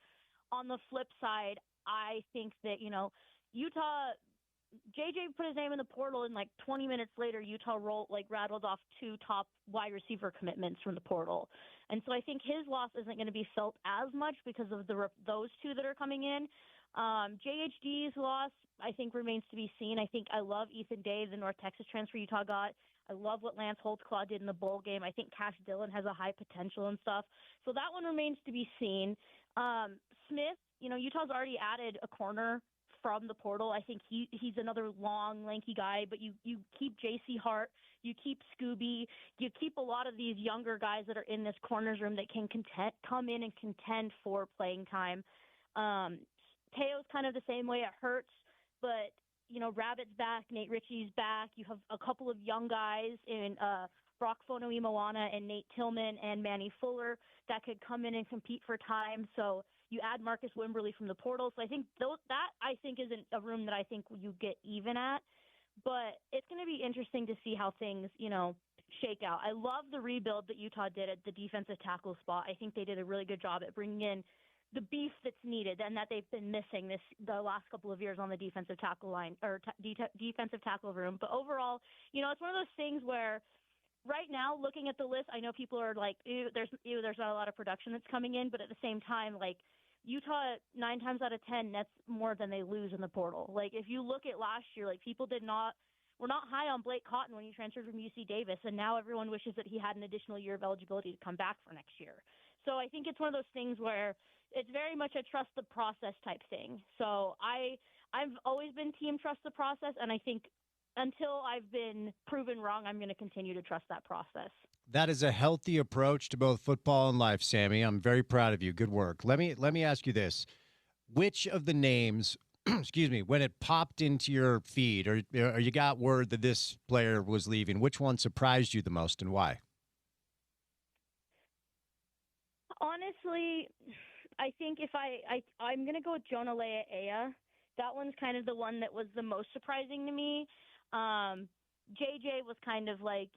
on the flip side, I think that, Utah, JJ put his name in the portal, and 20 minutes later, Utah rattled off 2 top wide receiver commitments from the portal. And so I think his loss isn't going to be felt as much because of those 2 that are coming in. JHD's loss, I think, remains to be seen. I love Ethan Day, the North Texas transfer Utah got. I love what Lance Holtzclaw did in the bowl game. I think Cash Dillon has a high potential and stuff. So that one remains to be seen. Smith, Utah's already added a corner from the portal. I think he's another long, lanky guy, but you keep J.C. Hart, you keep Scooby, you keep a lot of these younger guys that are in this corners room that can come in and contend for playing time. Teo's kind of the same way. It hurts, but Rabbit's back, Nate Ritchie's back. You have a couple of young guys in Brock Fono-Imoana and Nate Tillman and Manny Fuller that could come in and compete for time. So you add Marcus Wimberly from the portal. So I think that isn't a room that I think you get even at. But it's going to be interesting to see how things, shake out. I love the rebuild that Utah did at the defensive tackle spot. I think they did a really good job at bringing in the beef that's needed and that they've been missing the last couple of years on the defensive tackle line or defensive tackle room. But overall, it's one of those things where right now, looking at the list, I know people are like, there's not a lot of production that's coming in, but at the same time, Utah, 9 times out of 10, that's more than they lose in the portal. If you look at last year, people were not high on Blake Cotton when he transferred from UC Davis, and now everyone wishes that he had an additional year of eligibility to come back for next year. So I think it's one of those things where it's very much a trust the process type thing. So I've always been team trust the process, and I think until I've been proven wrong, I'm going to continue to trust that process. That is a healthy approach to both football and life, Sammy. I'm very proud of you. Good work. Let me ask you this. Which of the names, excuse me, when it popped into your feed or you got word that this player was leaving, which one surprised you the most and why? Honestly, I think if I'm going to go with Jonah Lea'ea. That one's kind of the one that was the most surprising to me. JJ was kind of I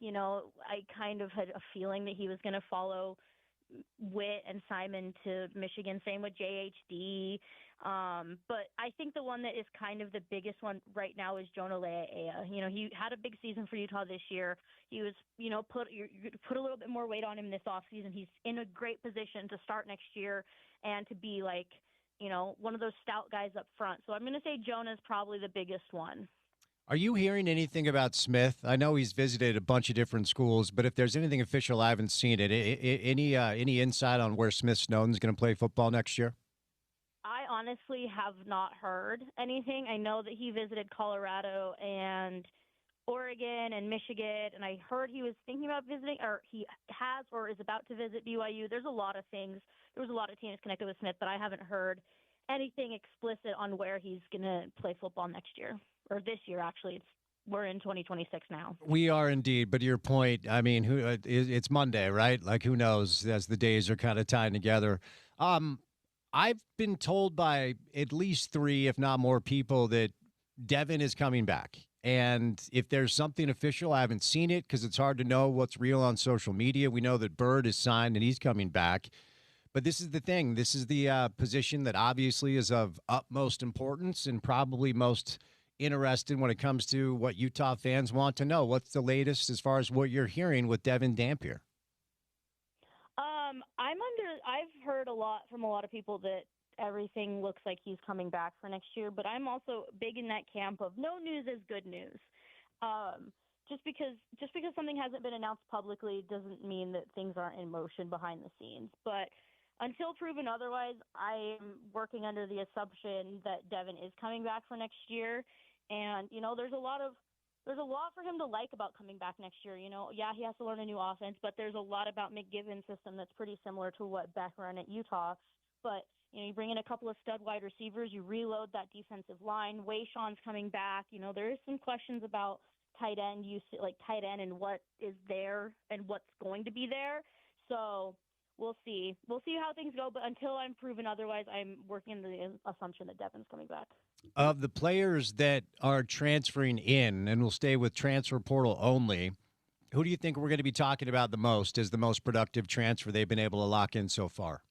kind of had a feeling that he was going to follow Witt and Simon to Michigan. Same with JHD. But I think the one that is kind of the biggest one right now is Jonah Lea'ea. He had a big season for Utah this year. He was, put a little bit more weight on him this offseason. He's in a great position to start next year and to be one of those stout guys up front. So I'm going to say Jonah's probably the biggest one. Are you hearing anything about Smith? I know he's visited a bunch of different schools, but if there's anything official, I haven't seen it. Any insight on where Smith Snowden's going to play football next year? I honestly have not heard anything. I know that he visited Colorado and Oregon and Michigan, and I heard he was thinking about visiting, or he has or is about to visit BYU. There's a lot of things. There was a lot of teams connected with Smith, but I haven't heard anything explicit on where he's going to play football next year, or this year, actually. We're in 2026 now. We are indeed, but to your point, I mean, it's Monday, right? Like, who knows as the days are kind of tying together. I've been told by at least 3, if not more people, that Devin is coming back. And if there's something official, I haven't seen it because it's hard to know what's real on social media. We know that Bird is signed and he's coming back. But this is the thing. This is the position that obviously is of utmost importance and probably most interested when it comes to what Utah fans want to know. What's the latest as far as what you're hearing with Devin Dampier? I've heard a lot from a lot of people that everything looks like he's coming back for next year, but I'm also big in that camp of no news is good news. Just because something hasn't been announced publicly doesn't mean that things aren't in motion behind the scenes. But until proven otherwise, I am working under the assumption that Devin is coming back for next year. And, there's a lot for him to like about coming back next year. Yeah, he has to learn a new offense, but there's a lot about McGibbon's system that's pretty similar to what Beck ran at Utah. But, you bring in a couple of stud wide receivers, you reload that defensive line. Wayshawn's coming back. There is some questions about tight end and what is there and what's going to be there. So we'll see. We'll see how things go. But until I'm proven otherwise, I'm working in the assumption that Devin's coming back. Of the players that are transferring in and will stay with transfer portal only, who do you think we're going to be talking about the most as the most productive transfer they've been able to lock in so far?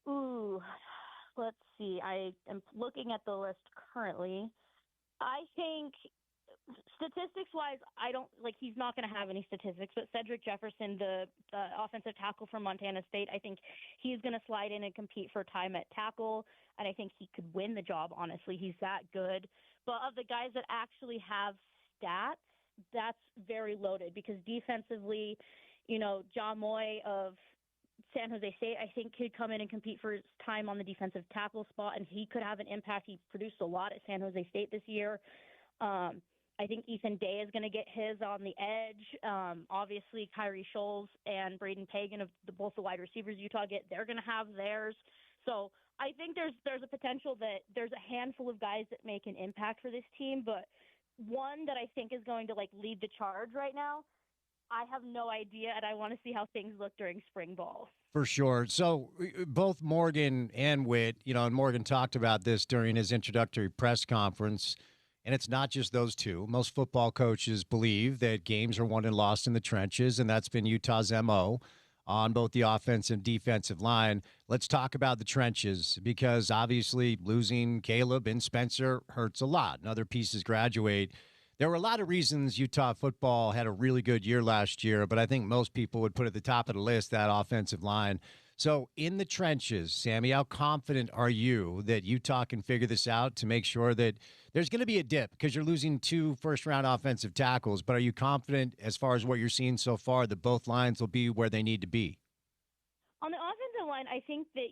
Ooh, let's see. I am looking at the list currently. I think statistics-wise, he's not going to have any statistics, but Cedric Jefferson, the offensive tackle from Montana State, I think he's going to slide in and compete for time at tackle, and I think he could win the job, honestly. He's that good. But of the guys that actually have stats, that's very loaded because defensively, John Moy of San Jose State, I think, could come in and compete for his time on the defensive tackle spot, and he could have an impact. He produced a lot at San Jose State this year. I think Ethan Day is going to get his on the edge. Obviously, Kyrie Scholes and Braden Pagan of both the wide receivers Utah get, they're going to have theirs. So I think there's a potential that there's a handful of guys that make an impact for this team, but one that I think is going to lead the charge right now, I have no idea, and I want to see how things look during spring ball. For sure. So both Morgan and Witt, and Morgan talked about this during his introductory press conference, and it's not just those two. Most football coaches believe that games are won and lost in the trenches, and that's been Utah's MO on both the offensive and defensive line. Let's talk about the trenches because obviously losing Caleb and Spencer hurts a lot, and other pieces graduate. There were a lot of reasons Utah football had a really good year last year, but I think most people would put at the top of the list that offensive line. So in the trenches, Sammy, how confident are you that Utah can figure this out to make sure that there's going to be a dip because you're losing 2 first-round offensive tackles, but are you confident as far as what you're seeing so far that both lines will be where they need to be? On the offensive line, I think that,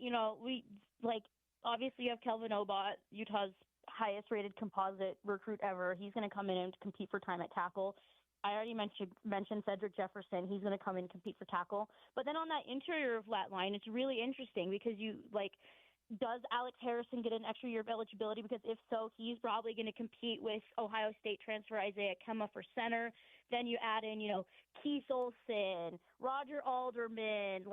obviously you have Kelvin Obot, Utah's highest-rated composite recruit ever. He's going to come in and compete for time at tackle. I already mentioned Cedric Jefferson. He's going to come in and compete for tackle. But then on that interior of that line, it's really interesting because does Alex Harrison get an extra year of eligibility? Because if so, he's probably going to compete with Ohio State transfer Isaiah Kemma for center. Then you add in, Keith Olson, Roger Alderman,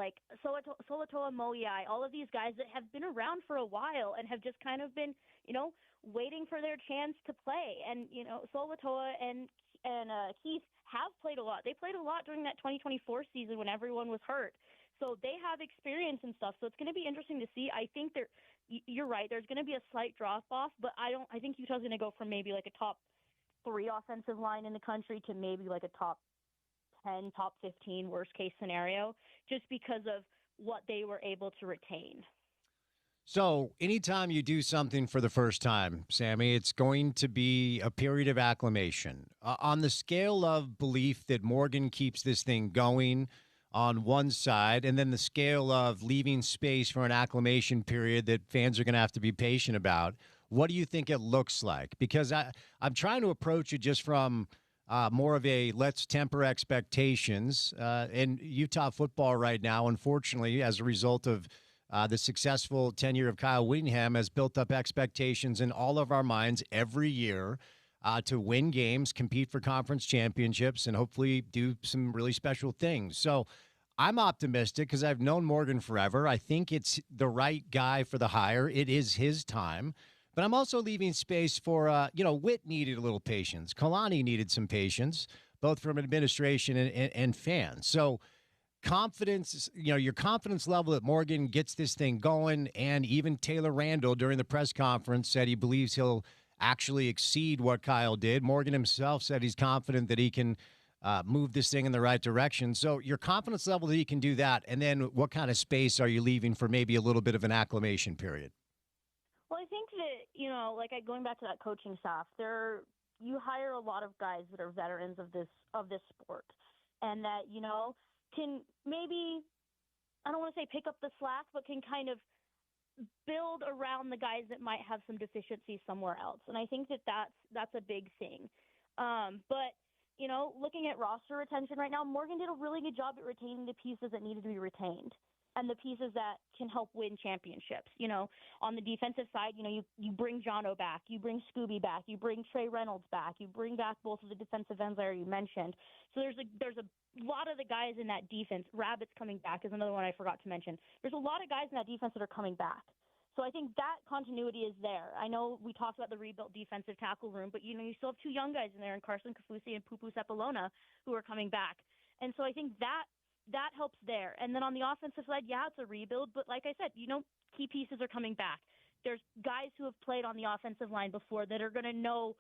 Solatoa Moiai, all of these guys that have been around for a while and have just kind of been, waiting for their chance to play. And, Solatoa and Keith have played a lot. They played a lot during that 2024 season when everyone was hurt. So they have experience and stuff. So it's going to be interesting to see. I think you're right. There's going to be a slight drop off, but I think Utah's going to go from maybe a top 3 offensive line in the country to maybe a top 10, top 15 worst case scenario, just because of what they were able to retain. So anytime you do something for the first time, Sammy, it's going to be a period of acclimation. On the scale of belief that Morgan keeps this thing going on one side, and then the scale of leaving space for an acclimation period that fans are going to have to be patient about, what do you think it looks like? Because I'm trying to approach it just from more of a let's temper expectations. In Utah football right now, unfortunately, as a result of the successful tenure of Kyle Whittingham, has built up expectations in all of our minds every year to win games, compete for conference championships, and hopefully do some really special things. So I'm optimistic because I've known Morgan forever. I think it's the right guy for the hire. It is his time. But I'm also leaving space for, Witt needed a little patience. Kalani needed some patience, both from administration and fans. So confidence, your confidence level that Morgan gets this thing going, and even Taylor Randall during the press conference said he believes he'll actually exceed what Kyle did. Morgan himself said he's confident that he can move this thing in the right direction. So your confidence level that he can do that, and then what kind of space are you leaving for maybe a little bit of an acclimation period? Well, I think that, going back to that coaching staff, you hire a lot of guys that are veterans of this sport, and that, can maybe, I don't want to say pick up the slack, but can kind of build around the guys that might have some deficiencies somewhere else. And I think that that's a big thing. But looking at roster retention right now, Morgan did a really good job at retaining the pieces that needed to be retained and the pieces that can help win championships. On the defensive side, you bring Jono back, you bring Scooby back, you bring Trey Reynolds back, you bring back both of the defensive ends I already mentioned. So there's a lot of the guys in that defense. Rabbit's coming back is another one I forgot to mention. There's a lot of guys in that defense that are coming back. So I think that continuity is there. I know we talked about the rebuilt defensive tackle room, but, you still have two young guys in there, in Carson Kafusi and Pupu Sepulona, who are coming back. And so I think that helps there. And then on the offensive side, yeah, it's a rebuild, but like I said, key pieces are coming back. There's guys who have played on the offensive line before that are going to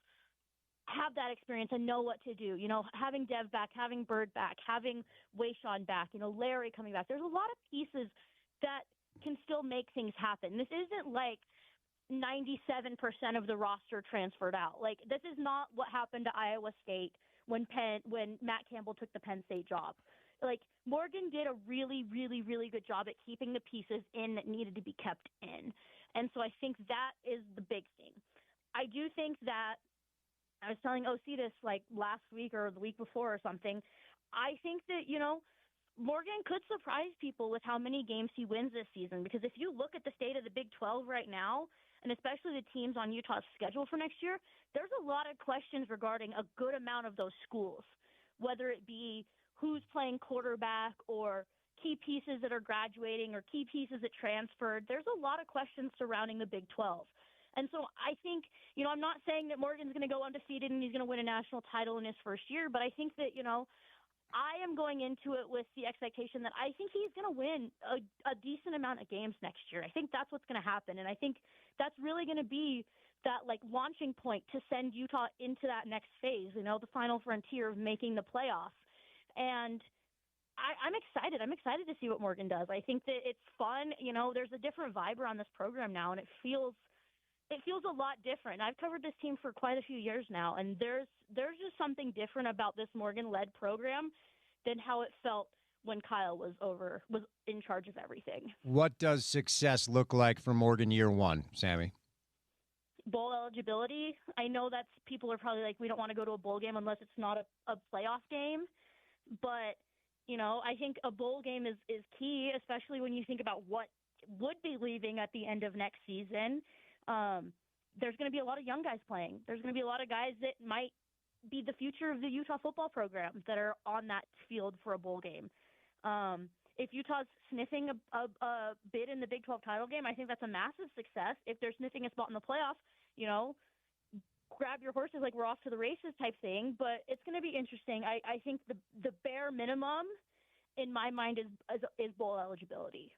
have that experience and know what to do. Having Dev back, having Bird back, having Wayshawn back, Larry coming back. There's a lot of pieces that can still make things happen. This isn't like 97% of the roster transferred out. Like, this is not what happened to Iowa State when Matt Campbell took the Penn State job. Like, Morgan did a really, really, really good job at keeping the pieces in that needed to be kept in. And so I think that is the big thing. I do think that I was telling OC this like last week or the week before or something. I think that, Morgan could surprise people with how many games he wins this season, because if you look at the state of the Big 12 right now, and especially the teams on Utah's schedule for next year, there's a lot of questions regarding a good amount of those schools, whether it be who's playing quarterback or key pieces that are graduating or key pieces that transferred. There's a lot of questions surrounding the Big 12. And so I think, I'm not saying that Morgan's going to go undefeated and he's going to win a national title in his first year, but I think that, I am going into it with the expectation that I think he's going to win a decent amount of games next year. I think that's what's going to happen. And I think that's really going to be that launching point to send Utah into that next phase, the final frontier of making the playoffs. And I'm excited. I'm excited to see what Morgan does. I think that it's fun. There's a different vibe around this program now, and it feels a lot different. I've covered this team for quite a few years now, and there's just something different about this Morgan-led program than how it felt when Kyle was in charge of everything. What does success look like for Morgan year one, Sammy? Bowl eligibility. I know that people are probably like, we don't want to go to a bowl game unless it's not a playoff game. But, I think a bowl game is key, especially when you think about what would be leaving at the end of next season. There's going to be a lot of young guys playing. There's going to be a lot of guys that might be the future of the Utah football program that are on that field for a bowl game. If Utah's sniffing a bid in the Big 12 title game, I think that's a massive success. If they're sniffing a spot in the playoffs, grab your horses, like we're off to the races type thing. But it's going to be interesting. I think the bare minimum in my mind is bowl eligibility.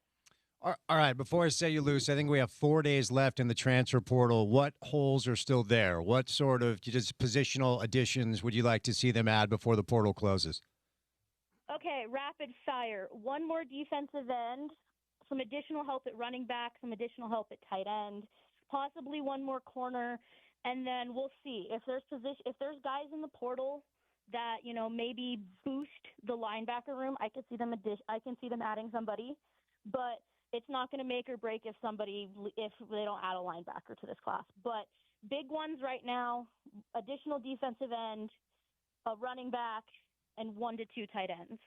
All right, before I say you loose, I think we have 4 days left in the transfer portal. What holes are still there? What sort of just positional additions would you like to see them add before the portal closes? Okay, rapid fire. One more defensive end, some additional help at running back, some additional help at tight end, possibly one more corner, and then we'll see if there's guys in the portal that maybe boost the linebacker room. I can see them adding somebody, but it's not going to make or break if they don't add a linebacker to this class. But big ones right now: additional defensive end, a running back, and 1 to 2 tight ends.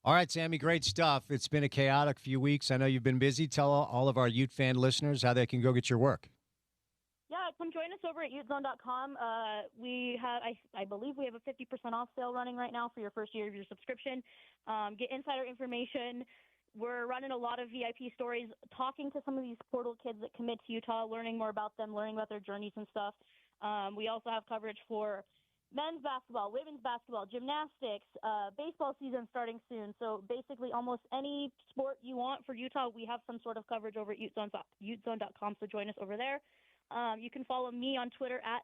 All right, Sammy, great stuff. It's been a chaotic few weeks. I know you've been busy. Tell all of our Ute fan listeners how they can go get your work. Yeah, come join us over at utezone.com. We have, I believe we have a 50% off sale running right now for your first year of your subscription. Get insider information. We're running a lot of VIP stories, talking to some of these portal kids that commit to Utah, learning more about them, learning about their journeys and stuff. We also have coverage for men's basketball, women's basketball, gymnastics, baseball season starting soon. So basically almost any sport you want for Utah, we have some sort of coverage over at utezone.com. So join us over there. You can follow me on Twitter at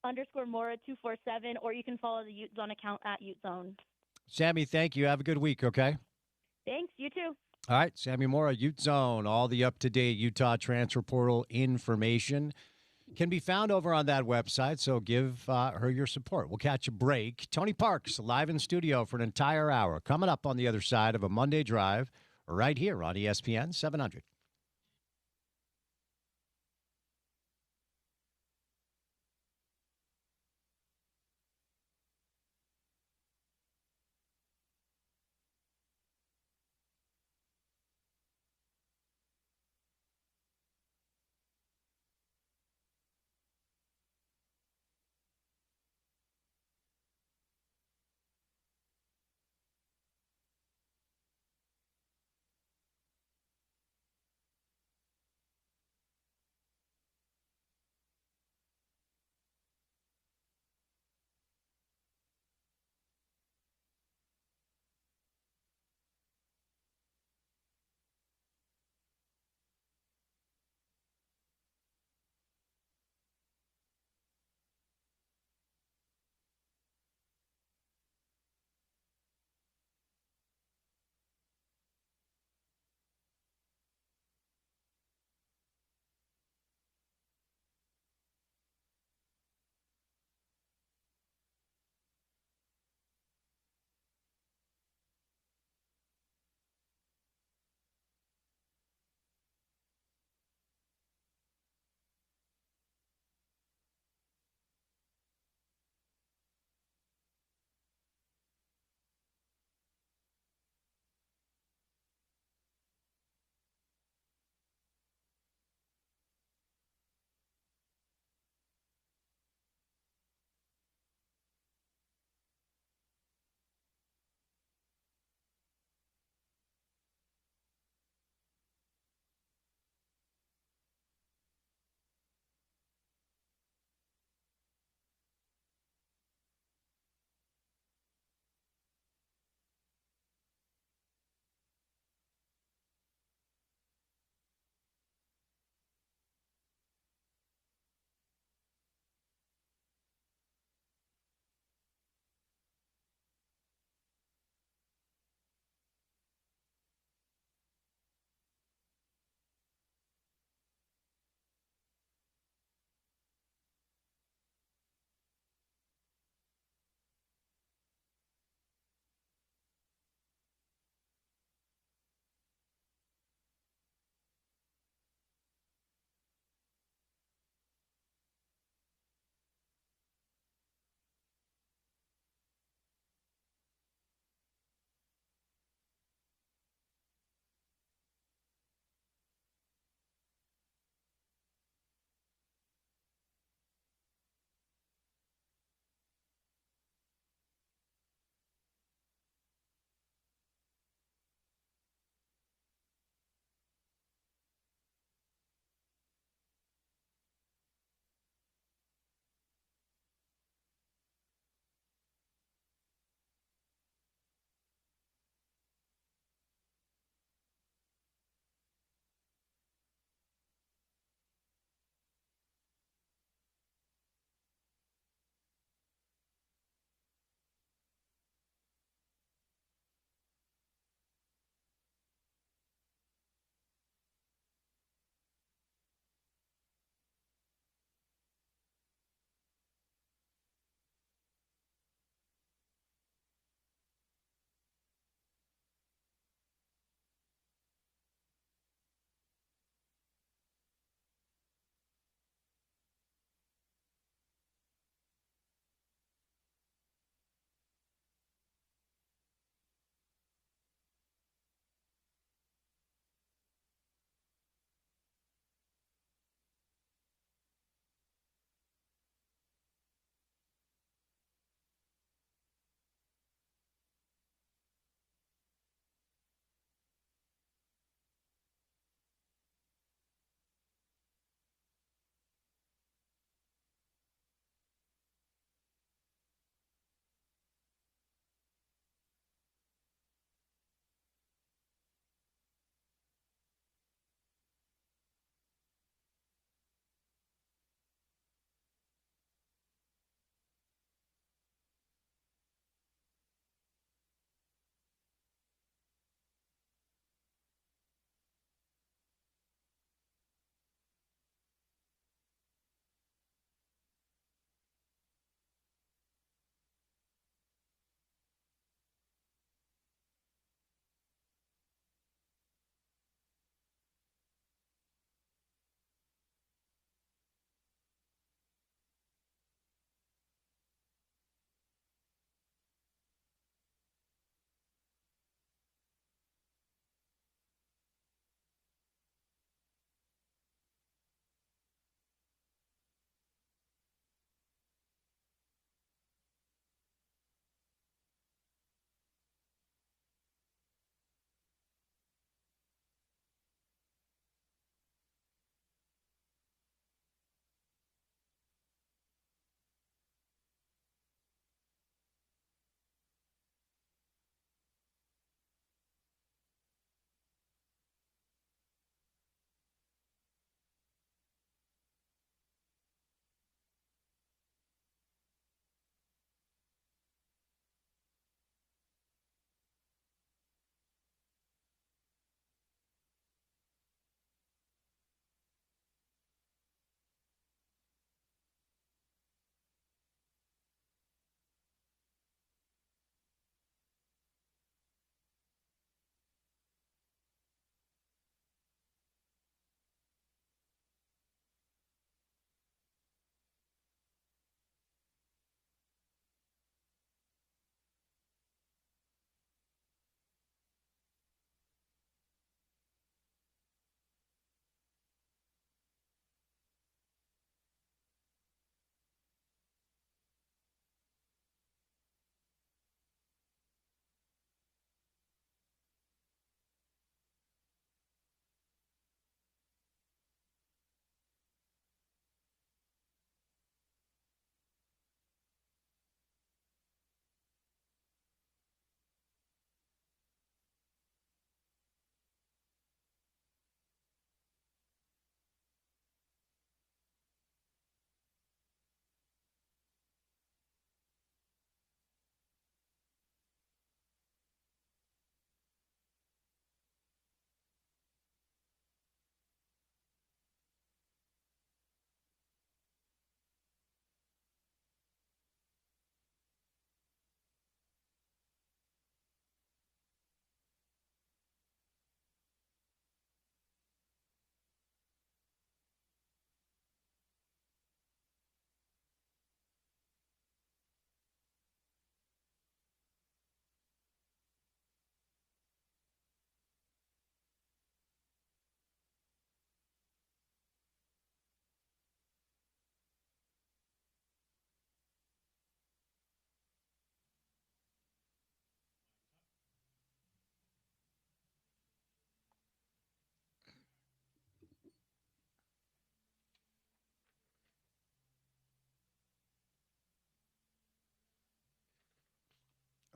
S_Mora247, or you can follow the Ute Zone account at Ute Zone. Sammy, thank you. Have a good week, okay? Thanks. You too. All right, Sammy Mora, Ute Zone. All the up-to-date Utah transfer portal information can be found over on that website, so give her your support. We'll catch a break. Tony Parks live in studio for an entire hour. Coming up on the other side of a Monday Drive right here on ESPN 700.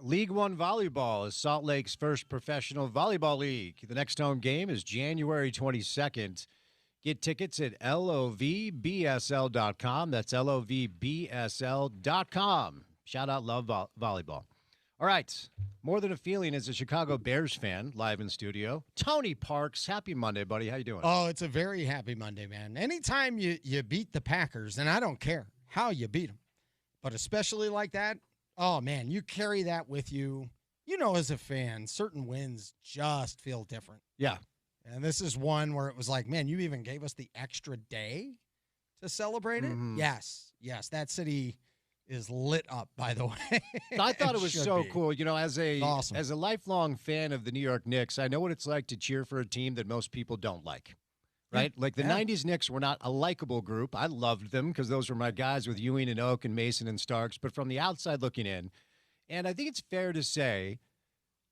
League One Volleyball is Salt Lake's first professional volleyball league. The next home game is January 22nd. Get tickets at lovbsl.com. That's lovbsl.com. Shout out Love Volleyball. All right. More Than a Feeling is a Chicago Bears fan live in studio. Tony Parks. Happy Monday, buddy. How you doing? Oh, it's a very happy Monday, man. Anytime you beat the Packers, and I don't care how you beat them, but especially like that, oh, man, you carry that with you. You know, as a fan, certain wins just feel different. Yeah. And this is one where it was like, man, you even gave us the extra day to celebrate it? Mhm. Yes. That city is lit up, by the way. I thought it was so be. cool. You know, as a Awesome. as a lifelong fan of the New York Knicks, I know what it's like to cheer for a team that most people don't like. Right? Like the 90s Knicks were not a likable group. I loved them because those were my guys with Ewing and Oak and Mason and Starks. But from the outside looking in, and I think it's fair to say,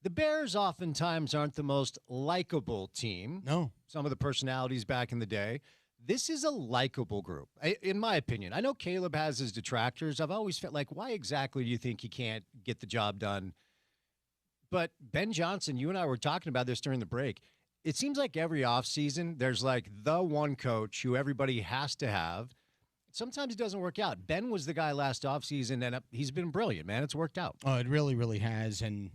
the Bears oftentimes aren't the most likable team. No. Some of the personalities back in the day. This is a likable group, in my opinion. I know Caleb has his detractors. I've always felt like, why exactly do you think he can't get the job done? But Ben Johnson, you and I were talking about this during the break. It seems like every offseason, there's like the one coach who everybody has to have. Sometimes it doesn't work out. Ben was the guy last offseason, and he's been brilliant, man. It's worked out. Oh, it really, really has. And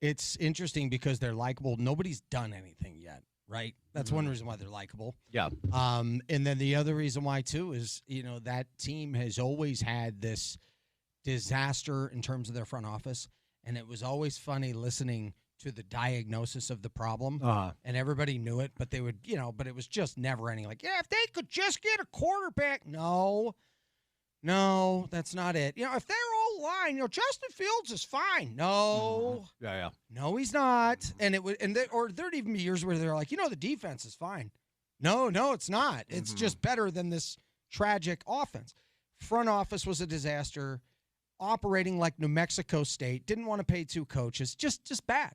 it's interesting because they're likable. Nobody's done anything yet, right? That's one reason why they're likable. Yeah. And then the other reason why, too, is, you know, that team has always had this disaster in terms of their front office. And it was always funny listening to the diagnosis of the problem. And everybody knew it, but they would, you know, but it was just never ending. Like, yeah, if they could just get a quarterback. No, that's not it. You know, if they're all line, you know, Justin Fields is fine. No. Yeah. No, he's not. And there'd even be years where they're like, you know, the defense is fine. No, it's not. It's just better than this tragic offense. Front office was a disaster. Operating like New Mexico State. Didn't want to pay two coaches. Just bad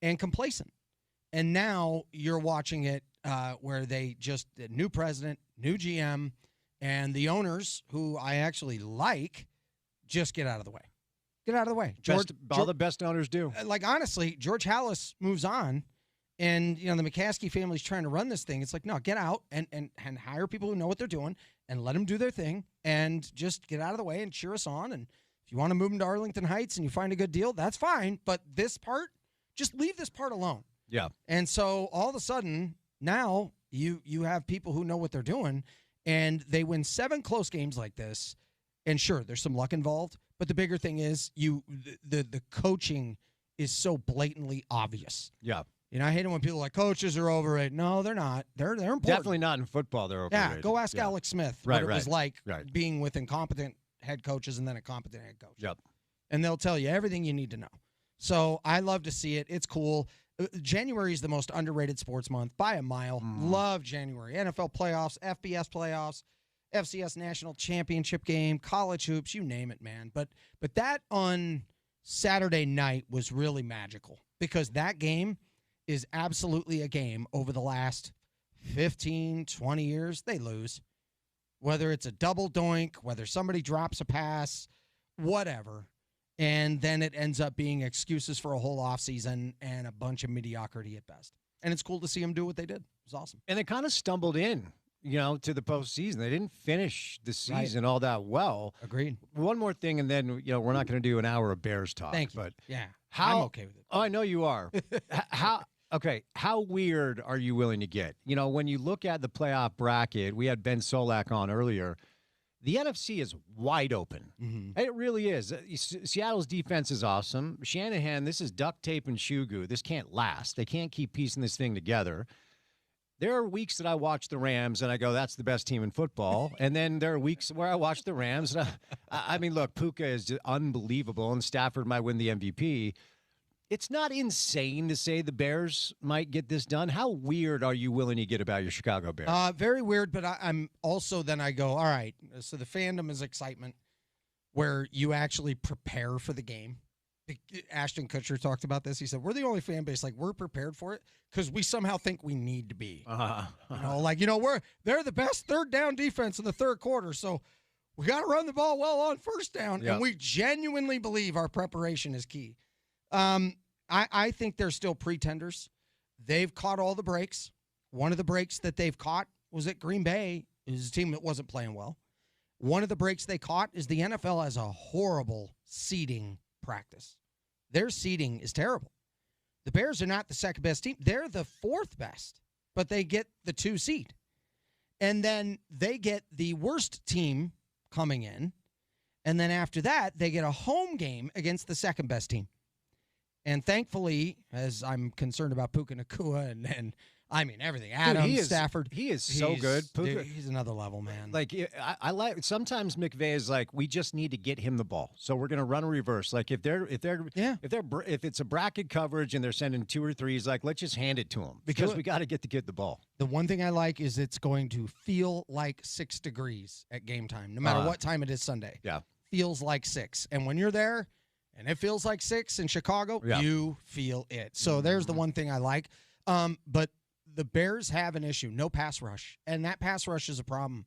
and complacent. And now you're watching it where they just new president, new GM, and the owners, who I actually like, just get out of the way. Get out of the way. All the best owners do. Like, honestly, George Halas moves on, and, you know, the McCaskey family's trying to run this thing. It's like, no, get out and hire people who know what they're doing and let them do their thing and just get out of the way and cheer us on. And if you want to move them to Arlington Heights and you find a good deal, that's fine. But this part, just leave this part alone. Yeah. And so all of a sudden, now you have people who know what they're doing, and they win 7 close games like this. And sure, there's some luck involved, but the bigger thing is the coaching is so blatantly obvious. Yeah. You know, I hate it when people are like, coaches are overrated. No, they're not. They're important. Definitely not in football. They're overrated. Yeah, go ask Alex Smith what it was like being with incompetent head coaches and then a competent head coach. Yep. And they'll tell you everything you need to know. So I love to see it. It's cool. January is the most underrated sports month by a mile. Love January. NFL playoffs, FBS playoffs, FCS national championship game, college hoops, you name it, man. But that on Saturday night was really magical because that game is absolutely a game over the last 15, 20 years. They lose. Whether it's a double doink, whether somebody drops a pass, whatever. And then it ends up being excuses for a whole offseason and a bunch of mediocrity at best. And it's cool to see them do what they did. It was awesome. And they kind of stumbled in, you know, to the postseason. They didn't finish the season all that well. Agreed. One more thing, and then, you know, we're not going to do an hour of Bears talk. Thank you. But yeah, I'm okay with it. Oh, I know you are. How weird are you willing to get? You know, when you look at the playoff bracket, we had Ben Solak on earlier. The NFC is wide open. It really is. Seattle's defense is awesome. Shanahan, this is duct tape and shoe goo. This can't last. They can't keep piecing this thing together. There are weeks that I watch the Rams and I go, that's the best team in football. And then there are weeks where I watch the Rams. And I mean, look, Puka is just unbelievable, and Stafford might win the MVP. It's not insane to say the Bears might get this done. How weird are you willing to get about your Chicago Bears? Very weird, but I'm also then I go, all right, so the fandom is excitement where you actually prepare for the game. Ashton Kutcher talked about this. He said, we're the only fan base, like, we're prepared for it because we somehow think we need to be. You know, like, you know, they're the best third down defense in the third quarter, so We got to run the ball well on first down, Yep. and we genuinely believe our preparation is key. I think they're still pretenders. They've caught all the breaks. One of the breaks that they've caught was at Green Bay. It was a team that wasn't playing well. One of the breaks they caught is the NFL has a horrible seeding practice. Their seeding is terrible. The Bears are not the second best team. They're the fourth best, but they get the 2 seed. And then they get the worst team coming in. And then after that, they get a home game against the second best team. And thankfully, as I'm concerned about Puka Nacua and everything. Adams, Stafford. He is so good. Dude, he's another level, man. Like I like sometimes McVay is like, we just need to get him the ball, so we're gonna run a reverse. Like if it's a bracket coverage and they're sending 2 or 3, he's like, let's just hand it to him because we got to get the kid the ball. The one thing I like is it's going to feel like 6 degrees at game time, no matter what time it is Sunday. Yeah, feels like 6, and when you're there and it feels like 6 in Chicago, you feel it. So there's the one thing I like. But the Bears have an issue, no pass rush, and that pass rush is a problem.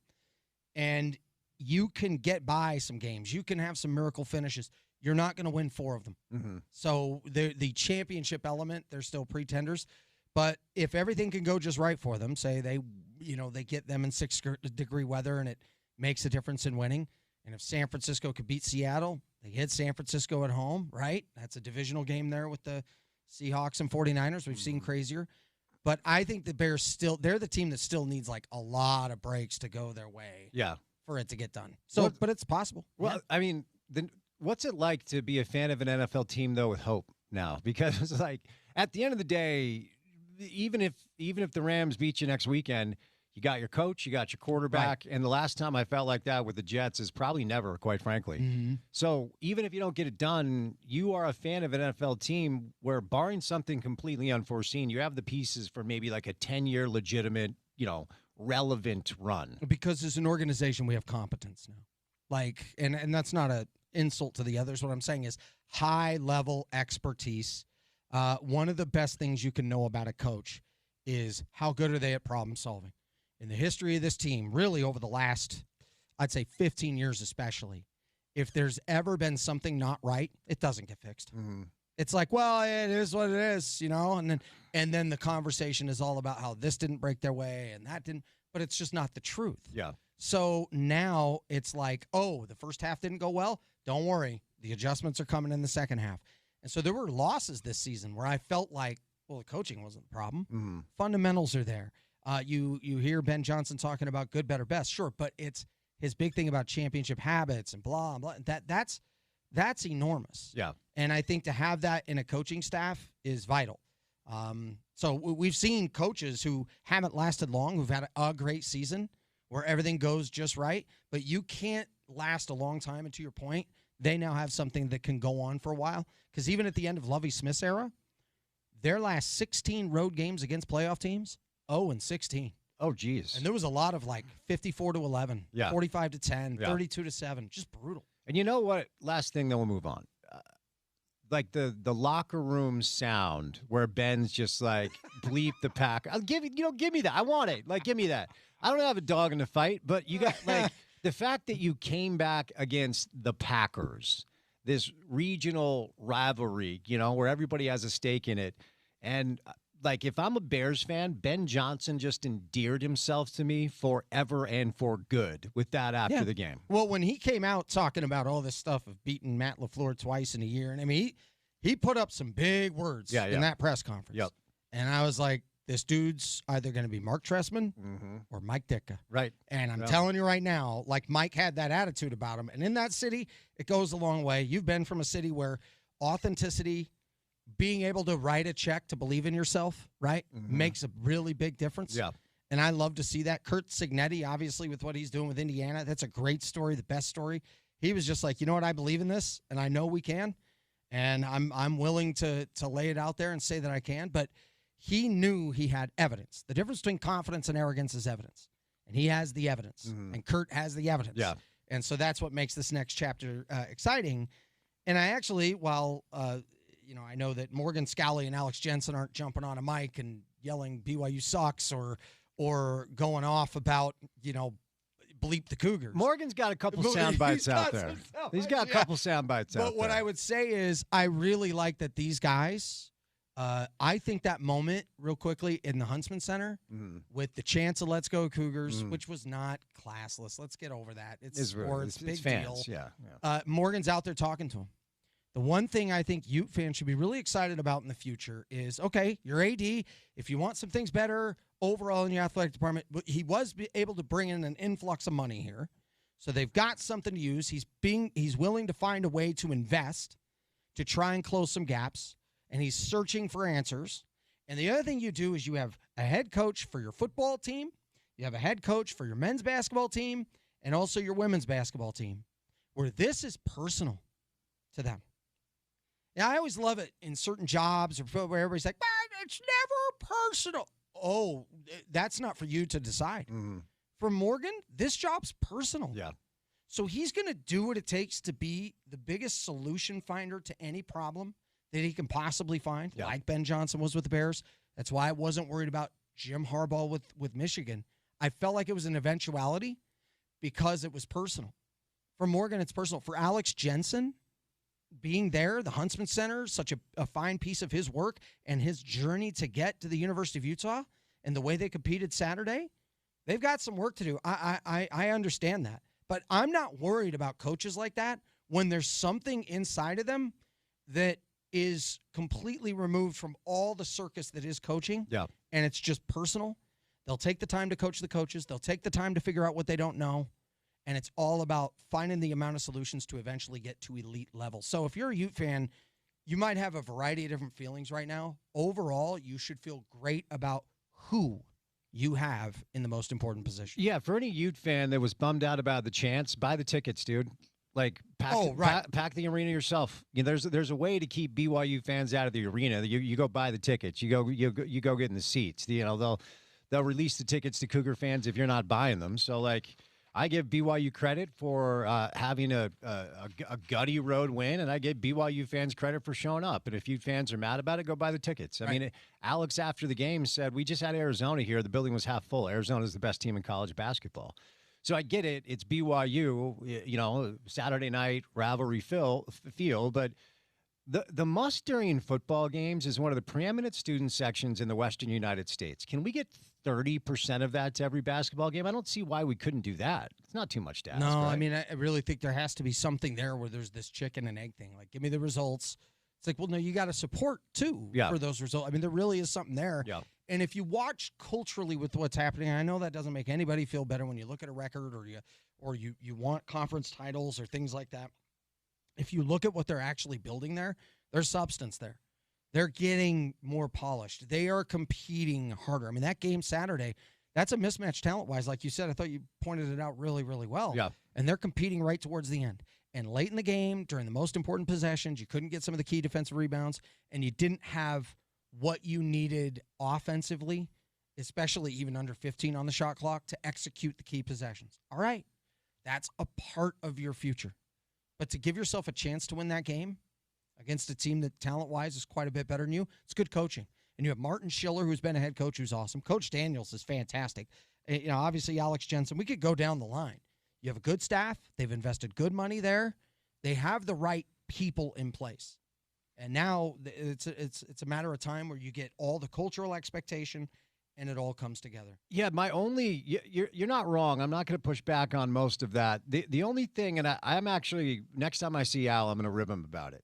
And you can get by some games. You can have some miracle finishes. You're not going to win 4 of them. Mm-hmm. So the championship element, they're still pretenders. But if everything can go just right for them, say they get them in 6-degree weather and it makes a difference in winning. And if San Francisco could beat Seattle, they hit San Francisco at home, right? That's a divisional game there with the Seahawks and 49ers. We've seen crazier. But I think the Bears they're the team that still needs like a lot of breaks to go their way for it to get done. So, but it's possible. Well, I mean, what's it like to be a fan of an NFL team, though, with hope now? Because it's like at the end of the day, even if the Rams beat you next weekend, you got your coach, you got your quarterback, and the last time I felt like that with the Jets is probably never, quite frankly. Mm-hmm. So even if you don't get it done, you are a fan of an NFL team where, barring something completely unforeseen, you have the pieces for maybe like a 10-year legitimate, relevant run. Because as an organization, we have competence now. Like, and that's not an insult to the others. What I'm saying is high-level expertise. One of the best things you can know about a coach is how good are they at problem solving. In the history of this team, really over the last, I'd say 15 years especially, if there's ever been something not right, it doesn't get fixed. Mm-hmm. It's like, well, it is what it is, and then the conversation is all about how this didn't break their way and that didn't, but it's just not the truth. Yeah. So now it's like, oh, the first half didn't go well. Don't worry. The adjustments are coming in the second half. And so there were losses this season where I felt like, well, the coaching wasn't the problem. Mm-hmm. Fundamentals are there. You hear Ben Johnson talking about good, better, best. Sure, but it's his big thing about championship habits and blah, blah. That's enormous. Yeah. And I think to have that in a coaching staff is vital. So we've seen coaches who haven't lasted long, who've had a great season where everything goes just right, but you can't last a long time. And to your point, they now have something that can go on for a while. Because even at the end of Lovie Smith's era, their last 16 road games against playoff teams, 0-16. Oh, geez. And there was a lot of like 54-11, 45-10, Yeah. 32-7, just brutal. And you know what? Last thing, then we'll move on. Like the locker room sound where Ben's just like bleep the pack. I'll give me that. I want it. Like, give me that. I don't have a dog in the fight, but you got like the fact that you came back against the Packers, this regional rivalry, where everybody has a stake in it. And like, if I'm a Bears fan, Ben Johnson just endeared himself to me forever and for good with that after the game. Well, when he came out talking about all this stuff of beating Matt LaFleur twice in a year, and I mean, he put up some big words in that press conference. Yep. And I was like, this dude's either going to be Mark Trestman or Mike Ditka. Right. And I'm telling you right now, like Mike had that attitude about him. And in that city, it goes a long way. You've been from a city where authenticity, being able to write a check to believe in yourself, right, makes a really big difference. Yeah. And I love to see that. Kurt Cignetti, obviously, with what he's doing with Indiana, that's a great story, the best story. He was just like, you know what, I believe in this, and I know we can, and I'm willing to lay it out there and say that I can. But he knew he had evidence. The difference between confidence and arrogance is evidence. And he has the evidence, and Kurt has the evidence. Yeah. And so that's what makes this next chapter exciting. And I actually, while I know that Morgan Scally and Alex Jensen aren't jumping on a mic and yelling BYU sucks or going off about, bleep the Cougars. Morgan's got a couple sound bites out there. He's got a couple sound bites out there. But what I would say is I really like that these guys, I think that moment real quickly in the Huntsman Center with the chants of Let's Go Cougars, which was not classless. Let's get over that. It's sports, big fans, deal. Yeah. Morgan's out there talking to him. The one thing I think Ute fans should be really excited about in the future is, okay, your AD, if you want some things better overall in your athletic department, but he was able to bring in an influx of money here. So they've got something to use. He's willing to find a way to invest to try and close some gaps, and he's searching for answers. And the other thing you do is you have a head coach for your football team, you have a head coach for your men's basketball team, and also your women's basketball team, where this is personal to them. Yeah, I always love it in certain jobs or where everybody's like, man, it's never personal. Oh, that's not for you to decide. For Morgan, this job's personal. Yeah. So he's going to do what it takes to be the biggest solution finder to any problem that he can possibly find, like Ben Johnson was with the Bears. That's why I wasn't worried about Jim Harbaugh with Michigan. I felt like it was an eventuality because it was personal. For Morgan, it's personal. For Alex Jensen, being there, the Huntsman Center, such a fine piece of his work and his journey to get to the University of Utah and the way they competed Saturday, they've got some work to do. I understand that. But I'm not worried about coaches like that when there's something inside of them that is completely removed from all the circus that is coaching. Yeah. And it's just personal. They'll take the time to coach the coaches. They'll take the time to figure out what they don't know. And it's all about finding the amount of solutions to eventually get to elite level. So if you're a Ute fan, you might have a variety of different feelings right now. Overall, you should feel great about who you have in the most important position. Yeah, for any Ute fan that was bummed out about the chance, buy the tickets, dude. Like, pack the arena yourself. You know, there's a way to keep BYU fans out of the arena. You go buy the tickets. You go get in the seats. You know, they'll release the tickets to Cougar fans if you're not buying them. So, like, I give BYU credit for having a gutty road win, and I give BYU fans credit for showing up. And if Ute fans are mad about it, go buy the tickets. I mean, Alex, after the game, said, we just had Arizona here. The building was half full. Arizona is the best team in college basketball. So I get it. It's BYU, you know, Saturday night rivalry field. But the must during football games is one of the preeminent student sections in the Western United States. Can we get 30% of that to every basketball game? I don't see why we couldn't do that. It's not too much to ask. No, right? I mean, I really think there has to be something there where there's this chicken and egg thing. Like, give me the results. It's like, well, no, you got to support, too, for those results. I mean, there really is something there. Yeah. And if you watch culturally with what's happening, I know that doesn't make anybody feel better when you look at a record or you want conference titles or things like that. If you look at what they're actually building there, there's substance there. They're getting more polished. They are competing harder. I mean, that game Saturday, that's a mismatch talent-wise. Like you said, I thought you pointed it out really, really well. Yeah. And they're competing right towards the end. And late in the game, during the most important possessions, you couldn't get some of the key defensive rebounds, and you didn't have what you needed offensively, especially even under 15 on the shot clock, to execute the key possessions. All right, that's a part of your future. But to give yourself a chance to win that game against a team that talent-wise is quite a bit better than you, it's good coaching. And you have Martin Schiller, who's been a head coach, who's awesome. Coach Daniels is fantastic. You know, obviously Alex Jensen. We could go down the line. You have a good staff. They've invested good money there. They have the right people in place. And now it's a matter of time where you get all the cultural expectation and it all comes together. Yeah, you're not wrong. I'm not going to push back on most of that. The only thing, and I'm actually, next time I see Al, I'm going to rib him about it.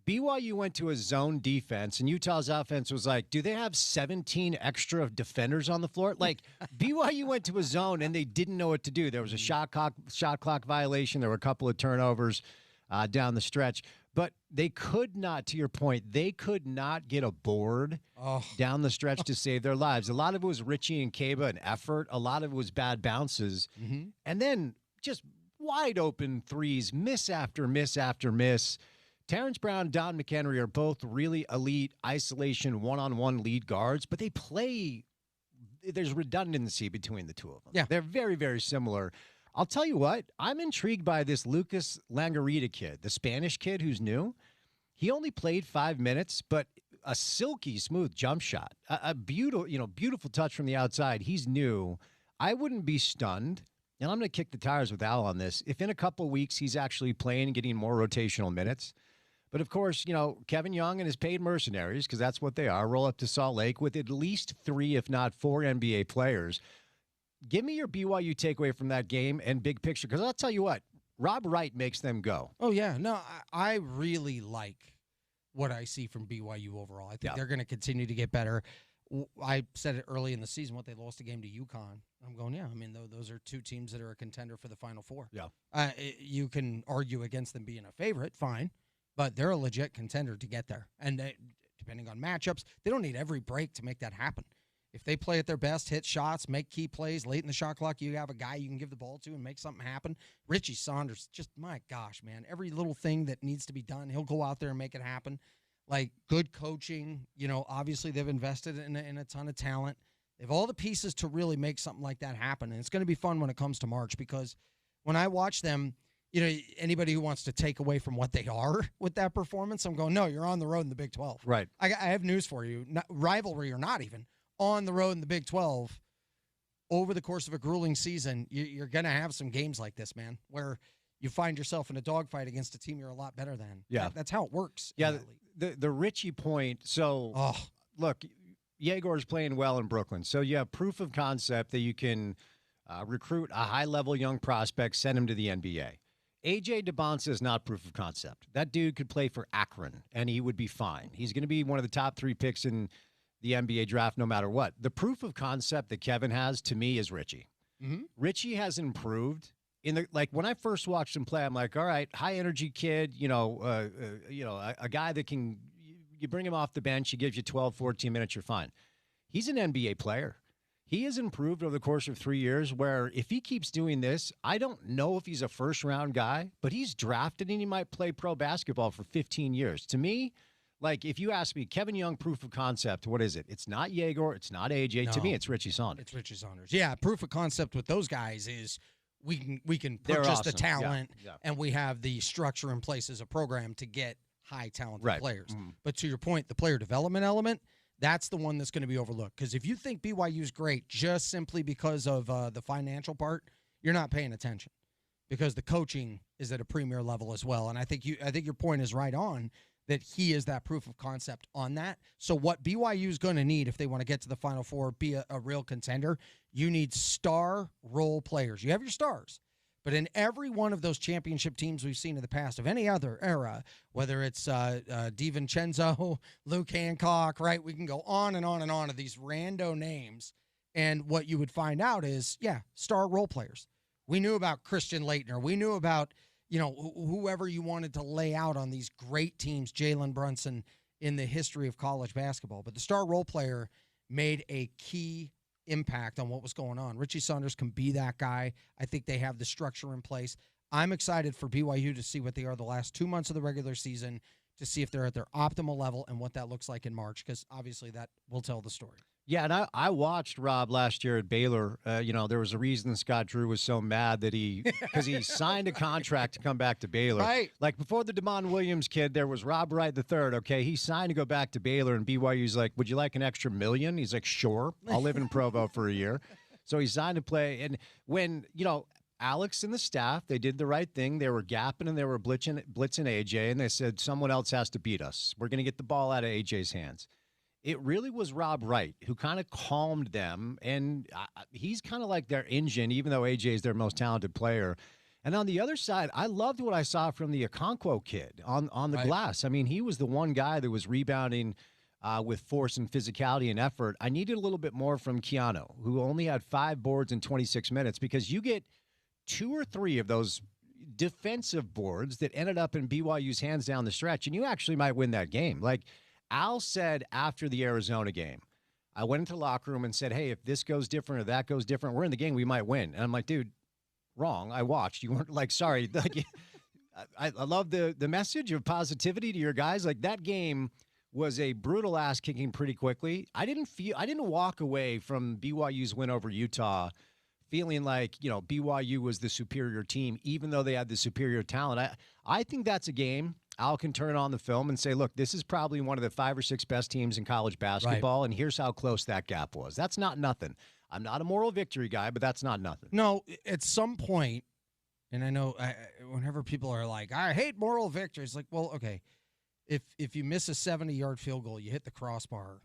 BYU went to a zone defense, and Utah's offense was like, do they have 17 extra defenders on the floor? Like, BYU went to a zone, and they didn't know what to do. There was a shot clock violation. There were a couple of turnovers down the stretch. But they could not, to your point, they could not get a board down the stretch to save their lives. A lot of it was Richie and Kaba and effort. A lot of it was bad bounces. Mm-hmm. And then just wide open threes, miss after miss after miss. Terrence Brown, Don McHenry are both really elite isolation one-on-one lead guards, but they play – there's redundancy between the two of them. Yeah. They're very, very similar. I'll tell you what, I'm intrigued by this Lucas Langarita kid, the Spanish kid who's new. He only played 5 minutes, but a silky smooth jump shot, a beautiful touch from the outside. He's new. I wouldn't be stunned and I'm going to kick the tires with Al on this, if in a couple of weeks he's actually playing and getting more rotational minutes. But, of course, Kevin Young and his paid mercenaries, because that's what they are, roll up to Salt Lake with at least 3, if not 4 NBA players. Give me your BYU takeaway from that game and big picture, because I'll tell you what, Rob Wright makes them go. Oh, yeah. No, I really like what I see from BYU overall. I think they're going to continue to get better. I said it early in the season, what they lost a game to UConn. I'm going, yeah. I mean, those are 2 teams that are a contender for the Final Four. Yeah. You can argue against them being a favorite, fine, but they're a legit contender to get there. And depending on matchups, they don't need every break to make that happen. If they play at their best, hit shots, make key plays late in the shot clock, you have a guy you can give the ball to and make something happen. Richie Saunders, just my gosh, man. Every little thing that needs to be done, he'll go out there and make it happen. Like good coaching, obviously they've invested in a ton of talent. They have all the pieces to really make something like that happen. And it's going to be fun when it comes to March, because when I watch them, anybody who wants to take away from what they are with that performance, I'm going, no, you're on the road in the Big 12. Right. I have news for you. Rivalry or not even, on the road in the Big 12, over the course of a grueling season, you're going to have some games like this, man, where you find yourself in a dogfight against a team you're a lot better than. Yeah. That's how it works. Yeah, the Richie point. So, look, Yegor's playing well in Brooklyn. So you have proof of concept that you can recruit a high-level young prospect, send him to the NBA. A.J. DeBonsa is not proof of concept. That dude could play for Akron, and he would be fine. He's going to be one of the top 3 picks in the NBA draft no matter what. The proof of concept that Kevin has, to me, is Richie. Mm-hmm. Richie has improved. When I first watched him play, I'm like, all right, high energy kid, a guy that can, you bring him off the bench, he gives you 12, 14 minutes, you're fine. He's an NBA player. He has improved over the course of 3 years, where if he keeps doing this, I don't know if he's a first-round guy, but he's drafted and he might play pro basketball for 15 years. To me, like, if you ask me, Kevin Young, proof of concept, what is it? It's not Yegor. It's not AJ. No, to me, it's Richie Saunders. It's Richie Saunders. Yeah, proof of concept with those guys is we can purchase awesome. the talent, and we have the structure in place as a program to get high talented players. Mm-hmm. But to your point, the player development element, that's the one that's going to be overlooked. Because if you think BYU's great just simply because of the financial part, you're not paying attention, because the coaching is at a premier level as well. And I think your point is right on, that he is that proof of concept on that. So what BYU is going to need if they want to get to the Final Four, be a real contender, you need star role players. You have your stars, but in every one of those championship teams we've seen in the past of any other era, whether it's DiVincenzo, Luke Hancock, right? We can go on and on and on of these rando names. And what you would find out is, star role players. We knew about Christian Laettner. We knew about whoever you wanted to lay out on these great teams, Jalen Brunson, in the history of college basketball. But the star role player made a key impact on what was going on. Richie Saunders can be that guy. I think they have the structure in place. I'm excited for BYU to see what they are the last 2 months of the regular season, to see if they're at their optimal level and what that looks like in March, because obviously that will tell the story. Yeah, and I watched Rob last year at Baylor. There was a reason Scott Drew was so mad that because he signed a contract to come back to Baylor. Right. Like before the Damon Williams kid, there was Rob Wright III. Okay, he signed to go back to Baylor, and BYU's like, would you like an extra $1 million? He's like, sure. I'll live in Provo for a year. So he signed to play. And when, Alex and the staff, they did the right thing. They were gapping and they were blitzing AJ, and they said, someone else has to beat us. We're going to get the ball out of AJ's hands. It really was Rob Wright who kind of calmed them, and he's kind of like their engine, even though AJ is their most talented player. And on the other side, I loved what I saw from the Okonkwo kid on the glass. I mean, he was the one guy that was rebounding with force and physicality and effort. I needed a little bit more from Keanu, who only had 5 boards in 26 minutes, because you get 2 or 3 of those defensive boards that ended up in BYU's hands down the stretch, and you actually might win that game. Like Al said after the Arizona game, I went into the locker room and said, hey, if this goes different or that goes different, we're in the game, we might win. And I'm like, dude, wrong. I watched. You weren't like, sorry. Like, I love the message of positivity to your guys. Like, that game was a brutal ass kicking pretty quickly. I didn't walk away from BYU's win over Utah feeling like, BYU was the superior team, even though they had the superior talent. I think that's a game. Al can turn on the film and say, look, this is probably one of the 5 or 6 best teams in college basketball, and here's how close that gap was. That's not nothing. I'm not a moral victory guy, but that's not nothing. No, at some point, and I know whenever people are like, I hate moral victories, like, well, okay, if you miss a 70-yard field goal, you hit the crossbar,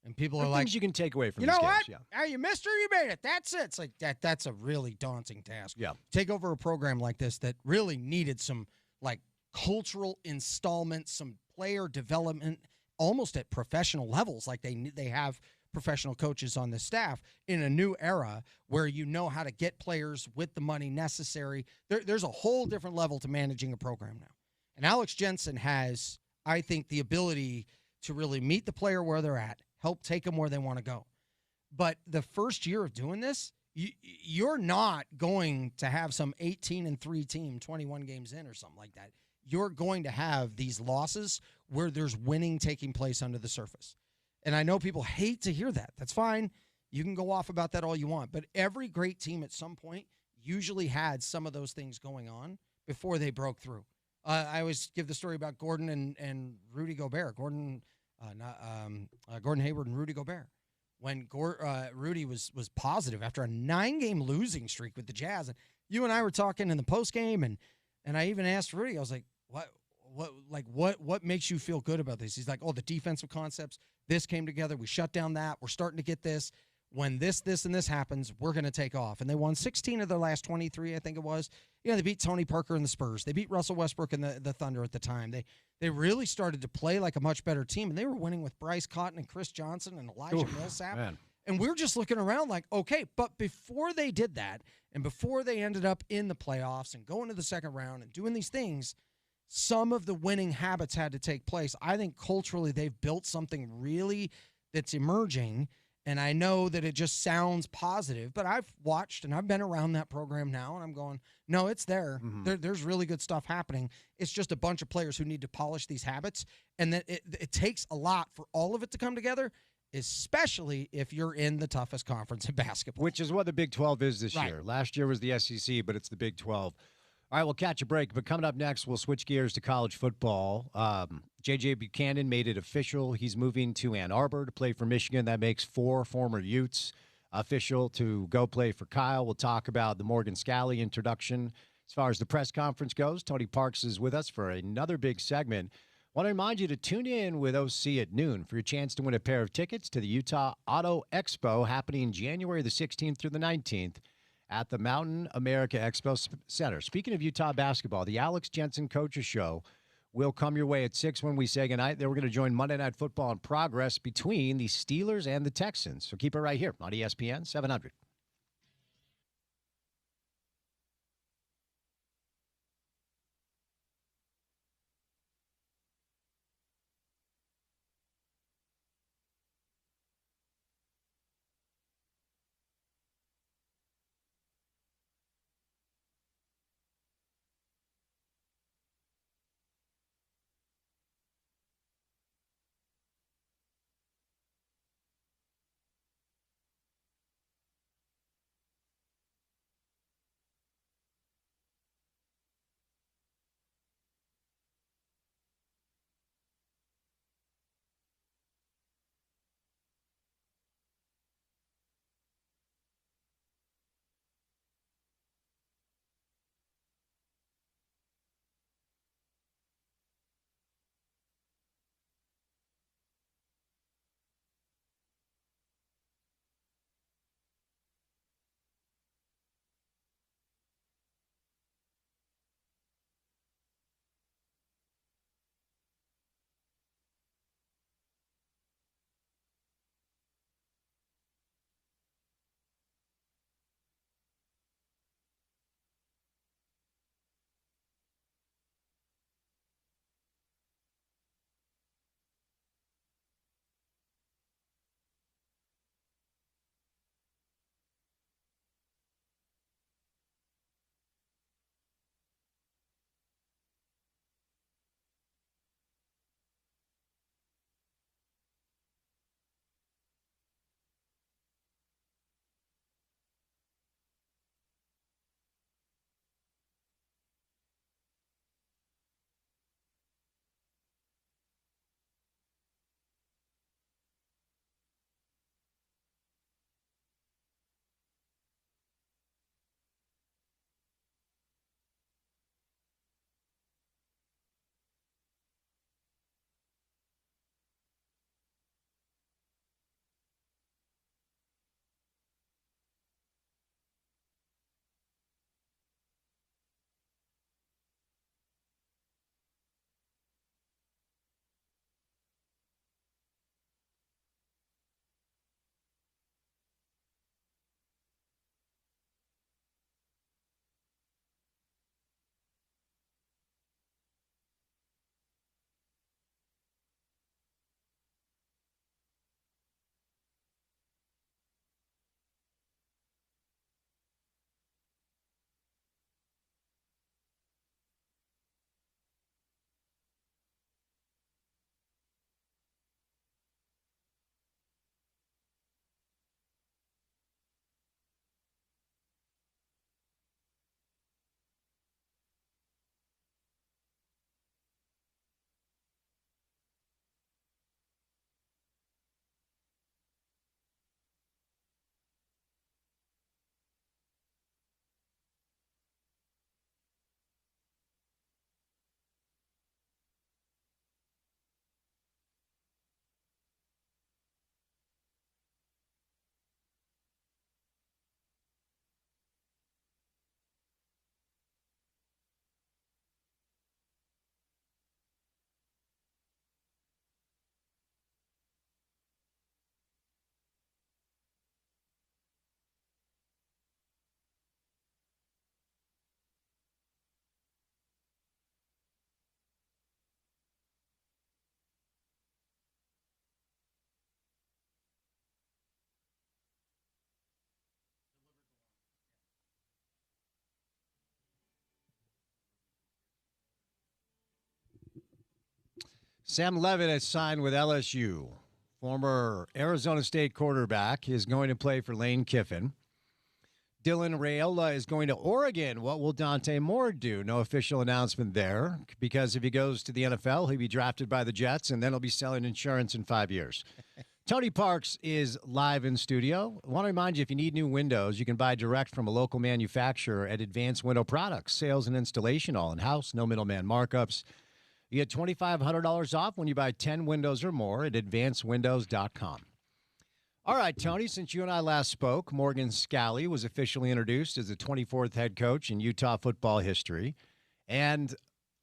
and people are like, things you can take away from you these know games. what? Yeah. You missed or you made it. That's it. It's like that's a really daunting task. Yeah. Take over a program like this that really needed some like cultural installment, some player development, almost at professional levels. Like they have professional coaches on the staff in a new era where you know how to get players with the money necessary. There's a whole different level to managing a program now. And Alex Jensen has, I think, the ability to really meet the player where they're at, help take them where they want to go. But the first year of doing this, you're not going to have some 18-3 team 21 games in or something like that. You're going to have these losses where there's winning taking place under the surface. And I know people hate to hear that. That's fine. You can go off about that all you want. But every great team at some point usually had some of those things going on before they broke through. I always give the story about Gordon and Rudy Gobert. Gordon Hayward and Rudy Gobert. When Rudy was positive after a 9-game losing streak with the Jazz. And you and I were talking in the postgame, and I even asked Rudy, I was like, what makes you feel good about this? He's like, oh, the defensive concepts. This came together. We shut down that. We're starting to get this. When this, and this happens, we're going to take off. And they won 16 of their last 23, I think it was. They beat Tony Parker and the Spurs. They beat Russell Westbrook and the Thunder at the time. They really started to play like a much better team, and they were winning with Bryce Cotton and Chris Johnson and Elijah Millsap. Man. And we're just looking around like, okay, but before they did that and before they ended up in the playoffs and going to the second round and doing these things, some of the winning habits had to take place. I think culturally they've built something really that's emerging. And I know that it just sounds positive, but I've watched and I've been around that program now, and I'm going, no, it's there. Mm-hmm. There's really good stuff happening. It's just a bunch of players who need to polish these habits, and that it takes a lot for all of it to come together, especially if you're in the toughest conference in basketball. Which is what the Big 12 is this Right. year. Last year was the SEC, but it's the Big 12. All right, we'll catch a break, but coming up next, we'll switch gears to college football. J.J. Buchanan made it official. He's moving to Ann Arbor to play for Michigan. That makes 4 former Utes official to go play for Kyle. We'll talk about the Morgan Scalley introduction. As far as the press conference goes, Tony Parks is with us for another big segment. Want to remind you to tune in with OC at noon for your chance to win a pair of tickets to the Utah Auto Expo happening January the 16th through the 19th. At the Mountain America Expo Center. Speaking of Utah basketball, the Alex Jensen Coaches Show will come your way at 6 when we say goodnight. Then we're going to join Monday Night Football in progress between the Steelers and the Texans. So keep it right here on ESPN 700. Sam Levitt has signed with LSU. Former Arizona State quarterback is going to play for Lane Kiffin. Dylan Raiola is going to Oregon. What will Dante Moore do? No official announcement there, because if he goes to the NFL, he'll be drafted by the Jets, and then he'll be selling insurance in 5 years. Tony Parks is live in studio. I want to remind you, if you need new windows, you can buy direct from a local manufacturer at Advanced Window Products. Sales and installation all in-house, no middleman markups. You get $2,500 off when you buy 10 windows or more at advancedwindows.com. All right, Tony, since you and I last spoke, Morgan Scalley was officially introduced as the 24th head coach in Utah football history. And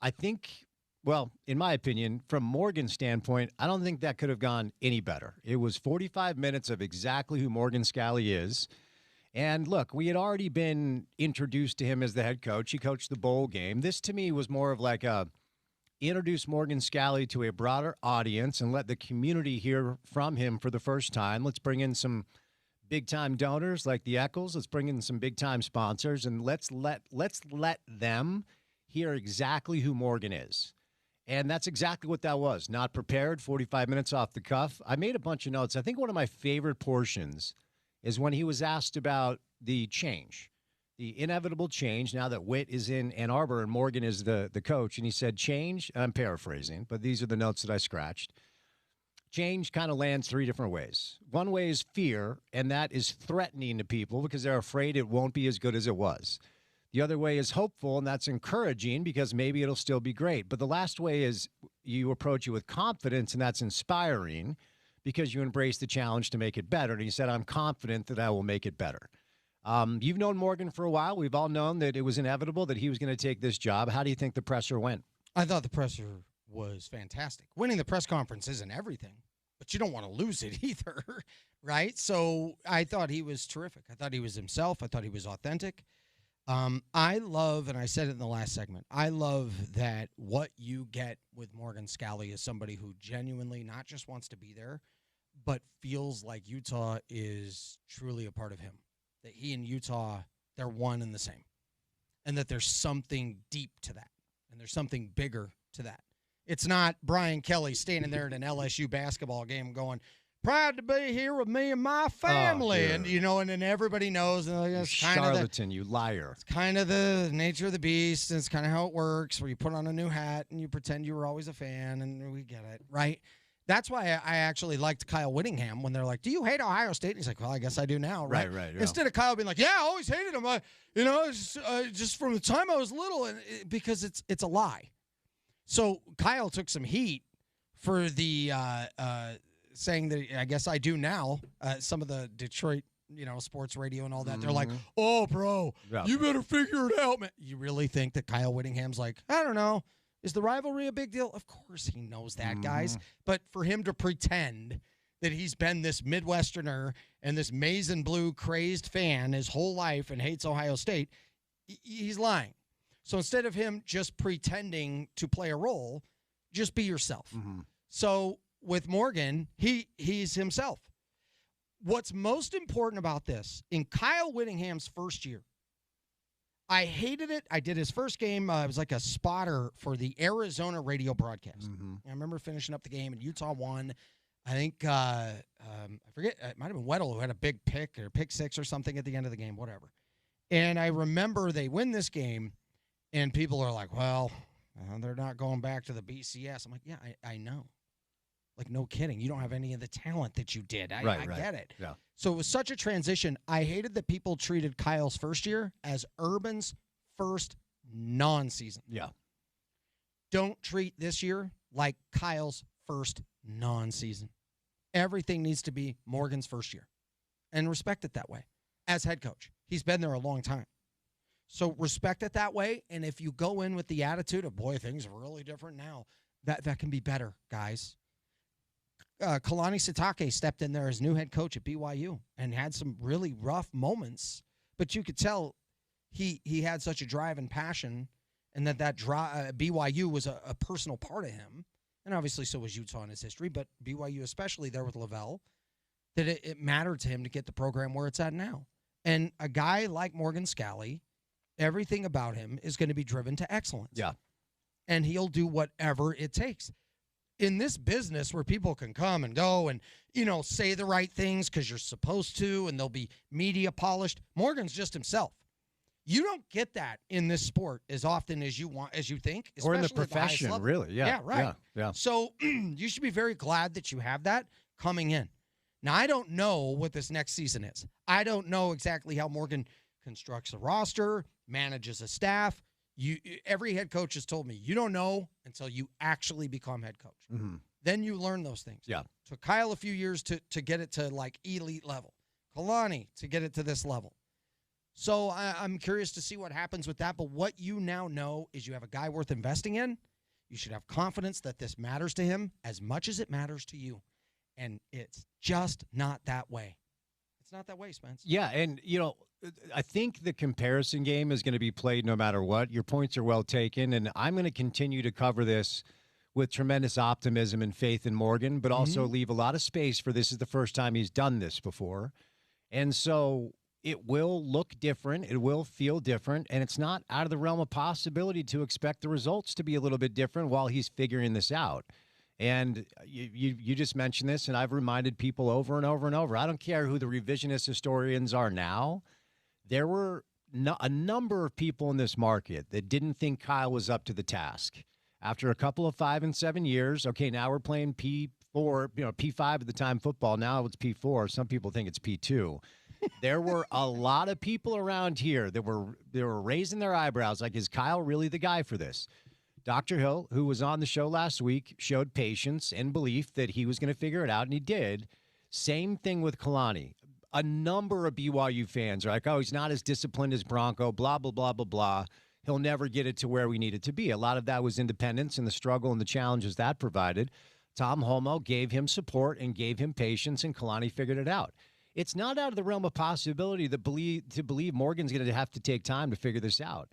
I think, well, in my opinion, from Morgan's standpoint, I don't think that could have gone any better. It was 45 minutes of exactly who Morgan Scalley is. And look, we had already been introduced to him as the head coach. He coached the bowl game. This, to me, was more of like a introduce Morgan Scalley to a broader audience and let the community hear from him for the first time. Let's bring in some big-time donors like the Eccles. Let's bring in some big-time sponsors, and let's let them hear exactly who Morgan is. And that's exactly what that was. Not prepared, 45 minutes off the cuff. I made a bunch of notes. I think one of my favorite portions is when he was asked about the change. The inevitable change now that Witt is in Ann Arbor and Morgan is the coach. And he said change, and I'm paraphrasing, but these are the notes that I scratched. Change kind of lands three different ways. One way is fear, and that is threatening to people because they're afraid it won't be as good as it was. The other way is hopeful, and that's encouraging because maybe it'll still be great. But the last way is you approach it with confidence, and that's inspiring because you embrace the challenge to make it better. And he said, I'm confident that I will make it better. You've known Morgan for a while. We've all known that it was inevitable that he was going to take this job. How do you think the presser went? I thought the presser was fantastic. Winning the press conference isn't everything, but you don't want to lose it either, right? So I thought he was terrific. I thought he was himself. I thought he was authentic. I love, and I said it in the last segment, I love that what you get with Morgan Scalley is somebody who genuinely not just wants to be there, but feels like Utah is truly a part of him. That he and Utah, they're one and the same. And that there's something deep to that. And there's something bigger to that. It's not Brian Kelly standing there at an LSU basketball game going, proud to be here with me and my family. Oh, and, you know, and then everybody knows. And it's kind charlatan, you liar. It's kind of the nature of the beast. And it's kind of how it works, where you put on a new hat and you pretend you were always a fan. And we get it, right? That's why I actually liked Kyle Whittingham when they're like, do you hate Ohio State? And he's like, well, I guess I do now, right? Right. Yeah. Instead of Kyle being like, yeah, I always hated him. Just from the time I was little, because it's a lie. So Kyle took some heat for the saying that I guess I do now. Some of the Detroit, sports radio and all that. They're like, oh, bro, you better figure it out, man. You really think that Kyle Whittingham's like, I don't know. Is the rivalry a big deal? Of course he knows that, guys. But for him to pretend that he's been this Midwesterner and this maize and blue crazed fan his whole life and hates Ohio State, he's lying. So instead of him just pretending to play a role, just be yourself. So with Morgan, he's himself. What's most important about this, in Kyle Whittingham's first year, I hated it. I did his first game. I was like a spotter for the Arizona radio broadcast. I remember finishing up the game, and Utah won. I think, I forget, it might have been Weddle who had a big pick or pick six or something at the end of the game, whatever. And I remember they win this game, and people are like, well, they're not going back to the BCS. I'm like, yeah, I know. Like, no kidding. You don't have any of the talent that you did. I get it. Yeah. So it was such a transition. I hated that people treated Kyle's first year as Urban's first non-season. Yeah. Don't treat this year like Kyle's first non-season. Everything needs to be Morgan's first year. And respect it that way. As head coach. He's been there a long time. So respect it that way. And if you go in with the attitude of, boy, things are really different now, that can be better, guys. Kalani Sitake stepped in there as new head coach at BYU and had some really rough moments, but you could tell he had such a drive and passion, and that BYU was a personal part of him, and obviously so was Utah in his history, but BYU especially there with Lavelle, that it mattered to him to get the program where it's at now. And a guy like Morgan Scalley, everything about him is going to be driven to excellence. Yeah. And he'll do whatever it takes. in this business where people can come and go and, say the right things because you're supposed to, and they'll be media polished. Morgan's just himself. You don't get that in this sport as often as you think, or in the especially at the highest profession, level. really. Yeah. Yeah, right. Yeah. So you should be very glad that you have that coming in. Now, I don't know what this next season is. I don't know exactly how Morgan constructs a roster, manages a staff. Every head coach has told me, you don't know until you actually become head coach. Mm-hmm. Then you learn those things. Yeah. Took Kyle a few years to get it to like elite level. Kalani to get it to this level. So I'm curious to see what happens with that. But what you now know is you have a guy worth investing in. You should have confidence that this matters to him as much as it matters to you. And it's just not that way. It's not that way, Spence. Yeah, and, I think the comparison game is going to be played no matter what. Your points are well taken, and I'm going to continue to cover this with tremendous optimism and faith in Morgan, but also leave a lot of space for this is the first time he's done this before. And so it will look different. It will feel different, and it's not out of the realm of possibility to expect the results to be a little bit different while he's figuring this out. And you just mentioned this, and I've reminded people over and over and over. I don't care who the revisionist historians are now. There were a number of people in this market that didn't think Kyle was up to the task. After a couple of 5 and 7 years, okay, now we're playing P4, P5 at the time football. Now it's P4. Some people think it's P2. There were a lot of people around here that were raising their eyebrows like, is Kyle really the guy for this? Dr. Hill, who was on the show last week, showed patience and belief that he was going to figure it out, and he did. Same thing with Kalani. A number of BYU fans are like, oh, he's not as disciplined as Bronco, blah, blah, blah, blah, blah. He'll never get it to where we need it to be. A lot of that was independence and the struggle and the challenges that provided. Tom Holmoe gave him support and gave him patience, and Kalani figured it out. It's not out of the realm of possibility to believe Morgan's going to have to take time to figure this out.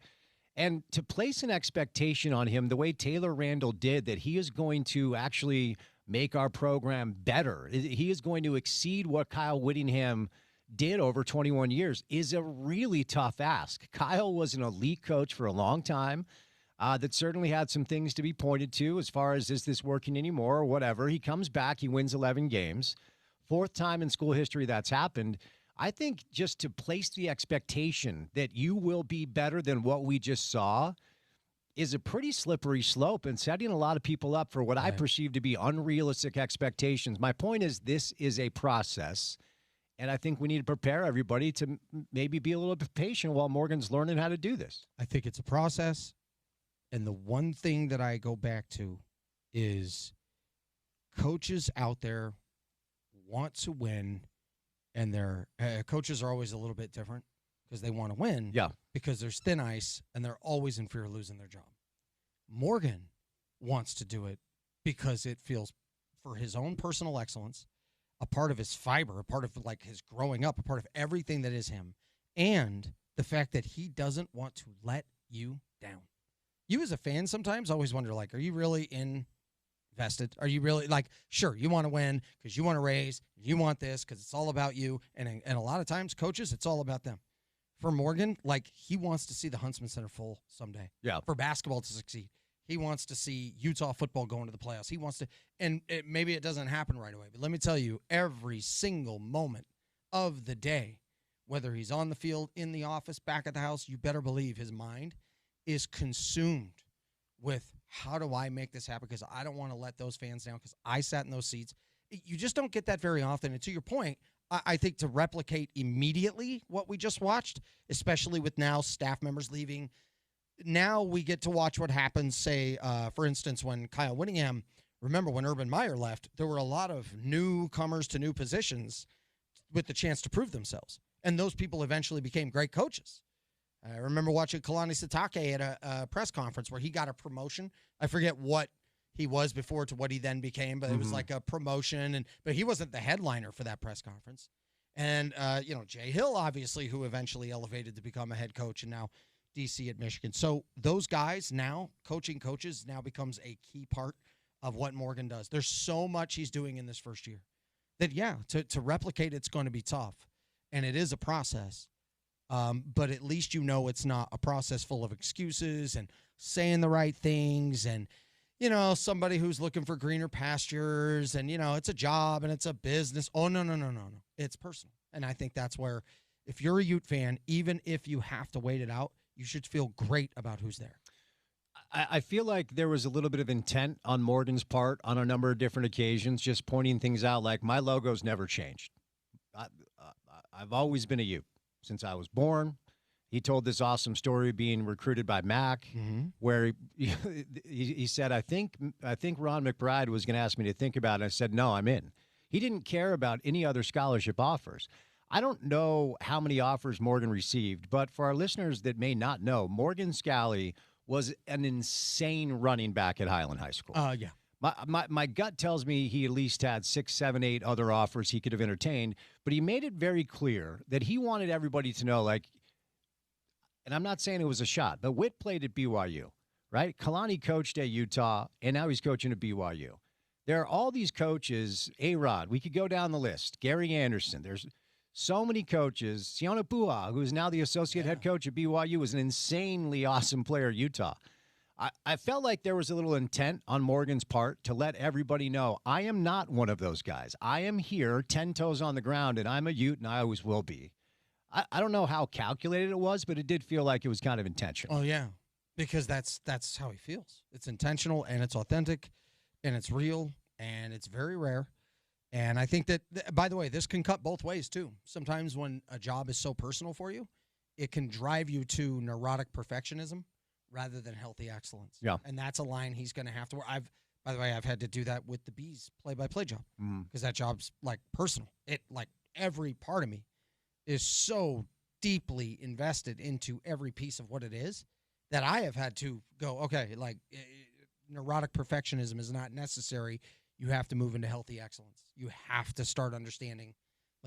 And to place an expectation on him the way Taylor Randall did, that he is going to actually make our program better, he is going to exceed what Kyle Whittingham did over 21 years, is a really tough ask. Kyle was an elite coach for a long time that certainly had some things to be pointed to as far as, is this working anymore or whatever. He comes back, he wins 11 games. Fourth time in school history that's happened. I think just to place the expectation that you will be better than what we just saw is a pretty slippery slope and setting a lot of people up for what I perceive to be unrealistic expectations. My point is, this is a process, and I think we need to prepare everybody to maybe be a little bit patient while Morgan's learning how to do this. I think it's a process, and the one thing that I go back to is coaches out there want to win, and their coaches are always a little bit different because they want to win. Yeah. Because there's thin ice, and they're always in fear of losing their job. Morgan wants to do it because it feels, for his own personal excellence, a part of his fiber, a part of like his growing up, a part of everything that is him, and the fact that he doesn't want to let you down. You as a fan sometimes always wonder, like, are you really invested? Are you really, like, sure, you want to win because you want to raise, you want this because it's all about you, and a lot of times coaches, it's all about them. For Morgan, like, he wants to see the Huntsman Center full someday. Yeah. For basketball to succeed. He wants to see Utah football going to the playoffs. He wants to, and maybe it doesn't happen right away, but let me tell you, every single moment of the day, whether he's on the field, in the office, back at the house, you better believe his mind is consumed with, how do I make this happen? Because I don't want to let those fans down because I sat in those seats. You just don't get that very often. And to your point, I think to replicate immediately what we just watched, especially with now staff members leaving, now we get to watch what happens, say, for instance, when Kyle Whittingham, remember when Urban Meyer left, there were a lot of newcomers to new positions with the chance to prove themselves. And those people eventually became great coaches. I remember watching Kalani Sitake at a press conference where he got a promotion. I forget what he was before to what he then became, but it was like a promotion. But he wasn't the headliner for that press conference. And, Jay Hill, obviously, who eventually elevated to become a head coach and now DC at Michigan. So those guys now, coaching coaches, now becomes a key part of what Morgan does. There's so much he's doing in this first year that, to replicate it's going to be tough. And it is a process. But at least it's not a process full of excuses and saying the right things and, somebody who's looking for greener pastures and, it's a job and it's a business. Oh, no. It's personal. And I think that's where, if you're a Ute fan, even if you have to wait it out, you should feel great about who's there. I feel like there was a little bit of intent on Morgan's part on a number of different occasions, just pointing things out like my logo's never changed. I've always been a Ute since I was born. He told this awesome story being recruited by Mac, where he said, I think Ron McBride was going to ask me to think about it. I said, no, I'm in. He didn't care about any other scholarship offers. I don't know how many offers Morgan received, but for our listeners that may not know, Morgan Scally was an insane running back at Highland High School. Yeah. My gut tells me he at least had 6, 7, 8 other offers he could have entertained, but he made it very clear that he wanted everybody to know, like, and I'm not saying it was a shot, but Witt played at BYU, right? Kalani coached at Utah, and now he's coaching at BYU. There are all these coaches, A-Rod, we could go down the list, Gary Anderson, there's so many coaches. Siona Bua, who is now the associate head coach at BYU, was an insanely awesome player at Utah. I felt like there was a little intent on Morgan's part to let everybody know, I am not one of those guys. I am here, 10 toes on the ground, and I'm a Ute, and I always will be. I don't know how calculated it was, but it did feel like it was kind of intentional. Oh, yeah, because that's how he feels. It's intentional, and it's authentic, and it's real, and it's very rare. And I think that, by the way, this can cut both ways, too. Sometimes when a job is so personal for you, it can drive you to neurotic perfectionism rather than healthy excellence. Yeah. And that's a line he's going to have to wear. By the way, I've had to do that with the Bees play-by-play job because that job's, like, personal. Every part of me is so deeply invested into every piece of what it is that I have had to go, okay, neurotic perfectionism is not necessary. You have to move into healthy excellence. You have to start understanding,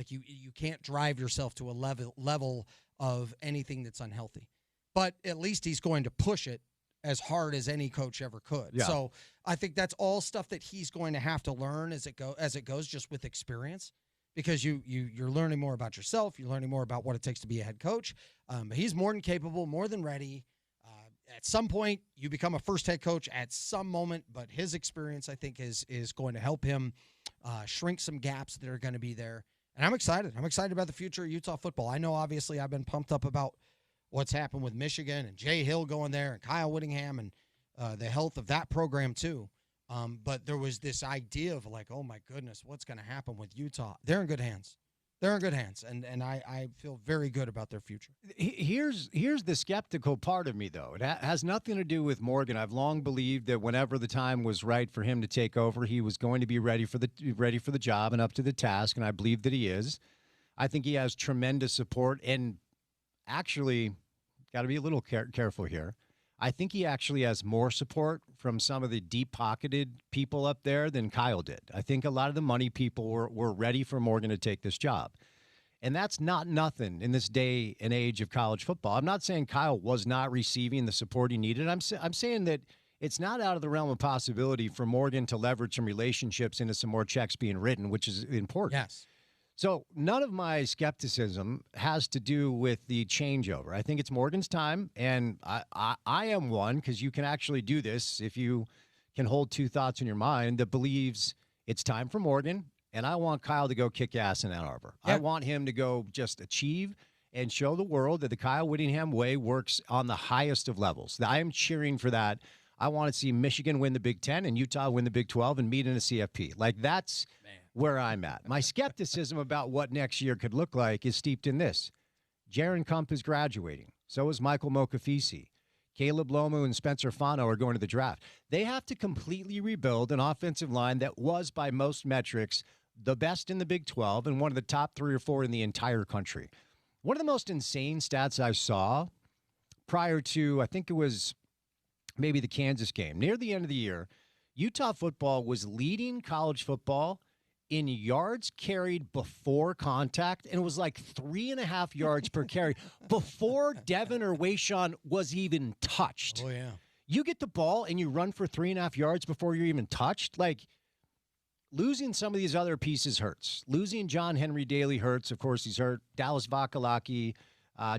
you can't drive yourself to a level of anything that's unhealthy. But at least he's going to push it as hard as any coach ever could. Yeah. So I think that's all stuff that he's going to have to learn as it goes, just with experience, because you're learning more about yourself. You're learning more about what it takes to be a head coach. He's more than capable, more than ready. At some point, you become a first head coach at some moment, but his experience, I think, is going to help him shrink some gaps that are going to be there. And I'm excited. I'm excited about the future of Utah football. I know, obviously, I've been pumped up about what's happened with Michigan and Jay Hill going there and Kyle Whittingham and the health of that program, too. But there was this idea of, oh, my goodness, what's going to happen with Utah? They're in good hands. They're in good hands, and I feel very good about their future. Here's the skeptical part of me, though. It has nothing to do with Morgan. I've long believed that whenever the time was right for him to take over, he was going to be ready for the job and up to the task, and I believe that he is. I think he has tremendous support, and actually, got to be a little careful here. I think he actually has more support from some of the deep-pocketed people up there than Kyle did. I think a lot of the money people were ready for Morgan to take this job. And that's not nothing in this day and age of college football. I'm not saying Kyle was not receiving the support he needed. I'm saying that it's not out of the realm of possibility for Morgan to leverage some relationships into some more checks being written, which is important. Yes. So none of my skepticism has to do with the changeover. I think it's Morgan's time, and I am one, because you can actually do this if you can hold two thoughts in your mind, that believes it's time for Morgan, and I want Kyle to go kick ass in Ann Arbor. Yeah. I want him to go just achieve and show the world that the Kyle Whittingham way works on the highest of levels. I am cheering for that. I want to see Michigan win the Big Ten and Utah win the Big 12 and meet in a CFP. That's where I'm at. My skepticism about what next year could look like is steeped in this. Jaron Kump is graduating. So is Michael Mokafisi. Caleb Lomu and Spencer Fano are going to the draft. They have to completely rebuild an offensive line that was, by most metrics, the best in the Big 12 and one of the top 3 or 4 in the entire country. One of the most insane stats I saw prior to, I think it was maybe the Kansas game, near the end of the year, Utah football was leading college football in yards carried before contact, and it was like 3.5 yards per carry before Devin or Wayshawn was even touched. Oh, yeah. You get the ball and you run for 3.5 yards before you're even touched. Losing some of these other pieces hurts. Losing John Henry Daly hurts. Of course, he's hurt. Dallas Vakalaki,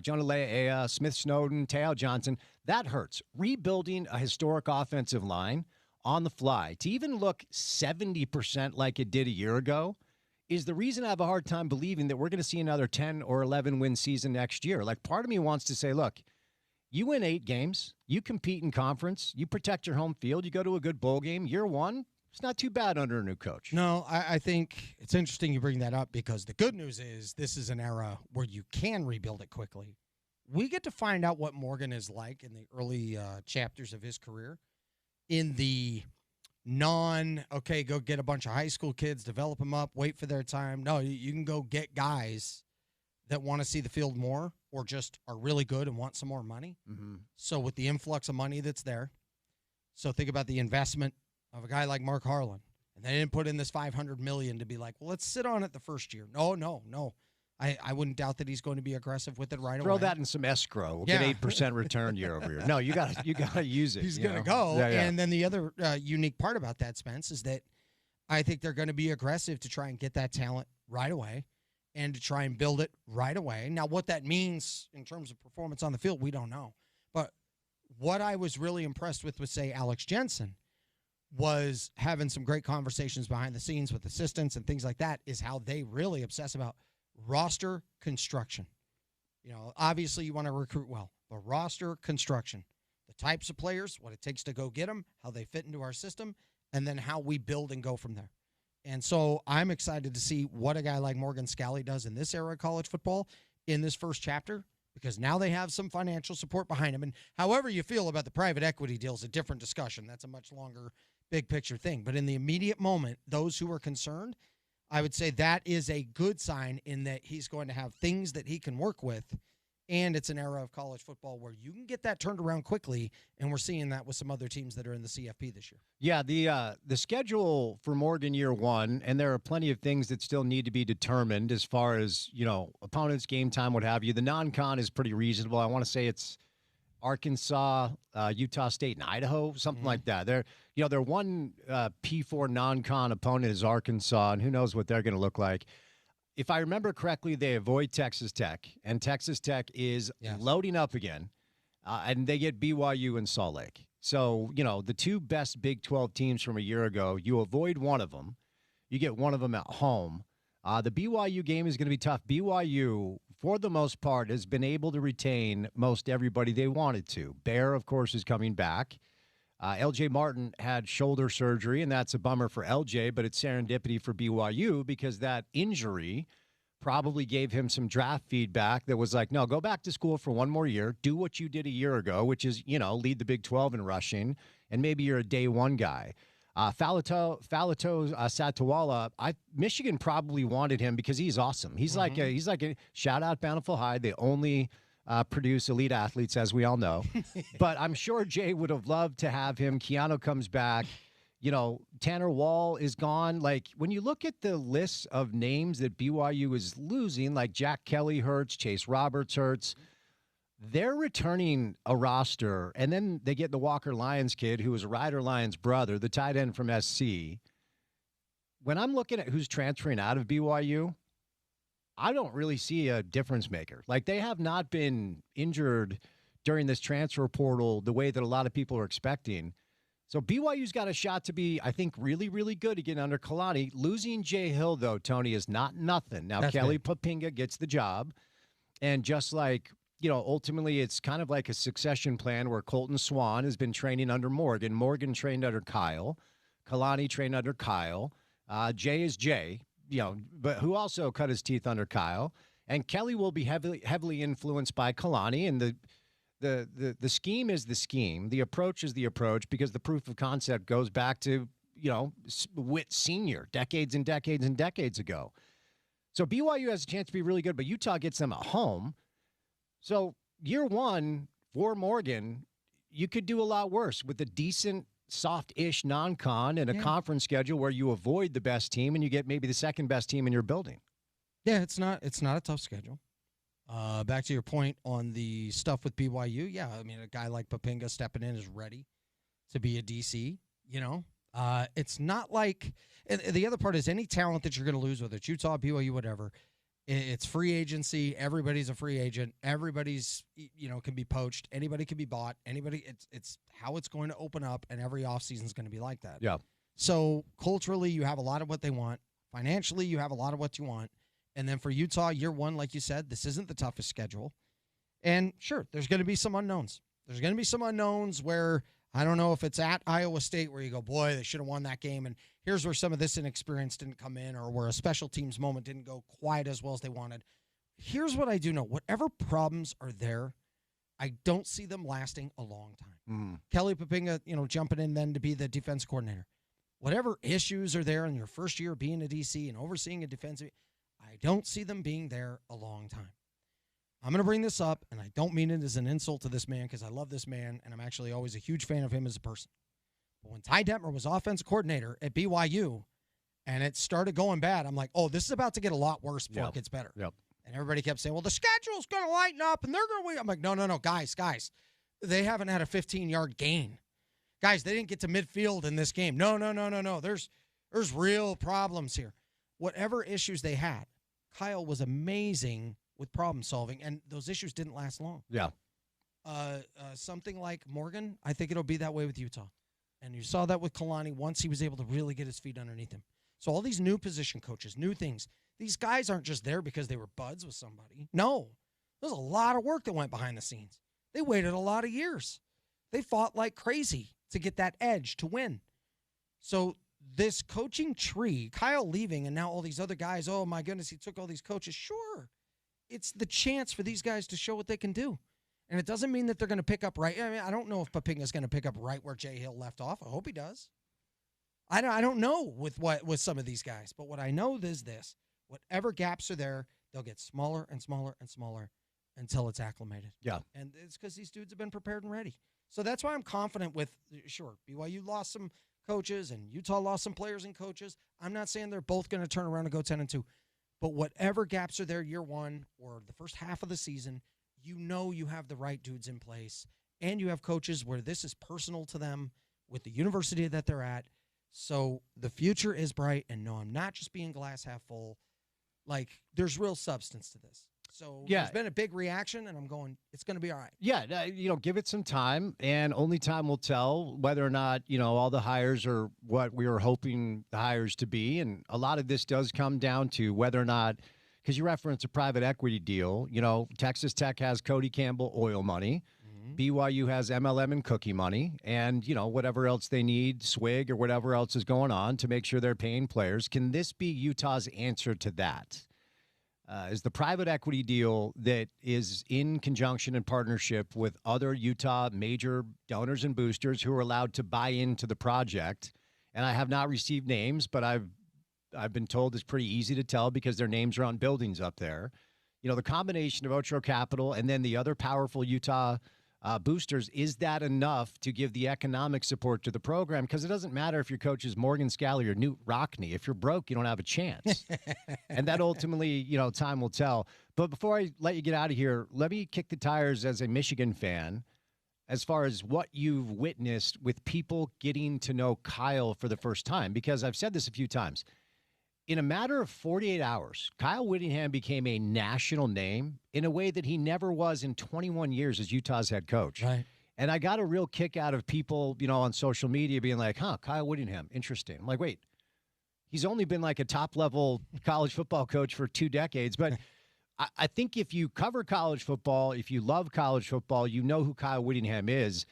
Jonah Lea'ea, Smith Snowden, Teo Johnson. That hurts. Rebuilding a historic offensive line on the fly to even look 70% like it did a year ago is the reason I have a hard time believing that we're going to see another 10 or 11 win season next year. Like, part of me wants to say, look, you win 8 games, you compete in conference, you protect your home field, you go to a good bowl game. Year one, it's not too bad under a new coach. No, I think it's interesting you bring that up because the good news is this is an era where you can rebuild it quickly. We get to find out what Morgan is like in the early chapters of his career in the okay, go get a bunch of high school kids, develop them up, wait for their time. No, you can go get guys that want to see the field more or just are really good and want some more money. Mm-hmm. So with the influx of money that's there, so think about the investment of a guy like Mark Harlan. And they didn't put in this $500 million to be like, well, let's sit on it the first year. No. I wouldn't doubt that he's going to be aggressive with it right away. Throw that in some escrow. We'll get 8% return year over year. No, you got to use it. He's going to go. Yeah. And then the other unique part about that, Spence, is that I think they're going to be aggressive to try and get that talent right away and to try and build it right away. Now, what that means in terms of performance on the field, we don't know. But what I was really impressed with, say, Alex Jensen, was having some great conversations behind the scenes with assistants and things like that, is how they really obsess about roster construction. You know, obviously you want to recruit well, but roster construction, the types of players, what it takes to go get them, how they fit into our system, and then how we build and go from there. And so I'm excited to see what a guy like Morgan Scalley does in this era of college football in this first chapter, because now they have some financial support behind him. And however you feel about the private equity deal is a different discussion. That's a much longer, big picture thing. But in the immediate moment, those who are concerned, I would say that is a good sign in that he's going to have things that he can work with. And it's an era of college football where you can get that turned around quickly, and we're seeing that with some other teams that are in the CFP this year. Yeah, the schedule for Morgan year one, and there are plenty of things that still need to be determined as far as, you know, opponents, game time, what have you. The non-con is pretty reasonable. I want to say it's Arkansas, Utah State, and Idaho, something like that. Their one P4 non-con opponent is Arkansas, and who knows what they're going to look like. If I remember correctly, they avoid Texas Tech, and Texas Tech is loading up again, and they get BYU and Salt Lake. So, you know, the two best Big 12 teams from a year ago, you avoid one of them. You get one of them at home. The BYU game is going to be tough. BYU, for the most part, has been able to retain most everybody they wanted to. Bear, of course, is coming back. LJ Martin had shoulder surgery, and that's a bummer for LJ, but it's serendipity for BYU because that injury probably gave him some draft feedback that was like, no, go back to school for one more year. Do what you did a year ago, which is, you know, lead the Big 12 in rushing, and maybe you're a day one guy. Falato Satawala, Michigan probably wanted him because he's awesome. He's like a shout out Bountiful High. They only produce elite athletes, as we all know. But I'm sure Jay would have loved to have him. Keanu comes back. You know, Tanner Wall is gone. Like, when you look at the list of names that BYU is losing, like Jack Kelly hurts, Chase Roberts hurts, they're returning a roster, and then they get the Walker Lyons kid, who is Ryder Lyons' brother, the tight end from SC. When I'm looking at who's transferring out of BYU, I don't really see a difference maker. Like, they have not been injured during this transfer portal the way that a lot of people are expecting. So BYU's got a shot to be, I think, really, really good again under Kalani. Losing Jay Hill, though, Tony, is not nothing. Now, that's Kelly Papinga gets the job. And just like, you know, ultimately it's kind of like a succession plan where Colton Swan has been training under Morgan. Morgan trained under Kyle. Kalani trained under Kyle. Jay is Jay, you know, but who also cut his teeth under Kyle. And Kelly will be heavily influenced by Kalani, and the scheme is the scheme. The approach is the approach, because the proof of concept goes back to, you know, Witt Sr. decades and decades and decades ago. So BYU has a chance to be really good, but Utah gets them at home. So year one for Morgan, you could do a lot worse with a decent, soft-ish non-con and a conference schedule where you avoid the best team and you get maybe the second best team in your building. Yeah, it's not a tough schedule. Back to your point on the stuff with BYU, yeah, I mean, a guy like Papinga stepping in is ready to be a DC, you know. It's not like – the other part is any talent that you're going to lose, whether it's Utah, BYU, whatever, It's free agency. Everybody's a free agent. Everybody's, can be poached. Anybody can be bought. It's how it's going to open up, and every offseason is going to be like that. Yeah. So culturally, you have a lot of what they want. Financially, you have a lot of what you want. And then for Utah, year one, like you said, this isn't the toughest schedule. And sure, there's going to be some unknowns. There's going to be some unknowns where I don't know if it's at Iowa State where you go, boy, they should have won that game. And here's where some of this inexperience didn't come in, or where a special teams moment didn't go quite as well as they wanted. Here's what I do know. Whatever problems are there, I don't see them lasting a long time. Kelly Papinga, jumping in then to be the defense coordinator. Whatever issues are there in your first year being a DC and overseeing a defensive, I don't see them being there a long time. I'm going to bring this up, and I don't mean it as an insult to this man because I love this man, and I'm actually always a huge fan of him as a person. But when Ty Detmer was offensive coordinator at BYU and it started going bad, I'm like, oh, this is about to get a lot worse before it gets better. Yep. And everybody kept saying, well, the schedule's going to lighten up, and they're going to win. I'm like, no, guys. They haven't had a 15-yard gain. Guys, they didn't get to midfield in this game. No. There's real problems here. Whatever issues they had, Kyle was amazing with problem solving, and those issues didn't last long. Yeah. Something like Morgan, I think it'll be that way with Utah. And you saw that with Kalani once he was able to really get his feet underneath him. So all these new position coaches, new things, these guys aren't just there because they were buds with somebody. No. There's a lot of work that went behind the scenes. They waited a lot of years. They fought like crazy to get that edge to win. So this coaching tree, Kyle leaving, and now all these other guys, oh, my goodness, he took all these coaches. Sure. It's the chance for these guys to show what they can do. And it doesn't mean that they're going to pick up right. I mean, I don't know if Papinga's going to pick up right where Jay Hill left off. I hope he does. I don't know with some of these guys. But what I know is this. Whatever gaps are there, they'll get smaller and smaller and smaller until it's acclimated. Yeah. And it's because these dudes have been prepared and ready. So that's why I'm confident with, sure, BYU lost some coaches and Utah lost some players and coaches. I'm not saying they're both going to turn around and go 10-2. But whatever gaps are there year one or the first half of the season, you have the right dudes in place. And you have coaches where this is personal to them with the university that they're at. So the future is bright. And no, I'm not just being glass half full. Like, there's real substance to this. So there's been a big reaction, and I'm going, it's going to be all right. Yeah, give it some time, and only time will tell whether or not, all the hires are what we were hoping the hires to be. And a lot of this does come down to whether or not, because you reference a private equity deal, Texas Tech has Cody Campbell oil money. BYU has MLM and cookie money, and, whatever else they need, swig or whatever else is going on to make sure they're paying players. Can this be Utah's answer to that? Is the private equity deal that is in conjunction and partnership with other Utah major donors and boosters who are allowed to buy into the project. And I have not received names, but I've been told it's pretty easy to tell because their names are on buildings up there. The combination of Otro Capital and then the other powerful Utah boosters, is that enough to give the economic support to the program? Because it doesn't matter if your coach is Morgan Scalley or Newt Rockne. If you're broke, you don't have a chance. And that ultimately, time will tell. But before I let you get out of here, let me kick the tires as a Michigan fan as far as what you've witnessed with people getting to know Kyle for the first time. Because I've said this a few times. In a matter of 48 hours, Kyle Whittingham became a national name in a way that he never was in 21 years as Utah's head coach. Right. And I got a real kick out of people, on social media being like, Kyle Whittingham, interesting. I'm like, wait, he's only been like a top-level college football coach for 2 decades. But I think if you cover college football, if you love college football, you know who Kyle Whittingham is.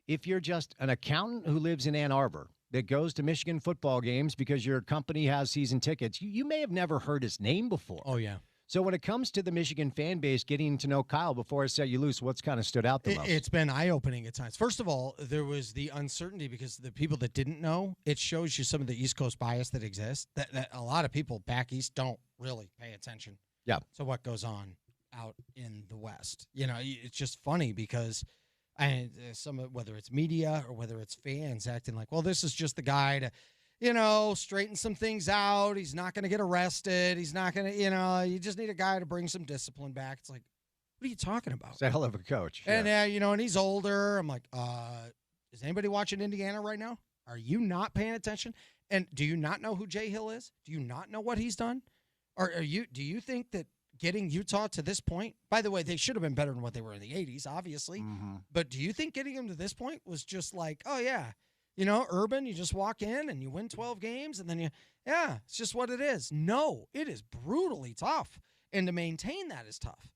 If you're just an accountant who lives in Ann Arbor that goes to Michigan football games because your company has season tickets, you may have never heard his name before. Oh, yeah. So when it comes to the Michigan fan base getting to know Kyle, before I set you loose, what's kind of stood out the most? It's been eye-opening at times. First of all, there was the uncertainty because the people that didn't know, it shows you some of the East Coast bias that exists, that a lot of people back east don't really pay attention to what goes on out in the West. It's just funny because whether it's media or whether it's fans acting like, well, this is just the guy to, straighten some things out. He's not going to get arrested. He's not going to, you just need a guy to bring some discipline back. It's like, what are you talking about? It's a hell of a coach. And, and he's older. I'm like, is anybody watching Indiana right now? Are you not paying attention? And do you not know who Jay Hill is? Do you not know what he's done? Or do you think that getting Utah to this point, by the way, they should have been better than what they were in the 80s, obviously. Mm-hmm. But do you think getting them to this point was just like, oh, yeah, Urban, you just walk in and you win 12 games and then it's just what it is. No, it is brutally tough. And to maintain that is tough.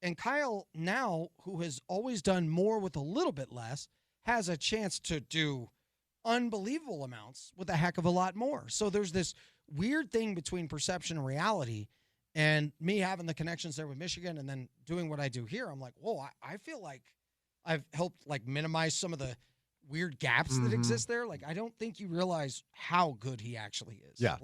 And Kyle now, who has always done more with a little bit less, has a chance to do unbelievable amounts with a heck of a lot more. So there's this weird thing between perception and reality. And me having the connections there with Michigan and then doing what I do here, I'm like, whoa, I feel like I've helped minimize some of the weird gaps that exist there. Like, I don't think you realize how good he actually is. Yeah.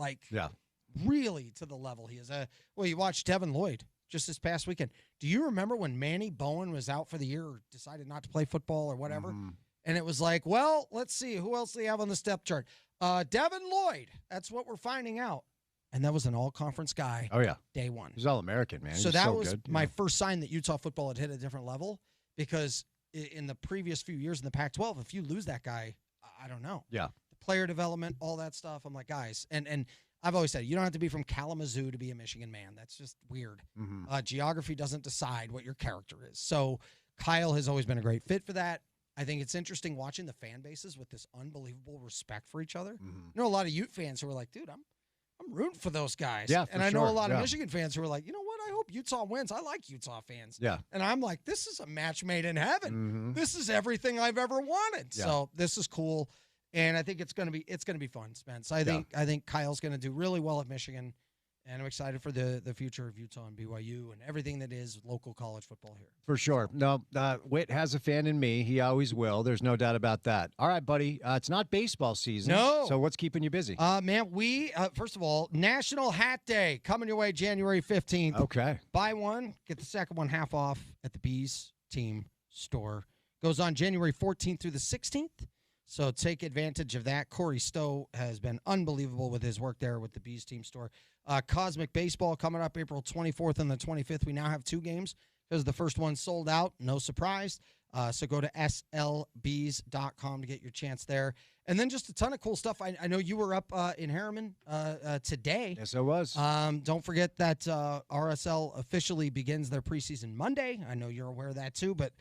Really to the level he is. You watched Devin Lloyd just this past weekend. Do you remember when Manny Bowen was out for the year or decided not to play football or whatever? Mm-hmm. And it was like, well, let's see. Who else do they have on the step chart? Devin Lloyd. That's what we're finding out. And that was an all-conference guy. Oh, yeah. Day one. He's All-American, man. So He's that was good. my first sign that Utah football had hit a different level, because in the previous few years in the Pac-12, if you lose that guy, I don't know. Yeah. The player development, all that stuff. I'm like, guys, and I've always said, you don't have to be from Kalamazoo to be a Michigan man. That's just weird. Mm-hmm. Geography doesn't decide what your character is. So Kyle has always been a great fit for that. I think it's interesting watching the fan bases with this unbelievable respect for each other. Mm-hmm. I know a lot of Ute fans who are like, dude, I'm rooting for those guys. Yeah, and I know a lot of Michigan fans who are like, you know what? I hope Utah wins. I like Utah fans. Yeah. And I'm like, this is a match made in heaven. Mm-hmm. This is everything I've ever wanted. Yeah. So this is cool. And I think it's gonna be fun, Spence. I think Kyle's gonna do really well at Michigan. And I'm excited for the future of Utah and BYU and everything that is local college football here. For sure. No, Whit has a fan in me. He always will. There's no doubt about that. All right, buddy. It's not baseball season. No. So what's keeping you busy? Man, we, first of all, National Hat Day coming your way January 15th. Okay. Buy one, get the second one half off at the Bees Team store. Goes on January 14th through the 16th. So take advantage of that. Corey Stowe has been unbelievable with his work there with the Bees Team store. Cosmic Baseball coming up April 24th and the 25th. We now have 2 games because the first one sold out. No surprise. So go to slbs.com to get your chance there. And then just a ton of cool stuff. I know you were up in Harriman today. Yes, I was. Don't forget that RSL officially begins their preseason Monday. I know you're aware of that too, but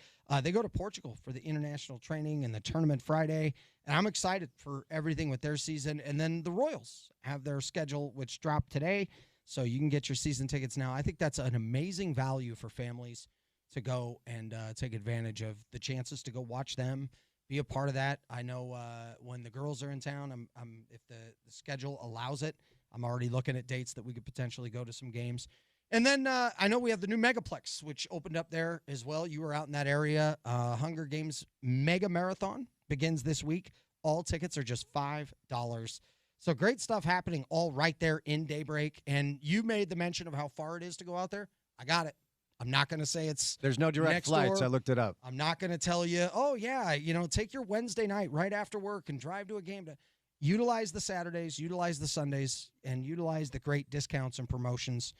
they go to Portugal for the international training and the tournament Friday. And I'm excited for everything with their season. And then the Royals have their schedule, which dropped today. So you can get your season tickets now. I think that's an amazing value for families to go and take advantage of the chances to go watch them, be a part of that. I know when the girls are in town, I'm if the schedule allows it, I'm already looking at dates that we could potentially go to some games. And then I know we have the new Megaplex, which opened up there as well. You were out in that area. Hunger Games Mega Marathon begins this week. All tickets are just $5. So great stuff happening all right there in Daybreak. And you made the mention of how far it is to go out there. I got it. I'm not going to say it's There's no direct next flights. door. I looked it up. I'm not going to tell you, oh, yeah, take your Wednesday night right after work and drive to a game. To utilize the Saturdays, utilize the Sundays, and utilize the great discounts and promotions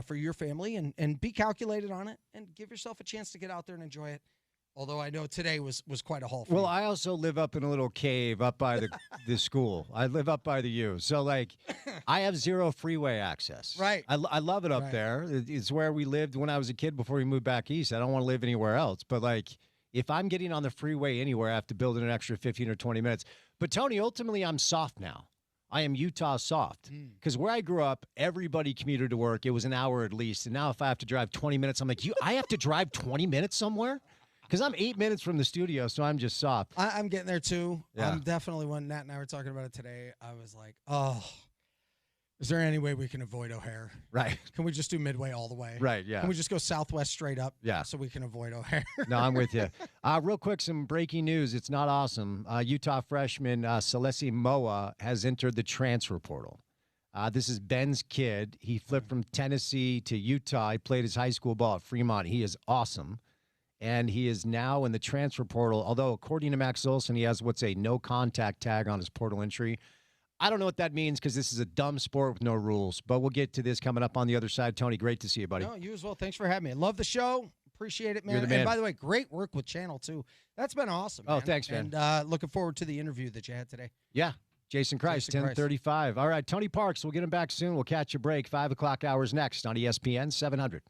for your family, and be calculated on it and give yourself a chance to get out there and enjoy it. Although I know today was quite a haul for Well, you. I also live up in a little cave up by the school. I live up by the U. So, I have zero freeway access. Right. I love it up Right. there. It's where we lived when I was a kid before we moved back east. I don't want to live anywhere else. But, if I'm getting on the freeway anywhere, I have to build in an extra 15 or 20 minutes. But, Tony, ultimately, I'm soft now. I am Utah soft. Because where I grew up, everybody commuted to work. It was an hour at least. And now if I have to drive 20 minutes, I'm like, I have to drive 20 minutes somewhere? Because I'm 8 minutes from the studio, so I'm just soft. I'm getting there, too. Yeah. I'm definitely, when Nat and I were talking about it today, I was like, oh, is there any way we can avoid O'Hare? Right. Can we just do Midway all the way? Right, yeah. Can we just go Southwest straight up? Yeah. So we can avoid O'Hare? No, I'm with you. Real quick, some breaking news. It's not awesome. Utah freshman Celesi Moa has entered the transfer portal. This is Ben's kid. He flipped from Tennessee to Utah. He played his high school ball at Fremont. He is awesome. And he is now in the transfer portal, although according to Max Olson, he has what's a no-contact tag on his portal entry. I don't know what that means because this is a dumb sport with no rules, but we'll get to this coming up on the other side. Tony, great to see you, buddy. No, you as well. Thanks for having me. Love the show. Appreciate it, man. You're the man. And by the way, great work with Channel 2. That's been awesome, Oh, man. thanks, man. And looking forward to the interview that you had today. Yeah. Jason Christ, Jason Christ. 10:35. All right, Tony Parks, we'll get him back soon. We'll catch a break. 5 o'clock hours next on ESPN 700.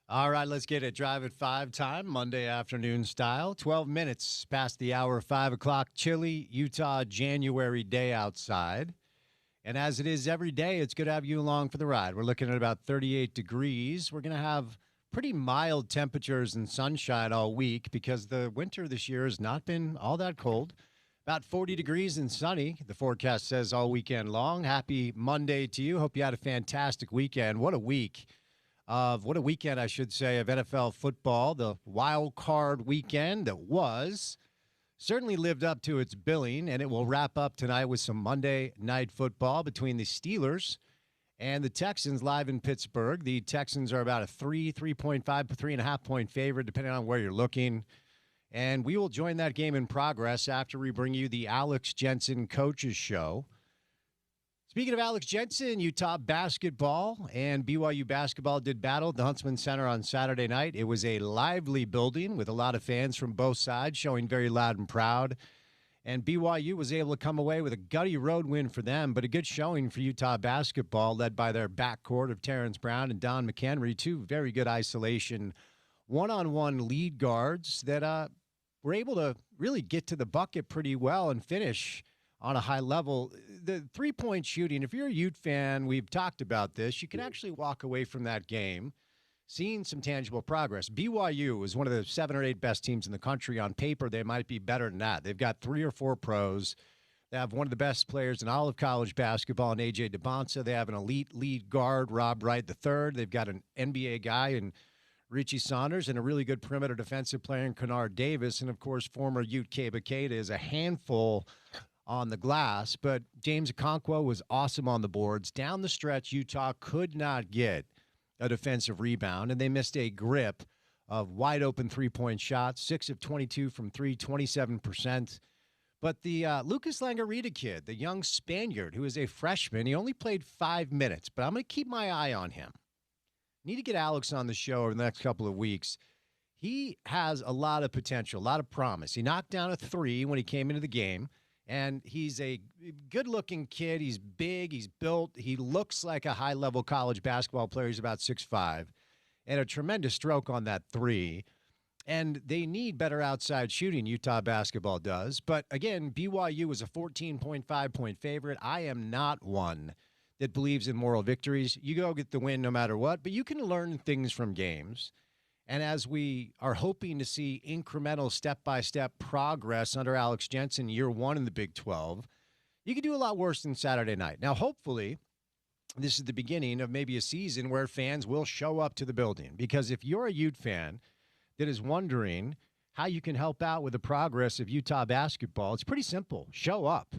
All right, let's get it. Drive at 5 time, Monday afternoon style. 12 minutes past the hour of 5 o'clock. Chilly Utah January day outside. And as it is every day, it's good to have you along for the ride. We're looking at about 38 degrees. We're going to have pretty mild temperatures and sunshine all week because the winter this year has not been all that cold. About 40 degrees and sunny, the forecast says all weekend long. Happy Monday to you. Hope you had a fantastic weekend. What a weekend, I should say, of NFL football. The wild card weekend that was certainly lived up to its billing, and it will wrap up tonight with some Monday night football between the Steelers and the Texans live in Pittsburgh. The Texans are about a 3.5, 3.5 point favorite, depending on where you're looking. And we will join that game in progress after we bring you the Alex Jensen Coaches Show. Speaking of Alex Jensen, Utah basketball and BYU basketball did battle at the Huntsman Center on Saturday night. It was a lively building with a lot of fans from both sides showing very loud and proud. And BYU was able to come away with a gutty road win for them, but a good showing for Utah basketball, led by their backcourt of Terrence Brown and Don McHenry, two very good isolation one-on-one lead guards that were able to really get to the bucket pretty well and finish on a high level. The three-point shooting, if you're a Ute fan, we've talked about this, you can actually walk away from that game seeing some tangible progress. BYU is one of the 7 or 8 best teams in the country. On paper, they might be better than that. They've got 3 or 4 pros. They have one of the best players in all of college basketball in A.J. DeBonsa. They have an elite lead guard, Rob Wright III. They've got an NBA guy in Richie Saunders and a really good perimeter defensive player in Kennard Davis. And, of course, former Ute Keba Keita is a handful on the glass, but James Okonkwo was awesome on the boards. Down the stretch, Utah could not get a defensive rebound, and they missed a grip of wide-open three-point shots, 6 of 22 from 3, 27%. But the Lucas Langarita kid, the young Spaniard who is a freshman, he only played 5 minutes, but I'm going to keep my eye on him. Need to get Alex on the show over the next couple of weeks. He has a lot of potential, a lot of promise. He knocked down a 3 when he came into the game. And he's a good-looking kid. He's big. He's built. He looks like a high-level college basketball player. He's about 6'5", and a tremendous stroke on that 3. And they need better outside shooting, Utah basketball does. But, again, BYU is a 14.5-point favorite. I am not one that believes in moral victories. You go get the win no matter what, but you can learn things from games. And as we are hoping to see incremental step-by-step progress under Alex Jensen year 1 in the Big 12, you could do a lot worse than Saturday night. Now, hopefully, this is the beginning of maybe a season where fans will show up to the building. Because if you're a Ute fan that is wondering how you can help out with the progress of Utah basketball, it's pretty simple. Show up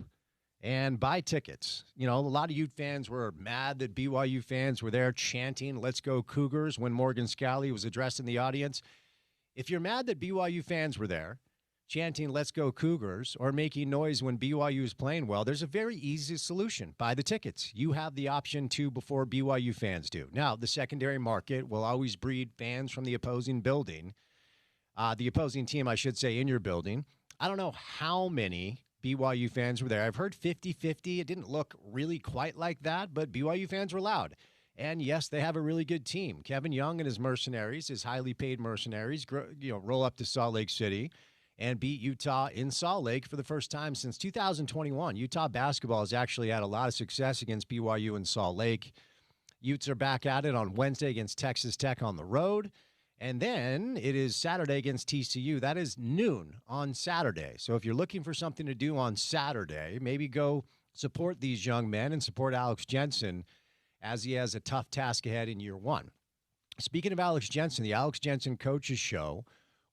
and buy tickets. You know, a lot of Ute fans were mad that BYU fans were there chanting, "Let's go Cougars," when Morgan Scalley was addressing the audience. If you're mad that BYU fans were there chanting, "Let's go Cougars," or making noise when BYU is playing well, there's a very easy solution. Buy the tickets. You have the option to before BYU fans do. Now, the secondary market will always breed fans from the opposing building. The opposing team, I should say, in your building. I don't know how many BYU fans were there. I've heard 50-50. It didn't look really quite like that, but BYU fans were loud. And yes, they have a really good team. Kevin Young and his mercenaries, his highly paid mercenaries, roll up to Salt Lake City and beat Utah in Salt Lake for the first time since 2021. Utah basketball has actually had a lot of success against BYU in Salt Lake. Utes are back at it on Wednesday against Texas Tech on the road. And then it is Saturday against TCU. That is noon on Saturday. So if you're looking for something to do on Saturday, maybe go support these young men and support Alex Jensen as he has a tough task ahead in year 1. Speaking of Alex Jensen, the Alex Jensen Coaches Show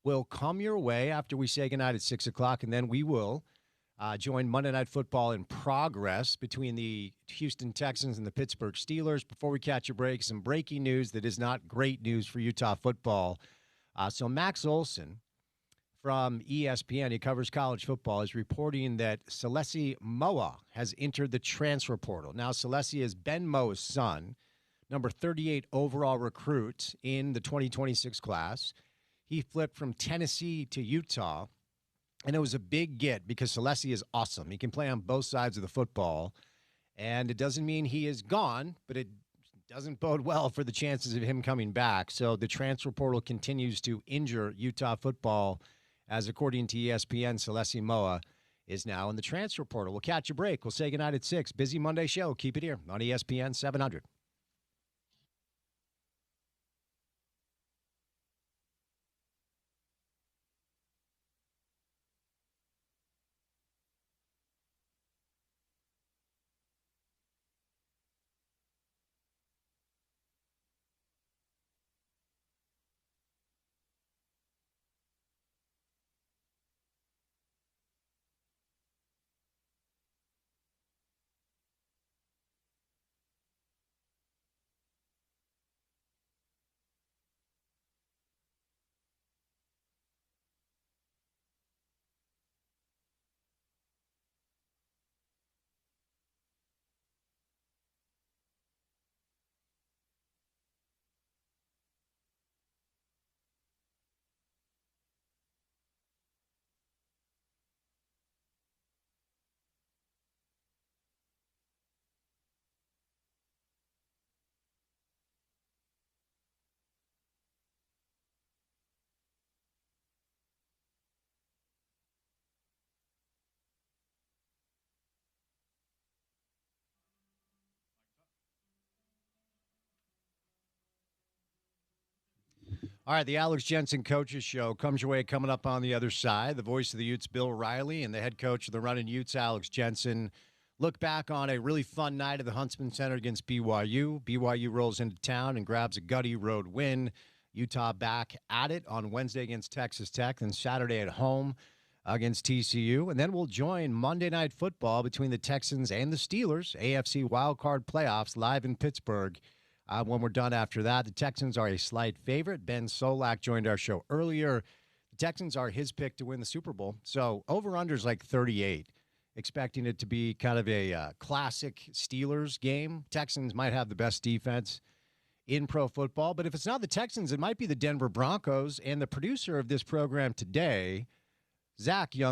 will come your way after we say goodnight at 6 o'clock, and then we will join Monday Night Football in progress between the Houston Texans and the Pittsburgh Steelers. Before we catch a break, some breaking news that is not great news for Utah football. So Max Olson from ESPN, he covers college football, is reporting that Celessi Moa has entered the transfer portal. Now, Celessi is Ben Moa's son, number 38 overall recruit in the 2026 class. He flipped from Tennessee to Utah. And it was a big get because Celessi is awesome. He can play on both sides of the football. And it doesn't mean he is gone, but it Doesn't bode well for the chances of him coming back. So the transfer portal continues to injure Utah football, as according to ESPN, Celeste Moa is now in the transfer portal. We'll catch a break. We'll say goodnight at 6. Busy Monday show. Keep it here on ESPN 700. All right, the Alex Jensen Coaches Show comes your way coming up on the other side. The voice of the Utes, Bill Riley, and the head coach of the Running Utes, Alex Jensen, look back on a really fun night at the Huntsman Center against BYU. BYU rolls into town and grabs a gutty road win. Utah back at it on Wednesday against Texas Tech, then Saturday at home against TCU. And then we'll join Monday Night Football between the Texans and the Steelers, AFC wildcard playoffs live in Pittsburgh. When we're done after that, the Texans are a slight favorite. Ben Solak joined our show earlier. The Texans are his pick to win the Super Bowl. So over-under's like 38, expecting it to be kind of a classic Steelers game. Texans might have the best defense in pro football. But if it's not the Texans, it might be the Denver Broncos. And the producer of this program today, Zach Young,